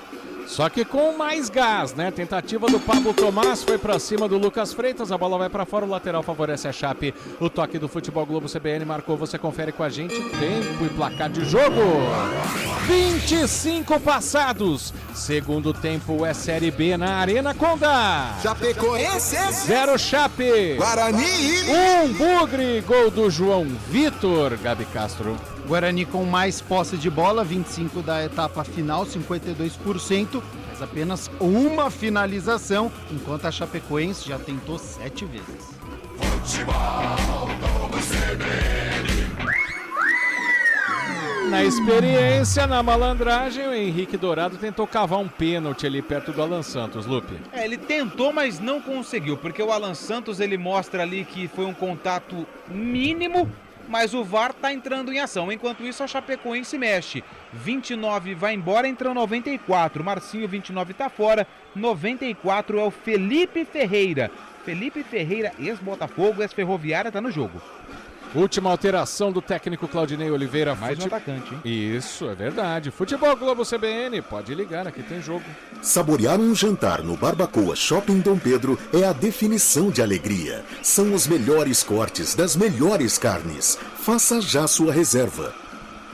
Só que com mais gás, né? Tentativa do Pablo Tomás, foi pra cima do Lucas Freitas, a bola vai pra fora, o lateral favorece a Chape. O toque do Futebol Globo CBN marcou, você confere com a gente, tempo e placar de jogo. 25 passados. Segundo tempo é Série B na Arena Condá. Chapecoense 0 Chape. Guarani 1 Bugre, gol do João Vitor, Gabi Castro. Guarani com mais posse de bola, 25 da etapa final, 52%, mas apenas uma finalização, enquanto a Chapecoense já tentou 7 vezes. Futebol Globo CBN. Na experiência, na malandragem, o Henrique Dourado tentou cavar um pênalti ali perto do Alan Santos, Lupe. Ele tentou, mas não conseguiu, porque o Alan Santos ele mostra ali que foi um contato mínimo, mas o VAR tá entrando em ação. Enquanto isso, a Chapecoense mexe. 29 vai embora, entrou 94. Marcinho, 29 tá fora. 94 é o Felipe Ferreira. Felipe Ferreira, ex-Botafogo, ex-Ferroviária, tá no jogo. Última alteração do técnico Claudinei Oliveira. Mais um atacante, hein? Isso, é verdade. Futebol Globo CBN, pode ligar, aqui tem jogo. Saborear um jantar no Barbacoa Shopping Dom Pedro é a definição de alegria. São os melhores cortes das melhores carnes. Faça já sua reserva.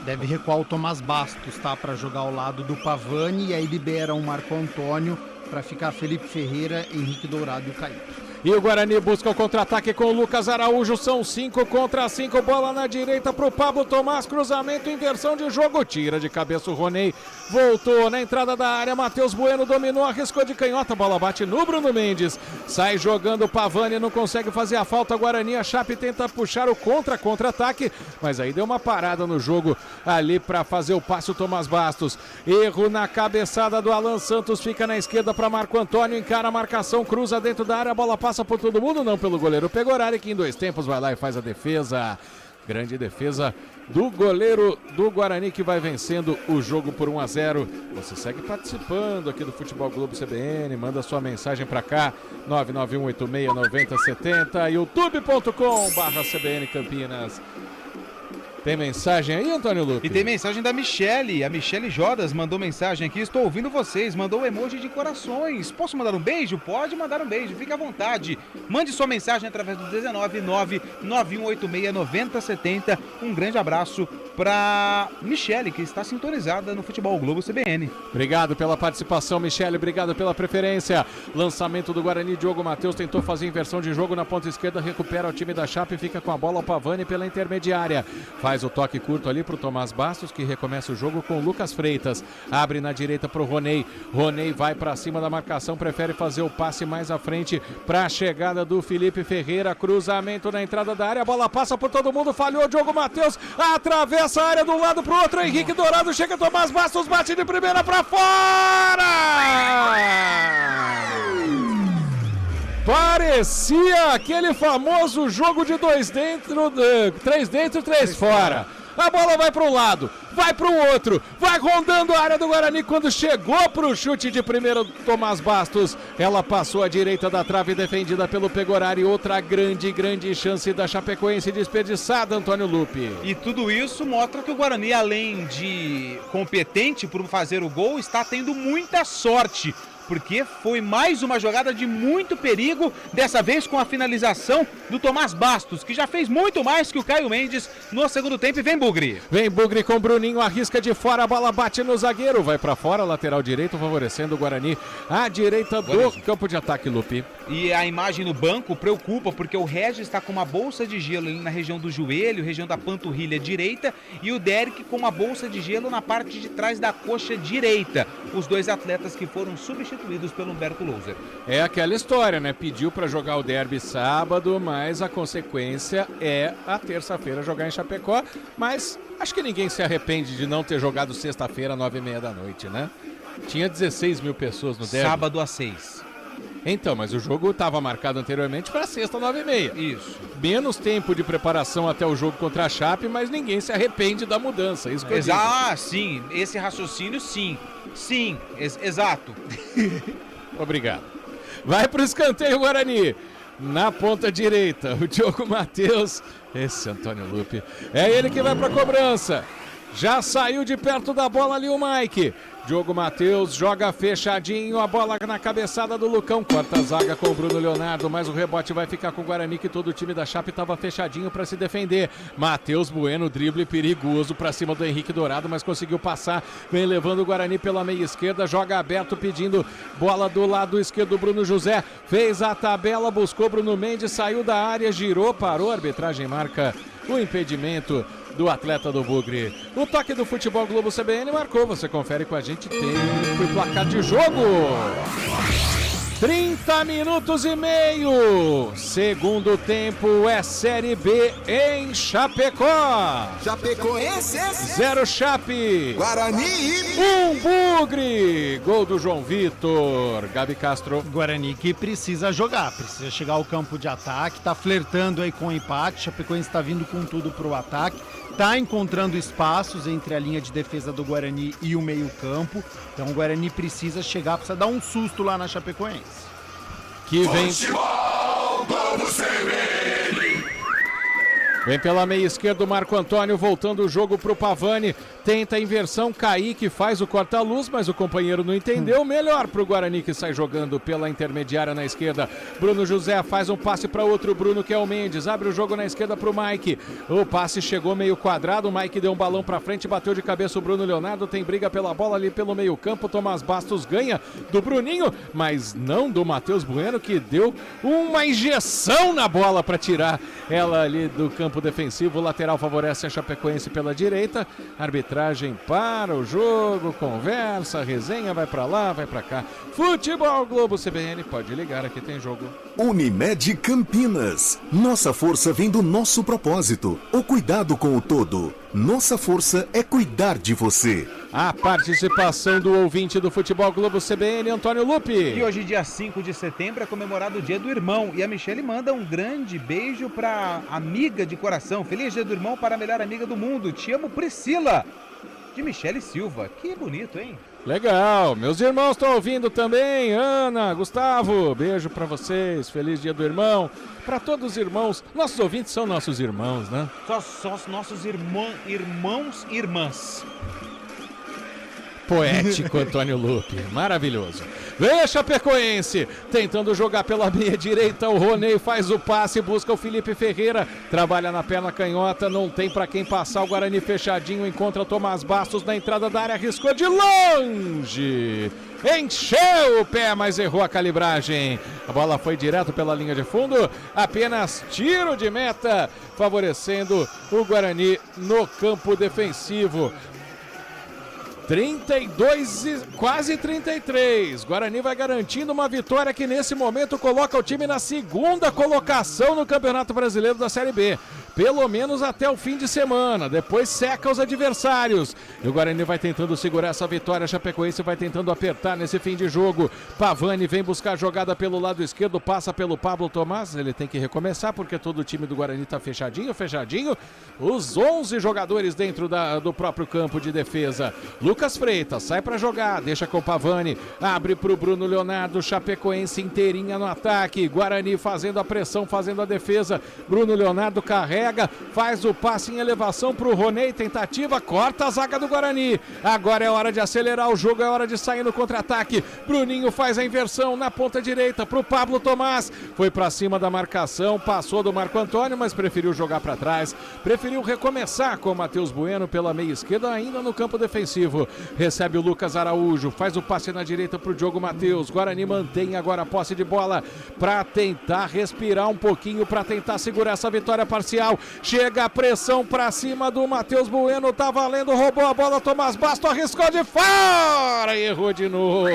Deve recuar o Tomás Bastos, tá? Para jogar ao lado do Pavani e aí libera o Marco Antônio para ficar Felipe Ferreira, Henrique Dourado e o Kaique. E o Guarani busca o contra-ataque com o Lucas Araújo, são 5 contra 5, bola na direita pro Pablo Tomás, cruzamento, inversão de jogo, tira de cabeça o Roney, voltou na entrada da área, Matheus Bueno dominou, arriscou de canhota, bola bate no Bruno Mendes, sai jogando o Pavani, não consegue fazer a falta, Guarani, a Chape tenta puxar o contra-ataque, mas aí deu uma parada no jogo ali para fazer o passe o Tomás Bastos, erro na cabeçada do Alan Santos, fica na esquerda para Marco Antônio, encara a marcação, cruza dentro da área, a bola passa por todo mundo, não pelo goleiro Pegorari, que em 2 tempos vai lá e faz a defesa. Grande defesa do goleiro do Guarani, que vai vencendo o jogo por 1-0. Você segue participando aqui do Futebol Globo CBN, manda sua mensagem para cá, 991869070, youtube.com/CBN Campinas. Tem mensagem aí, Antônio Lupe? E tem mensagem da Michele. A Michele Jodas mandou mensagem aqui. Estou ouvindo vocês. Mandou um emoji de corações. Posso mandar um beijo? Pode mandar um beijo. Fique à vontade. Mande sua mensagem através do 19991869070. Um grande abraço para Michele, que está sintonizada no Futebol Globo CBN. Obrigado pela participação, Michele. Obrigado pela preferência. Lançamento do Guarani. Diogo Matheus tentou fazer inversão de jogo na ponta esquerda. Recupera o time da Chape e fica com a bola. O Pavani pela intermediária. Faz o toque curto ali para o Tomás Bastos, que recomeça o jogo com o Lucas Freitas. Abre na direita para o Roney. Roney vai para cima da marcação, prefere fazer o passe mais à frente para a chegada do Felipe Ferreira. Cruzamento na entrada da área, a bola passa por todo mundo, falhou Diogo Matheus, atravessa a área do lado para o outro. Henrique Dourado chega, Tomás Bastos bate de primeira para fora! Parecia aquele famoso jogo de 2 dentro, 3 dentro, 3 fora. A bola vai para um lado, vai para o outro, vai rondando a área do Guarani. Quando chegou para o chute de primeiro, Tomás Bastos, ela passou à direita da trave, defendida pelo Pegorari. Outra grande chance da Chapecoense desperdiçada, Antônio Lupe. E tudo isso mostra que o Guarani, além de competente por fazer o gol, está tendo muita sorte, porque foi mais uma jogada de muito perigo, dessa vez com a finalização do Tomás Bastos, que já fez muito mais que o Caio Mendes no segundo tempo. E vem Bugre. Vem Bugre com Bruninho, arrisca de fora, a bola bate no zagueiro, vai para fora, lateral direito, favorecendo o Guarani à direita do campo de ataque, Lupe. E a imagem no banco preocupa, porque o Regis está com uma bolsa de gelo ali na região do joelho, região da panturrilha direita, e o Derek com uma bolsa de gelo na parte de trás da coxa direita. Os dois atletas que foram substituídos pelo Humberto Louser. É aquela história, né? Pediu para jogar o derby sábado, mas a consequência é a terça-feira jogar em Chapecó. Mas acho que ninguém se arrepende de não ter jogado sexta-feira, 9h30 da noite, né? Tinha 16 mil pessoas no derby. Sábado às 6. Então, mas o jogo estava marcado anteriormente para sexta, 9h30. Isso. Menos tempo de preparação até o jogo contra a Chape, mas ninguém se arrepende da mudança. Isso que eu digo. Ah, sim. Esse raciocínio, sim. Sim, exato. Obrigado. Vai para o escanteio, Guarani. Na ponta direita, o Diogo Matheus. Esse Antônio Lupe. É ele que vai para a cobrança. Já saiu de perto da bola ali o Mike. Diogo Matheus joga fechadinho, a bola na cabeçada do Lucão, corta a zaga com o Bruno Leonardo, mas o rebote vai ficar com o Guarani, que todo o time da Chape estava fechadinho para se defender. Matheus Bueno, drible perigoso para cima do Henrique Dourado, mas conseguiu passar, vem levando o Guarani pela meia esquerda, joga aberto pedindo bola do lado esquerdo. Bruno José fez a tabela, buscou Bruno Mendes, saiu da área, girou, parou, a arbitragem marca o impedimento do atleta do Bugre. O toque do Futebol Globo CBN marcou, você confere com a gente, tem o placar de jogo. 30 minutos e meio. Segundo tempo é Série B em Chapecó. Chapecoense 0 Chape. Guarani 1 Bugre. Gol do João Vitor. Gabi Castro. Guarani que precisa jogar, precisa chegar ao campo de ataque, tá flertando aí com o empate. Chapecoense está vindo com tudo pro ataque, tá encontrando espaços entre a linha de defesa do Guarani e o meio-campo. Então o Guarani precisa chegar, precisa dar um susto lá na Chapecoense. Que vem. Futebol Globo CBN. Vem pela meia esquerda o Marco Antônio, voltando o jogo pro Pavani. Tenta a inversão, Kaique faz o corta-luz, mas o companheiro não entendeu. Melhor pro Guarani, que sai jogando pela intermediária na esquerda. Bruno José faz um passe para outro Bruno, que é o Mendes. Abre o jogo na esquerda pro Mike. O passe chegou meio quadrado, o Mike deu um balão pra frente, bateu de cabeça o Bruno Leonardo. Tem briga pela bola ali pelo meio campo. Tomás Bastos ganha do Bruninho, mas não do Matheus Bueno, que deu uma injeção na bola para tirar ela ali do campo defensivo. O lateral favorece a Chapecoense pela direita. Arbitragem para o jogo, conversa, resenha, vai para lá, vai para cá. Futebol Globo CBN, pode ligar, aqui tem jogo. Unimed Campinas. Nossa força vem do nosso propósito, o cuidado com o todo. Nossa força é cuidar de você. A participação do ouvinte do Futebol Globo CBN, Antônio Lupe. E hoje, dia 5 de setembro, é comemorado o Dia do Irmão. E a Michele manda um grande beijo para amiga de coração. Feliz Dia do Irmão para a melhor amiga do mundo. Te amo, Priscila. De Michele Silva. Que bonito, hein? Legal. Meus irmãos estão ouvindo também. Ana, Gustavo, beijo para vocês. Feliz Dia do Irmão. Para todos os irmãos. Nossos ouvintes são nossos irmãos, né? Só os nossos irmãos e irmãs. Poético, Antônio Lupe, maravilhoso. Vem a Chapecoense, tentando jogar pela meia direita, o Roney faz o passe, busca o Felipe Ferreira, trabalha na perna canhota, não tem pra quem passar, o Guarani fechadinho, encontra Tomás Bastos na entrada da área, arriscou de longe, encheu o pé, mas errou a calibragem, a bola foi direto pela linha de fundo, apenas tiro de meta, favorecendo o Guarani no campo defensivo. 32 e quase 33. Guarani vai garantindo uma vitória que nesse momento coloca o time na segunda colocação no Campeonato Brasileiro da Série B. Pelo menos até o fim de semana. Depois seca os adversários. E o Guarani vai tentando segurar essa vitória. A Chapecoense vai tentando apertar nesse fim de jogo. Pavani vem buscar a jogada pelo lado esquerdo. Passa pelo Pablo Tomás. Ele tem que recomeçar porque todo o time do Guarani tá fechadinho. Os 11 jogadores dentro do próprio campo de defesa. Lucas Freitas sai para jogar. Deixa com o Pavani. Abre pro Bruno Leonardo. Chapecoense inteirinha no ataque. Guarani fazendo a pressão, fazendo a defesa. Bruno Leonardo carrega. Faz o passe em elevação pro Roney, tentativa, corta a zaga do Guarani. Agora é hora de acelerar o jogo, é hora de sair no contra-ataque. Bruninho faz a inversão na ponta direita pro Pablo Tomás. Foi pra cima da marcação, passou do Marco Antônio, mas preferiu jogar pra trás. Preferiu recomeçar com o Matheus Bueno pela meia esquerda, ainda no campo defensivo. Recebe o Lucas Araújo, faz o passe na direita pro Diogo Matheus. Guarani mantém agora a posse de bola pra tentar respirar um pouquinho, pra tentar segurar essa vitória parcial. Chega a pressão pra cima do Matheus Bueno, tá valendo, roubou a bola, Tomás Bastos arriscou de fora e errou de novo.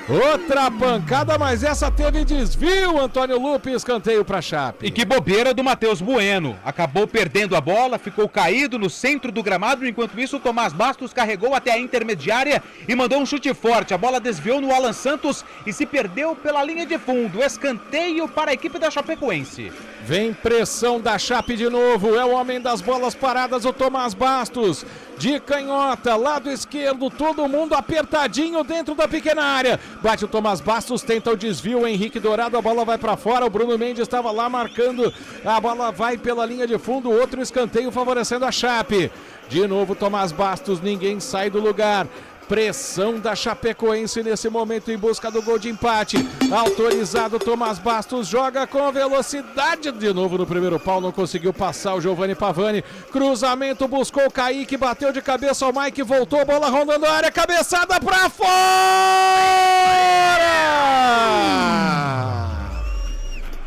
Outra pancada, mas essa teve desvio, Antônio Lupe, escanteio pra Chape. E que bobeira do Matheus Bueno. Acabou perdendo a bola, ficou caído no centro do gramado. Enquanto isso, o Tomás Bastos carregou até a intermediária e mandou um chute forte. A bola desviou no Alan Santos e se perdeu pela linha de fundo. Escanteio para a equipe da Chapecoense. Vem pressão da Chape de novo, é o homem das bolas paradas, o Tomás Bastos, de canhota, lado esquerdo, todo mundo apertadinho dentro da pequena área, bate o Tomás Bastos, tenta o desvio, o Henrique Dourado, a bola vai para fora, o Bruno Mendes estava lá marcando, a bola vai pela linha de fundo, outro escanteio favorecendo a Chape, de novo Tomás Bastos, ninguém sai do lugar. Pressão da Chapecoense nesse momento em busca do gol de empate. Autorizado, Tomás Bastos joga com velocidade. De novo no primeiro pau, não conseguiu passar o Giovanni Pavani. Cruzamento, buscou o Kaique, bateu de cabeça ao Mike, voltou, bola rondando a área, cabeçada pra fora!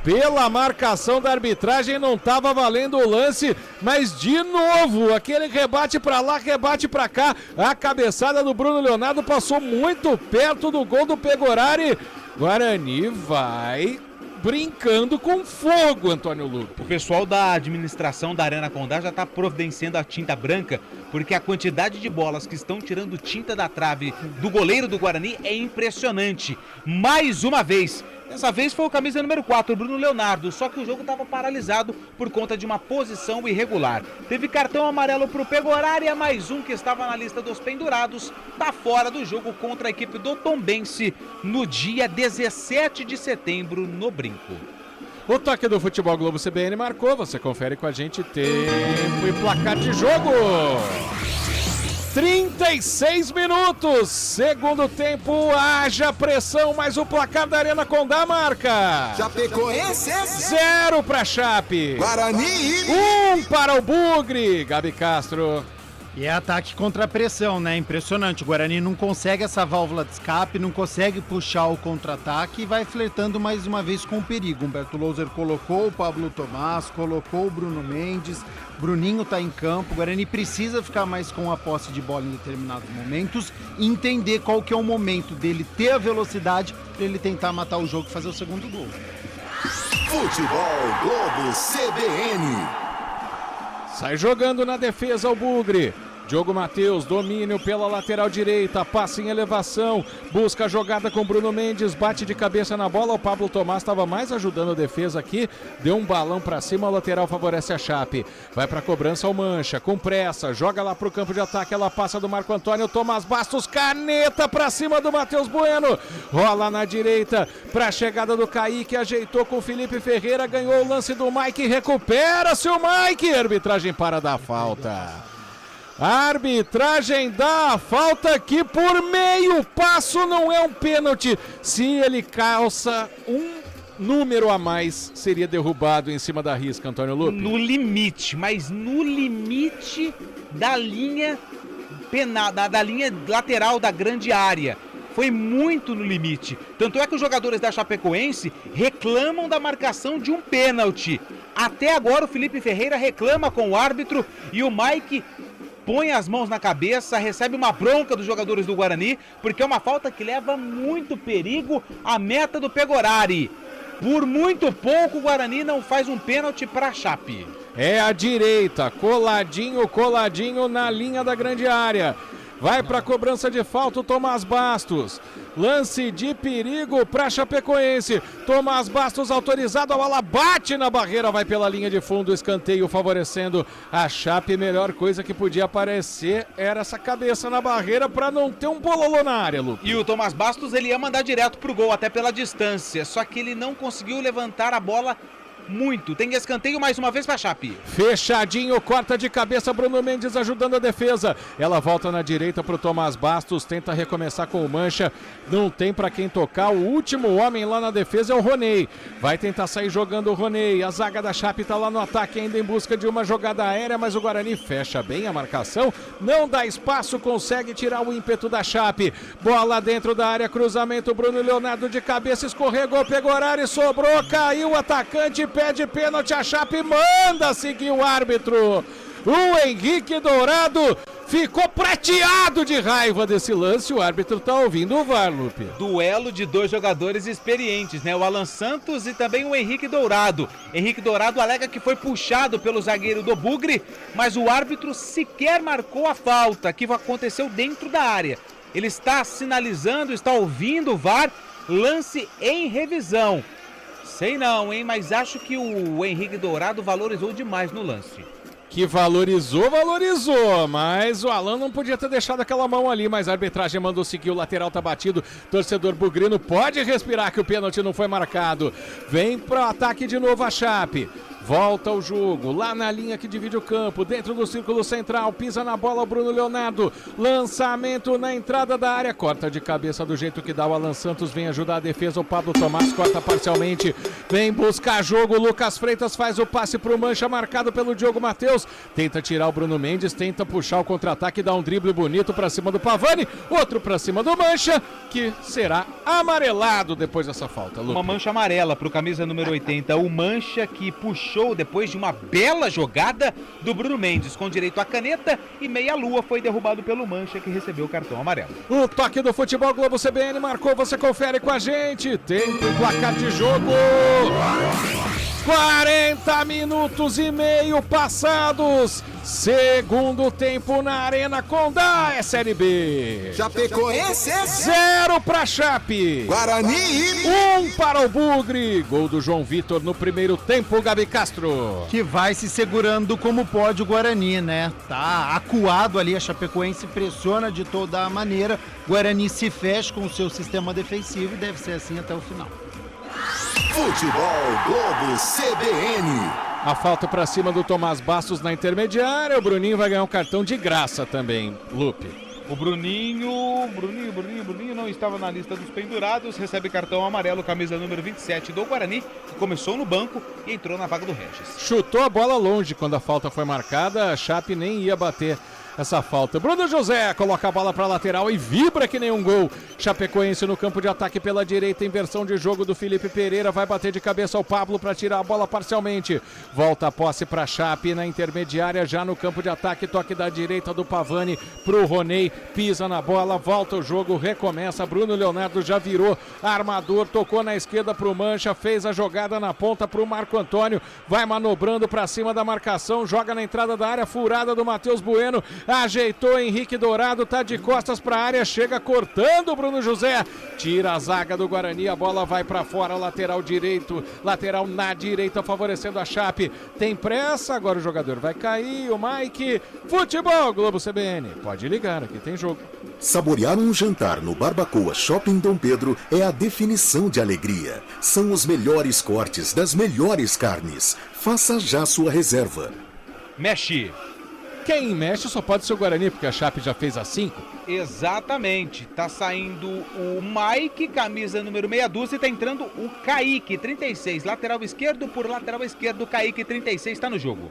Pela marcação da arbitragem não estava valendo o lance, mas de novo, aquele rebate para lá, rebate para cá, a cabeçada do Bruno Leonardo passou muito perto do gol do Pegorari. Guarani vai brincando com fogo, Antônio Lupe. O pessoal da administração da Arena Condá já está providenciando a tinta branca, porque a quantidade de bolas que estão tirando tinta da trave do goleiro do Guarani é impressionante. Mais uma vez. Dessa vez foi o camisa número 4, o Bruno Leonardo, só que o jogo estava paralisado por conta de uma posição irregular. Teve cartão amarelo para o Pegorari, mais um que estava na lista dos pendurados, está fora do jogo contra a equipe do Tombense no dia 17 de setembro no Brinco. O toque do Futebol Globo CBN marcou, você confere com a gente tempo e placar de jogo. 36 minutos, segundo tempo, haja pressão, mas o placar da Arena Condá marca. Chapecoense 0 para Chape. Guarani 1 para o Bugre. Gabi Castro. E é ataque contra a pressão, né? Impressionante. O Guarani não consegue essa válvula de escape, não consegue puxar o contra-ataque e vai flertando mais uma vez com o perigo. Humberto Louser colocou o Pablo Tomás, colocou o Bruno Mendes, Bruninho tá em campo. O Guarani precisa ficar mais com a posse de bola em determinados momentos e entender qual que é o momento dele ter a velocidade para ele tentar matar o jogo e fazer o segundo gol. Futebol Globo CBN. Sai jogando na defesa o Bugre. Diogo Matheus, domínio pela lateral direita, passa em elevação, busca a jogada com Bruno Mendes, bate de cabeça na bola, o Pablo Tomás estava mais ajudando a defesa aqui, deu um balão para cima, a lateral favorece a Chape, vai para cobrança ao Mancha, com pressa, joga lá pro campo de ataque, ela passa do Marco Antônio, Tomás Bastos, caneta para cima do Matheus Bueno, rola na direita para a chegada do Kaique, ajeitou com o Felipe Ferreira, ganhou o lance do Mike, recupera-se o Mike, arbitragem para dar falta. A arbitragem dá a falta que por meio passo não é um pênalti. Se ele calça um número a mais, seria derrubado em cima da risca, Antônio Lupe. No limite, mas no limite da linha penal, da linha lateral da grande área. Foi muito no limite. Tanto é que os jogadores da Chapecoense reclamam da marcação de um pênalti. Até agora o Felipe Ferreira reclama com o árbitro e o Mike põe as mãos na cabeça, recebe uma bronca dos jogadores do Guarani, porque é uma falta que leva muito perigo à meta do Pegorari. Por muito pouco o Guarani não faz um pênalti para a Chape. É a direita, coladinho na linha da grande área. Vai para a cobrança de falta o Tomás Bastos. Lance de perigo para Chapecoense. Tomás Bastos autorizado, a bola bate na barreira, vai pela linha de fundo, escanteio favorecendo a Chape. Melhor coisa que podia aparecer era essa cabeça na barreira para não ter um bololô na área, Lu. E o Tomás Bastos, ele ia mandar direto pro gol, até pela distância, só que ele não conseguiu levantar a bola muito. Tem escanteio mais uma vez para a Chape. Fechadinho, corta de cabeça, Bruno Mendes ajudando a defesa. Ela volta na direita pro Tomás Bastos, tenta recomeçar com o Mancha. Não tem para quem tocar. O último homem lá na defesa é o Roney. Vai tentar sair jogando o Roney. A zaga da Chape tá lá no ataque ainda em busca de uma jogada aérea, mas o Guarani fecha bem a marcação. Não dá espaço, consegue tirar o ímpeto da Chape. Bola dentro da área, cruzamento, Bruno Leonardo de cabeça, escorregou, pegou horário, sobrou, caiu o atacante, pede pênalti, a Chape manda seguir o árbitro. O Henrique Dourado ficou prateado de raiva desse lance, o árbitro tá ouvindo o VAR, Lupe. Duelo de dois jogadores experientes, né? O Alan Santos e também o Henrique Dourado. Henrique Dourado alega que foi puxado pelo zagueiro do Bugre, mas o árbitro sequer marcou a falta, que aconteceu dentro da área. Ele está sinalizando, está ouvindo o VAR, lance em revisão. Sei não, hein, mas acho que o Henrique Dourado valorizou demais no lance. Que valorizou, mas o Alan não podia ter deixado aquela mão ali, mas a arbitragem mandou seguir, o lateral tá batido, torcedor bugrino pode respirar que o pênalti não foi marcado. Vem pro ataque de novo a Chape. Volta o jogo, lá na linha que divide o campo, dentro do círculo central, pisa na bola o Bruno Leonardo, lançamento na entrada da área, corta de cabeça do jeito que dá o Alan Santos, vem ajudar a defesa, o Pablo Tomás corta parcialmente, vem buscar jogo, o Lucas Freitas faz o passe pro Mancha, marcado pelo Diogo Matheus, tenta tirar o Bruno Mendes, tenta puxar o contra-ataque, dá um drible bonito pra cima do Pavani, outro pra cima do Mancha, que será amarelado depois dessa falta, Lupe. Uma mancha amarela pro camisa número 80, o Mancha que puxou depois de uma bela jogada do Bruno Mendes, com direito à caneta e meia-lua, foi derrubado pelo Mancha, que recebeu o cartão amarelo. O toque do Futebol Globo CBN marcou, você confere com a gente, tempo e placar de jogo. 40 minutos e meio passados, segundo tempo na Arena Condá, é Série B. Chapecoense 0 para Chape. Guarani 1 para o Bugre. Gol do João Vitor no primeiro tempo, Gabi Castro. Que vai se segurando como pode o Guarani, né? Tá acuado ali, a Chapecoense pressiona de toda a maneira. Guarani se fecha com o seu sistema defensivo e deve ser assim até o final. Futebol Globo CBN. A falta para cima do Tomás Bastos na intermediária. O Bruninho vai ganhar um cartão de graça também, Lupe. O Bruninho não estava na lista dos pendurados, recebe cartão amarelo, camisa número 27 do Guarani, que começou no banco e entrou na vaga do Regis. Chutou a bola longe quando a falta foi marcada, a Chape nem ia bater essa falta. Bruno José coloca a bola para lateral e vibra que nem um gol. Chapecoense no campo de ataque pela direita, inversão de jogo do Felipe Pereira, vai bater de cabeça ao Pablo para tirar a bola parcialmente. Volta a posse para Chape na intermediária, já no campo de ataque, toque da direita do Pavani pro Roney, pisa na bola, volta o jogo, recomeça. Bruno Leonardo já virou armador, tocou na esquerda pro Mancha, fez a jogada na ponta pro Marco Antônio, vai manobrando para cima da marcação, joga na entrada da área, furada do Matheus Bueno, ajeitou Henrique Dourado, tá de costas para a área, chega cortando o Bruno José, tira a zaga do Guarani, a bola vai para fora, lateral direito, lateral na direita, favorecendo a Chape. Tem pressa, agora o jogador vai cair, o Mike. Futebol Globo CBN, pode ligar, aqui tem jogo. Saborear um jantar no Barbacoa Shopping Dom Pedro é a definição de alegria. São os melhores cortes das melhores carnes. Faça já sua reserva. Mexe. Quem mexe só pode ser o Guarani, porque a Chape já fez as 5. Exatamente, tá saindo o Mike, camisa número meia dúzia, e tá entrando o Kaique, 36, lateral esquerdo por lateral esquerdo, o Kaique, 36, tá no jogo.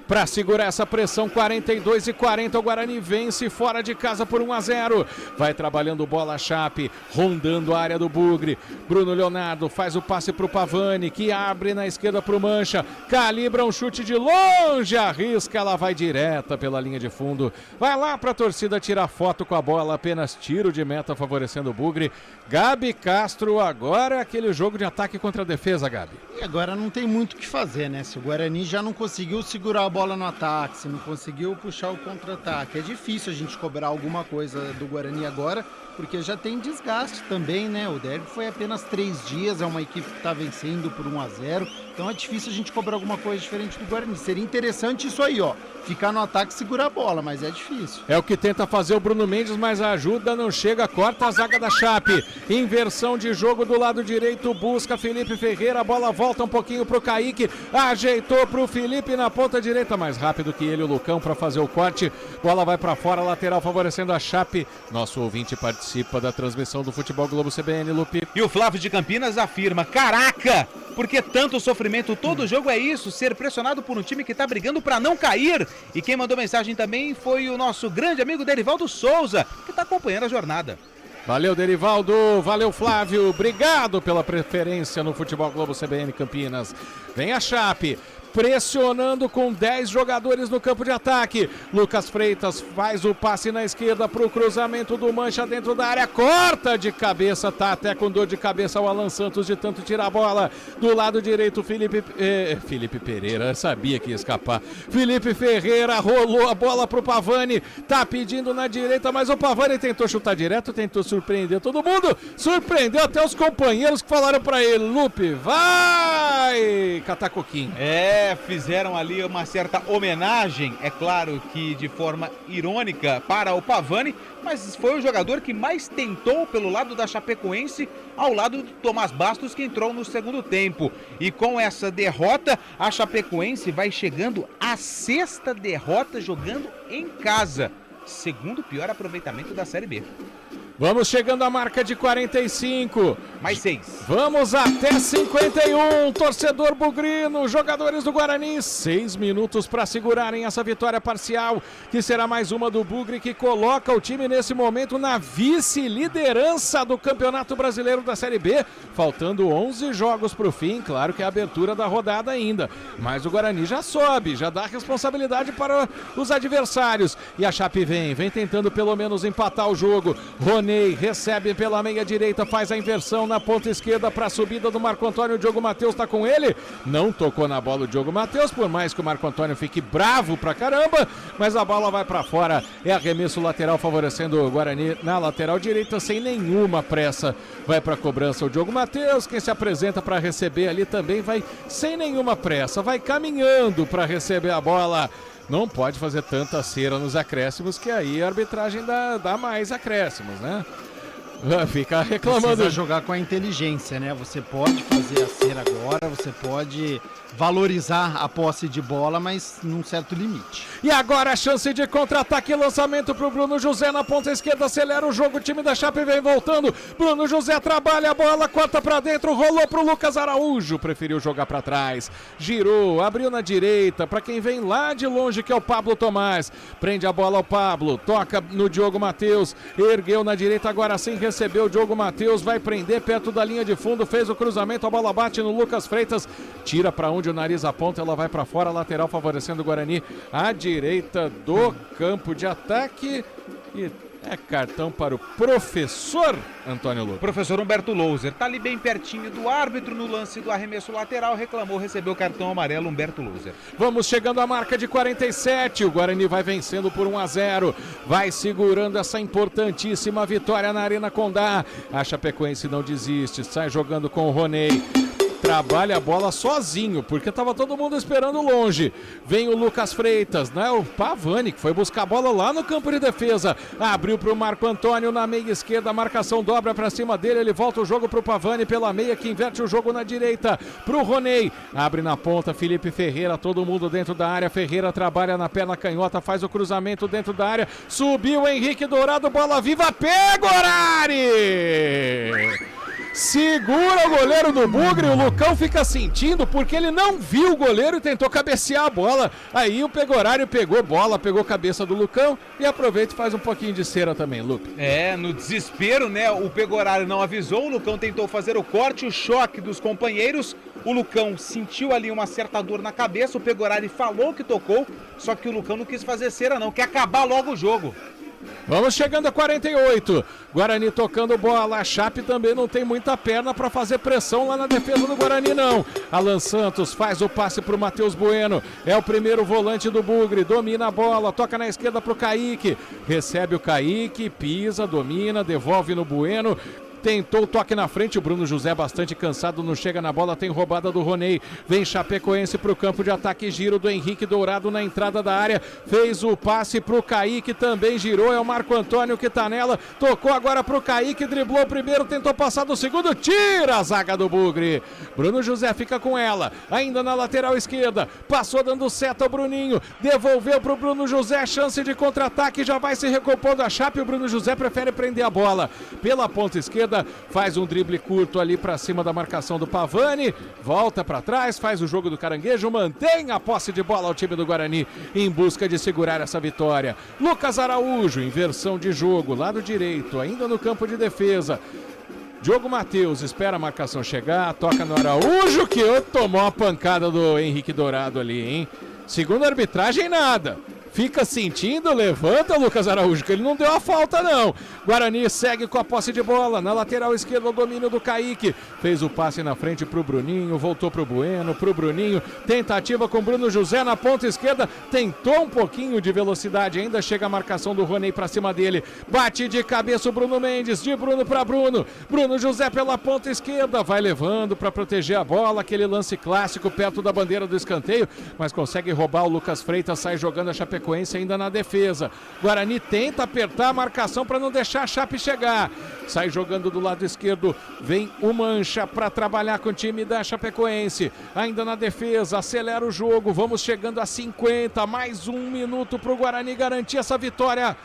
Para segurar essa pressão, 42-40, o Guarani vence fora de casa por 1-0. Vai trabalhando bola a Chape, rondando a área do Bugre. Bruno Leonardo faz o passe pro Pavani, que abre na esquerda pro Mancha, calibra um chute de longe, arrisca, ela vai direta pela linha de fundo. Vai lá pra torcida tirar foto com a bola, apenas tiro de meta favorecendo o Bugre. Gabi Castro, agora é aquele jogo de ataque contra a defesa, Gabi. E agora não tem muito o que fazer, né? Se o Guarani já não conseguiu segurar a bola no ataque, se não conseguiu puxar o contra-ataque, é difícil a gente cobrar alguma coisa do Guarani agora, porque já tem desgaste também, né? O derby foi apenas 3 dias, é uma equipe que está vencendo por 1-0, então é difícil a gente cobrar alguma coisa diferente do Guarani. Seria interessante isso aí, ó, ficar no ataque e segurar a bola, mas é difícil. É o que tenta fazer o Bruno Mendes, mas a ajuda não chega, corta a zaga da Chape. Inversão de jogo do lado direito, busca Felipe Ferreira, a bola volta um pouquinho pro Kaique, ajeitou pro Felipe na ponta direita, mais rápido que ele o Lucão para fazer o corte, bola vai para fora, lateral favorecendo a Chape. Nosso ouvinte participa da transmissão do Futebol Globo CBN, Lupe. E o Flávio de Campinas afirma, caraca, por que tanto sofrimento? Todo jogo é isso, ser pressionado por um time que tá brigando para não cair. E quem mandou mensagem também foi o nosso grande amigo Derivaldo Souza, que tá acompanhando a jornada. Valeu, Derivaldo, valeu, Flávio, obrigado pela preferência no Futebol Globo CBN Campinas. Vem a Chape, pressionando com 10 jogadores no campo de ataque. Lucas Freitas faz o passe na esquerda para o cruzamento do Mancha dentro da área, corta de cabeça, tá até com dor de cabeça o Alan Santos de tanto tirar a bola. Do lado direito, Felipe Pereira, sabia que ia escapar. Felipe Ferreira rolou a bola pro Pavani, tá pedindo na direita, mas o Pavani tentou chutar direto, tentou surpreender todo mundo, surpreendeu até os companheiros que falaram para ele, Lupe, vai catar coquinho. Fizeram ali uma certa homenagem, é claro que de forma irônica, para o Pavani, mas foi o jogador que mais tentou pelo lado da Chapecoense, ao lado do Tomás Bastos, que entrou no segundo tempo. E com essa derrota, a Chapecoense vai chegando à 6ª derrota jogando em casa. Segundo pior aproveitamento da Série B. Vamos chegando à marca de 45. Mais 6. Vamos até 51. Torcedor bugrino, jogadores do Guarani, 6 minutos para segurarem essa vitória parcial, que será mais uma do Bugre, que coloca o time nesse momento na vice-liderança do Campeonato Brasileiro da Série B, faltando 11 jogos para o fim. Claro que é a abertura da rodada ainda, mas o Guarani já sobe, já dá responsabilidade para os adversários. E a Chape vem tentando pelo menos empatar o jogo. Roney recebe pela meia direita, faz a inversão na ponta esquerda para a subida do Marco Antônio. O Diogo Matheus está com ele, não tocou na bola o Diogo Matheus, por mais que o Marco Antônio fique bravo pra caramba, mas a bola vai para fora. É arremesso lateral favorecendo o Guarani na lateral direita, sem nenhuma pressa. Vai para a cobrança o Diogo Matheus, quem se apresenta para receber ali também vai sem nenhuma pressa, vai caminhando para receber a bola. Não pode fazer tanta cera nos acréscimos, que aí a arbitragem dá mais acréscimos, né? Fica reclamando. Precisa jogar com a inteligência, né? Você pode fazer a cera agora, você pode valorizar a posse de bola, mas num certo limite. E agora a chance de contra-ataque e lançamento pro Bruno José na ponta esquerda, acelera o jogo, o time da Chape vem voltando, Bruno José trabalha a bola, corta pra dentro, rolou pro Lucas Araújo, preferiu jogar pra trás, girou, abriu na direita, pra quem vem lá de longe que é o Pablo Tomás, prende a bola ao Pablo, toca no Diogo Matheus, ergueu na direita, agora sim recebeu o Diogo Matheus, vai prender perto da linha de fundo, fez o cruzamento, a bola bate no Lucas Freitas, tira pra onde o nariz aponta, ela vai pra fora, lateral favorecendo o Guarani, à direita do campo de ataque, e é cartão para o professor Antônio Lupe. Professor Humberto Louser, tá ali bem pertinho do árbitro no lance do arremesso lateral, reclamou, recebeu o cartão amarelo Humberto Louser. Vamos chegando à marca de 47, o Guarani vai vencendo por 1-0, vai segurando essa importantíssima vitória na Arena Condá. A Chapecoense não desiste, sai jogando com o Roney. Trabalha a bola sozinho, porque estava todo mundo esperando longe. Vem o Lucas Freitas, né? O Pavani, que foi buscar a bola lá no campo de defesa. Abriu para o Marco Antônio na meia esquerda, a marcação dobra para cima dele. Ele volta o jogo para o Pavani pela meia, que inverte o jogo na direita. Para o Roney, abre na ponta, Felipe Ferreira, todo mundo dentro da área. Ferreira trabalha na perna canhota, faz o cruzamento dentro da área. Subiu Henrique Dourado, bola viva, pega Orari! Segura o goleiro do Bugre, o Lucão fica sentindo porque ele não viu o goleiro e tentou cabecear a bola. Aí o Pegorário pegou bola, pegou cabeça do Lucão e aproveita e faz um pouquinho de cera também, Lupe. No desespero, né? O Pegorário não avisou, o Lucão tentou fazer o corte, o choque dos companheiros. O Lucão sentiu ali uma certa dor na cabeça, o Pegorário falou que tocou, só que o Lucão não quis fazer cera não, quer acabar logo o jogo. Vamos chegando a 48, Guarani tocando bola, a Chape também não tem muita perna para fazer pressão lá na defesa do Guarani não. Alan Santos faz o passe para o Matheus Bueno, é o primeiro volante do Bugre, domina a bola, toca na esquerda para o Kaique, recebe o Kaique, pisa, domina, devolve no Bueno. Tentou o toque na frente, o Bruno José bastante cansado, não chega na bola, tem roubada do Roney, vem Chapecoense pro campo de ataque, giro do Henrique Dourado na entrada da área, fez o passe pro Kaique, também girou, é o Marco Antônio que tá nela, tocou agora pro Kaique, driblou o primeiro, tentou passar do segundo, tira a zaga do Bugre, Bruno José fica com ela, ainda na lateral esquerda, passou dando seta ao Bruninho, devolveu pro Bruno José, chance de contra-ataque, já vai se recompondo a Chape, o Bruno José prefere prender a bola pela ponta esquerda, faz um drible curto ali pra cima da marcação do Pavani, volta pra trás, faz o jogo do caranguejo, mantém a posse de bola ao time do Guarani em busca de segurar essa vitória. Lucas Araújo, inversão de jogo, lado direito, ainda no campo de defesa. Diogo Matheus espera a marcação chegar, toca no Araújo, que tomou a pancada do Henrique Dourado ali, hein? Segundo a arbitragem, nada. Fica sentindo, levanta Lucas Araújo, que ele não deu a falta não. Guarani segue com a posse de bola, na lateral esquerda o domínio do Kaique. Fez o passe na frente pro Bruninho, voltou pro Bueno, pro Bruninho. Tentativa com Bruno José na ponta esquerda, tentou um pouquinho de velocidade, ainda chega a marcação do Roney pra cima dele. Bate de cabeça o Bruno Mendes, de Bruno pra Bruno. Bruno José pela ponta esquerda, vai levando pra proteger a bola, aquele lance clássico perto da bandeira do escanteio, mas consegue roubar o Lucas Freitas, sai jogando a Chapecoense ainda na defesa. Guarani tenta apertar a marcação para não deixar a Chape chegar. Sai jogando do lado esquerdo, vem o Mancha para trabalhar com o time da Chapecoense. Ainda na defesa, acelera o jogo. Vamos chegando a 50, mais um minuto para o Guarani garantir essa vitória.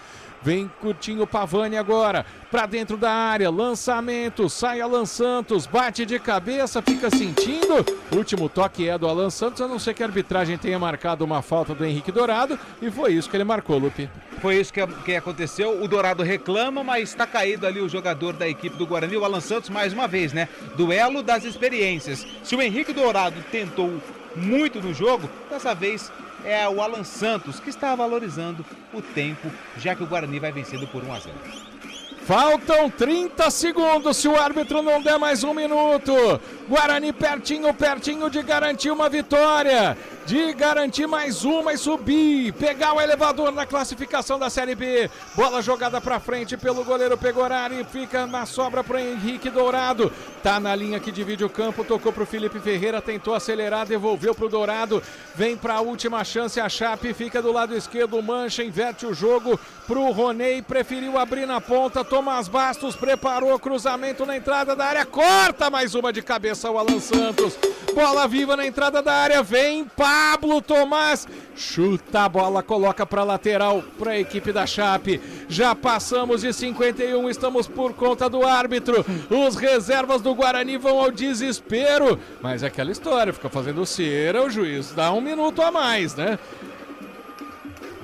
Vem Coutinho Pavani agora, pra dentro da área, lançamento, sai Alan Santos, bate de cabeça, fica sentindo, último toque é do Alan Santos, a não ser que a arbitragem tenha marcado uma falta do Henrique Dourado, e foi isso que ele marcou, Lupe. Foi isso que aconteceu, o Dourado reclama, mas tá caído ali o jogador da equipe do Guarani, o Alan Santos, mais uma vez, né? Duelo das experiências. Se o Henrique Dourado tentou muito no jogo, dessa vez é o Alan Santos que está valorizando o tempo, já que o Guarani vai vencendo por 1-0. Faltam 30 segundos, se o árbitro não der mais um minuto. Guarani pertinho de garantir uma vitória. de garantir mais uma e subir, pegar o elevador na classificação da Série B. Bola jogada pra frente pelo goleiro Pegorari, fica na sobra pro Henrique Dourado. Tá na linha que divide o campo, tocou pro Felipe Ferreira, tentou acelerar, devolveu pro Dourado. Vem pra última chance, a Chape fica do lado esquerdo, Mancha, inverte o jogo pro Roney, preferiu abrir na ponta, Tomás Bastos preparou o cruzamento na entrada da área, corta mais uma de cabeça o Alan Santos. Bola viva na entrada da área, vem Pablo Tomás, chuta a bola, coloca para lateral para a equipe da Chape. Já passamos de 51, estamos por conta do árbitro. Os reservas do Guarani vão ao desespero, mas é aquela história, fica fazendo cera, o juiz dá um minuto a mais, né?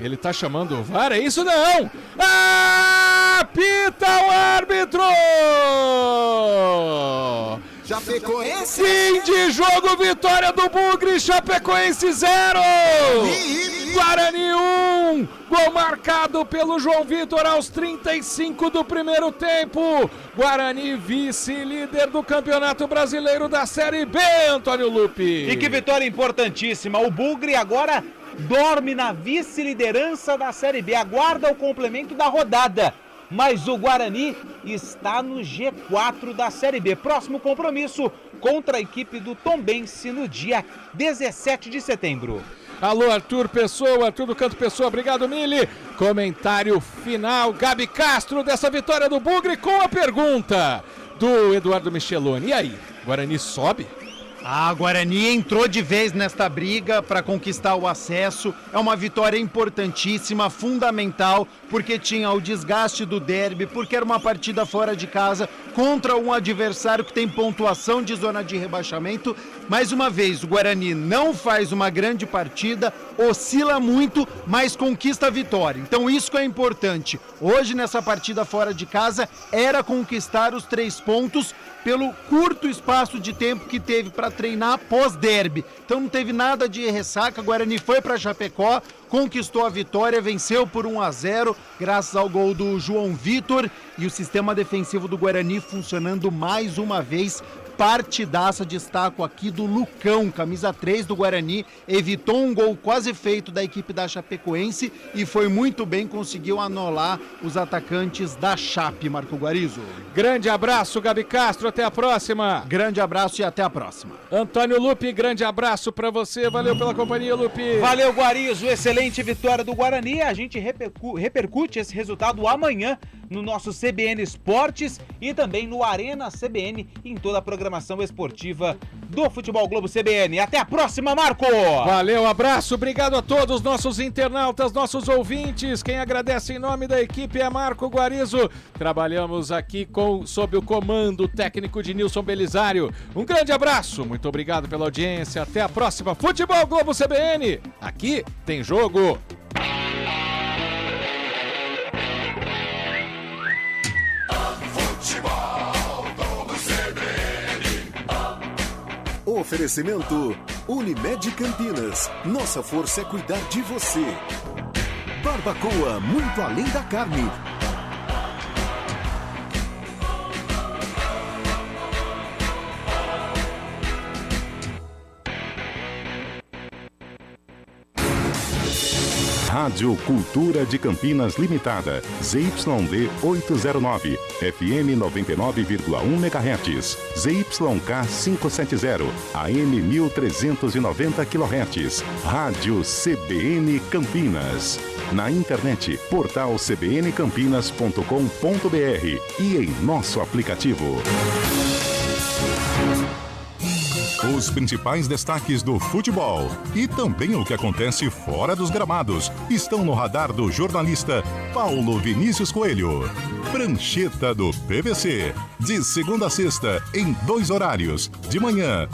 Ele tá chamando o VAR, é isso não? Apita o árbitro! Chapecoense! Fim de jogo, vitória do Bugre, Chapecoense 0! Guarani 1! Gol marcado pelo João Vitor aos 35 do primeiro tempo. Guarani vice-líder do Campeonato Brasileiro da Série B, Antônio Lupi. E que vitória importantíssima. O Bugre agora dorme na vice-liderança da Série B. Aguarda o complemento da rodada. Mas o Guarani está no G4 da Série B. Próximo compromisso contra a equipe do Tombense no dia 17 de setembro. Alô, Arthur Pessoa, Arthur do Canto Pessoa, obrigado, Mili. Comentário final, Gabi Castro, dessa vitória do Bugre, com a pergunta do Eduardo Micheloni. E aí, Guarani sobe? A Guarani entrou de vez nesta briga para conquistar o acesso. É uma vitória importantíssima, fundamental, porque tinha o desgaste do derby, porque era uma partida fora de casa contra um adversário que tem pontuação de zona de rebaixamento. Mais uma vez, o Guarani não faz uma grande partida, oscila muito, mas conquista a vitória. Então isso que é importante. Hoje, nessa partida fora de casa, era conquistar os 3 pontos pelo curto espaço de tempo que teve para treinar pós-derby. Então não teve nada de ressaca, Guarani foi para Chapecó, conquistou a vitória, venceu por 1-0, graças ao gol do João Vitor, e o sistema defensivo do Guarani funcionando mais uma vez. Partidaça, destaco aqui do Lucão, camisa 3 do Guarani, evitou um gol quase feito da equipe da Chapecoense e foi muito bem, conseguiu anular os atacantes da Chape, Marco Guarizo. Grande abraço, Gabi Castro, até a próxima. Grande abraço e até a próxima. Antônio Lupi, grande abraço pra você, valeu pela companhia, Lupi. Valeu, Guarizo, excelente vitória do Guarani, a gente repercute esse resultado amanhã no nosso CBN Esportes e também no Arena CBN em toda a programação esportiva do Futebol Globo CBN. Até a próxima, Marco! Valeu, abraço, obrigado a todos nossos internautas, nossos ouvintes. Quem agradece em nome da equipe é Marco Guarizo. Trabalhamos aqui sob o comando técnico de Nilson Belisário. Um grande abraço, muito obrigado pela audiência. Até a próxima, Futebol Globo CBN. Aqui tem jogo. Oferecimento Unimed Campinas. Nossa força é cuidar de você. Barbacoa, muito além da carne. Rádio Cultura de Campinas Limitada, ZYD 809, FM 99,1 MHz, ZYK 570, AM 1390 kHz, Rádio CBN Campinas. Na internet, portal cbncampinas.com.br e em nosso aplicativo. Os principais destaques do futebol e também o que acontece fora dos gramados estão no radar do jornalista Paulo Vinícius Coelho. Prancheta do PVC, de segunda a sexta, em 2 horários, de manhã,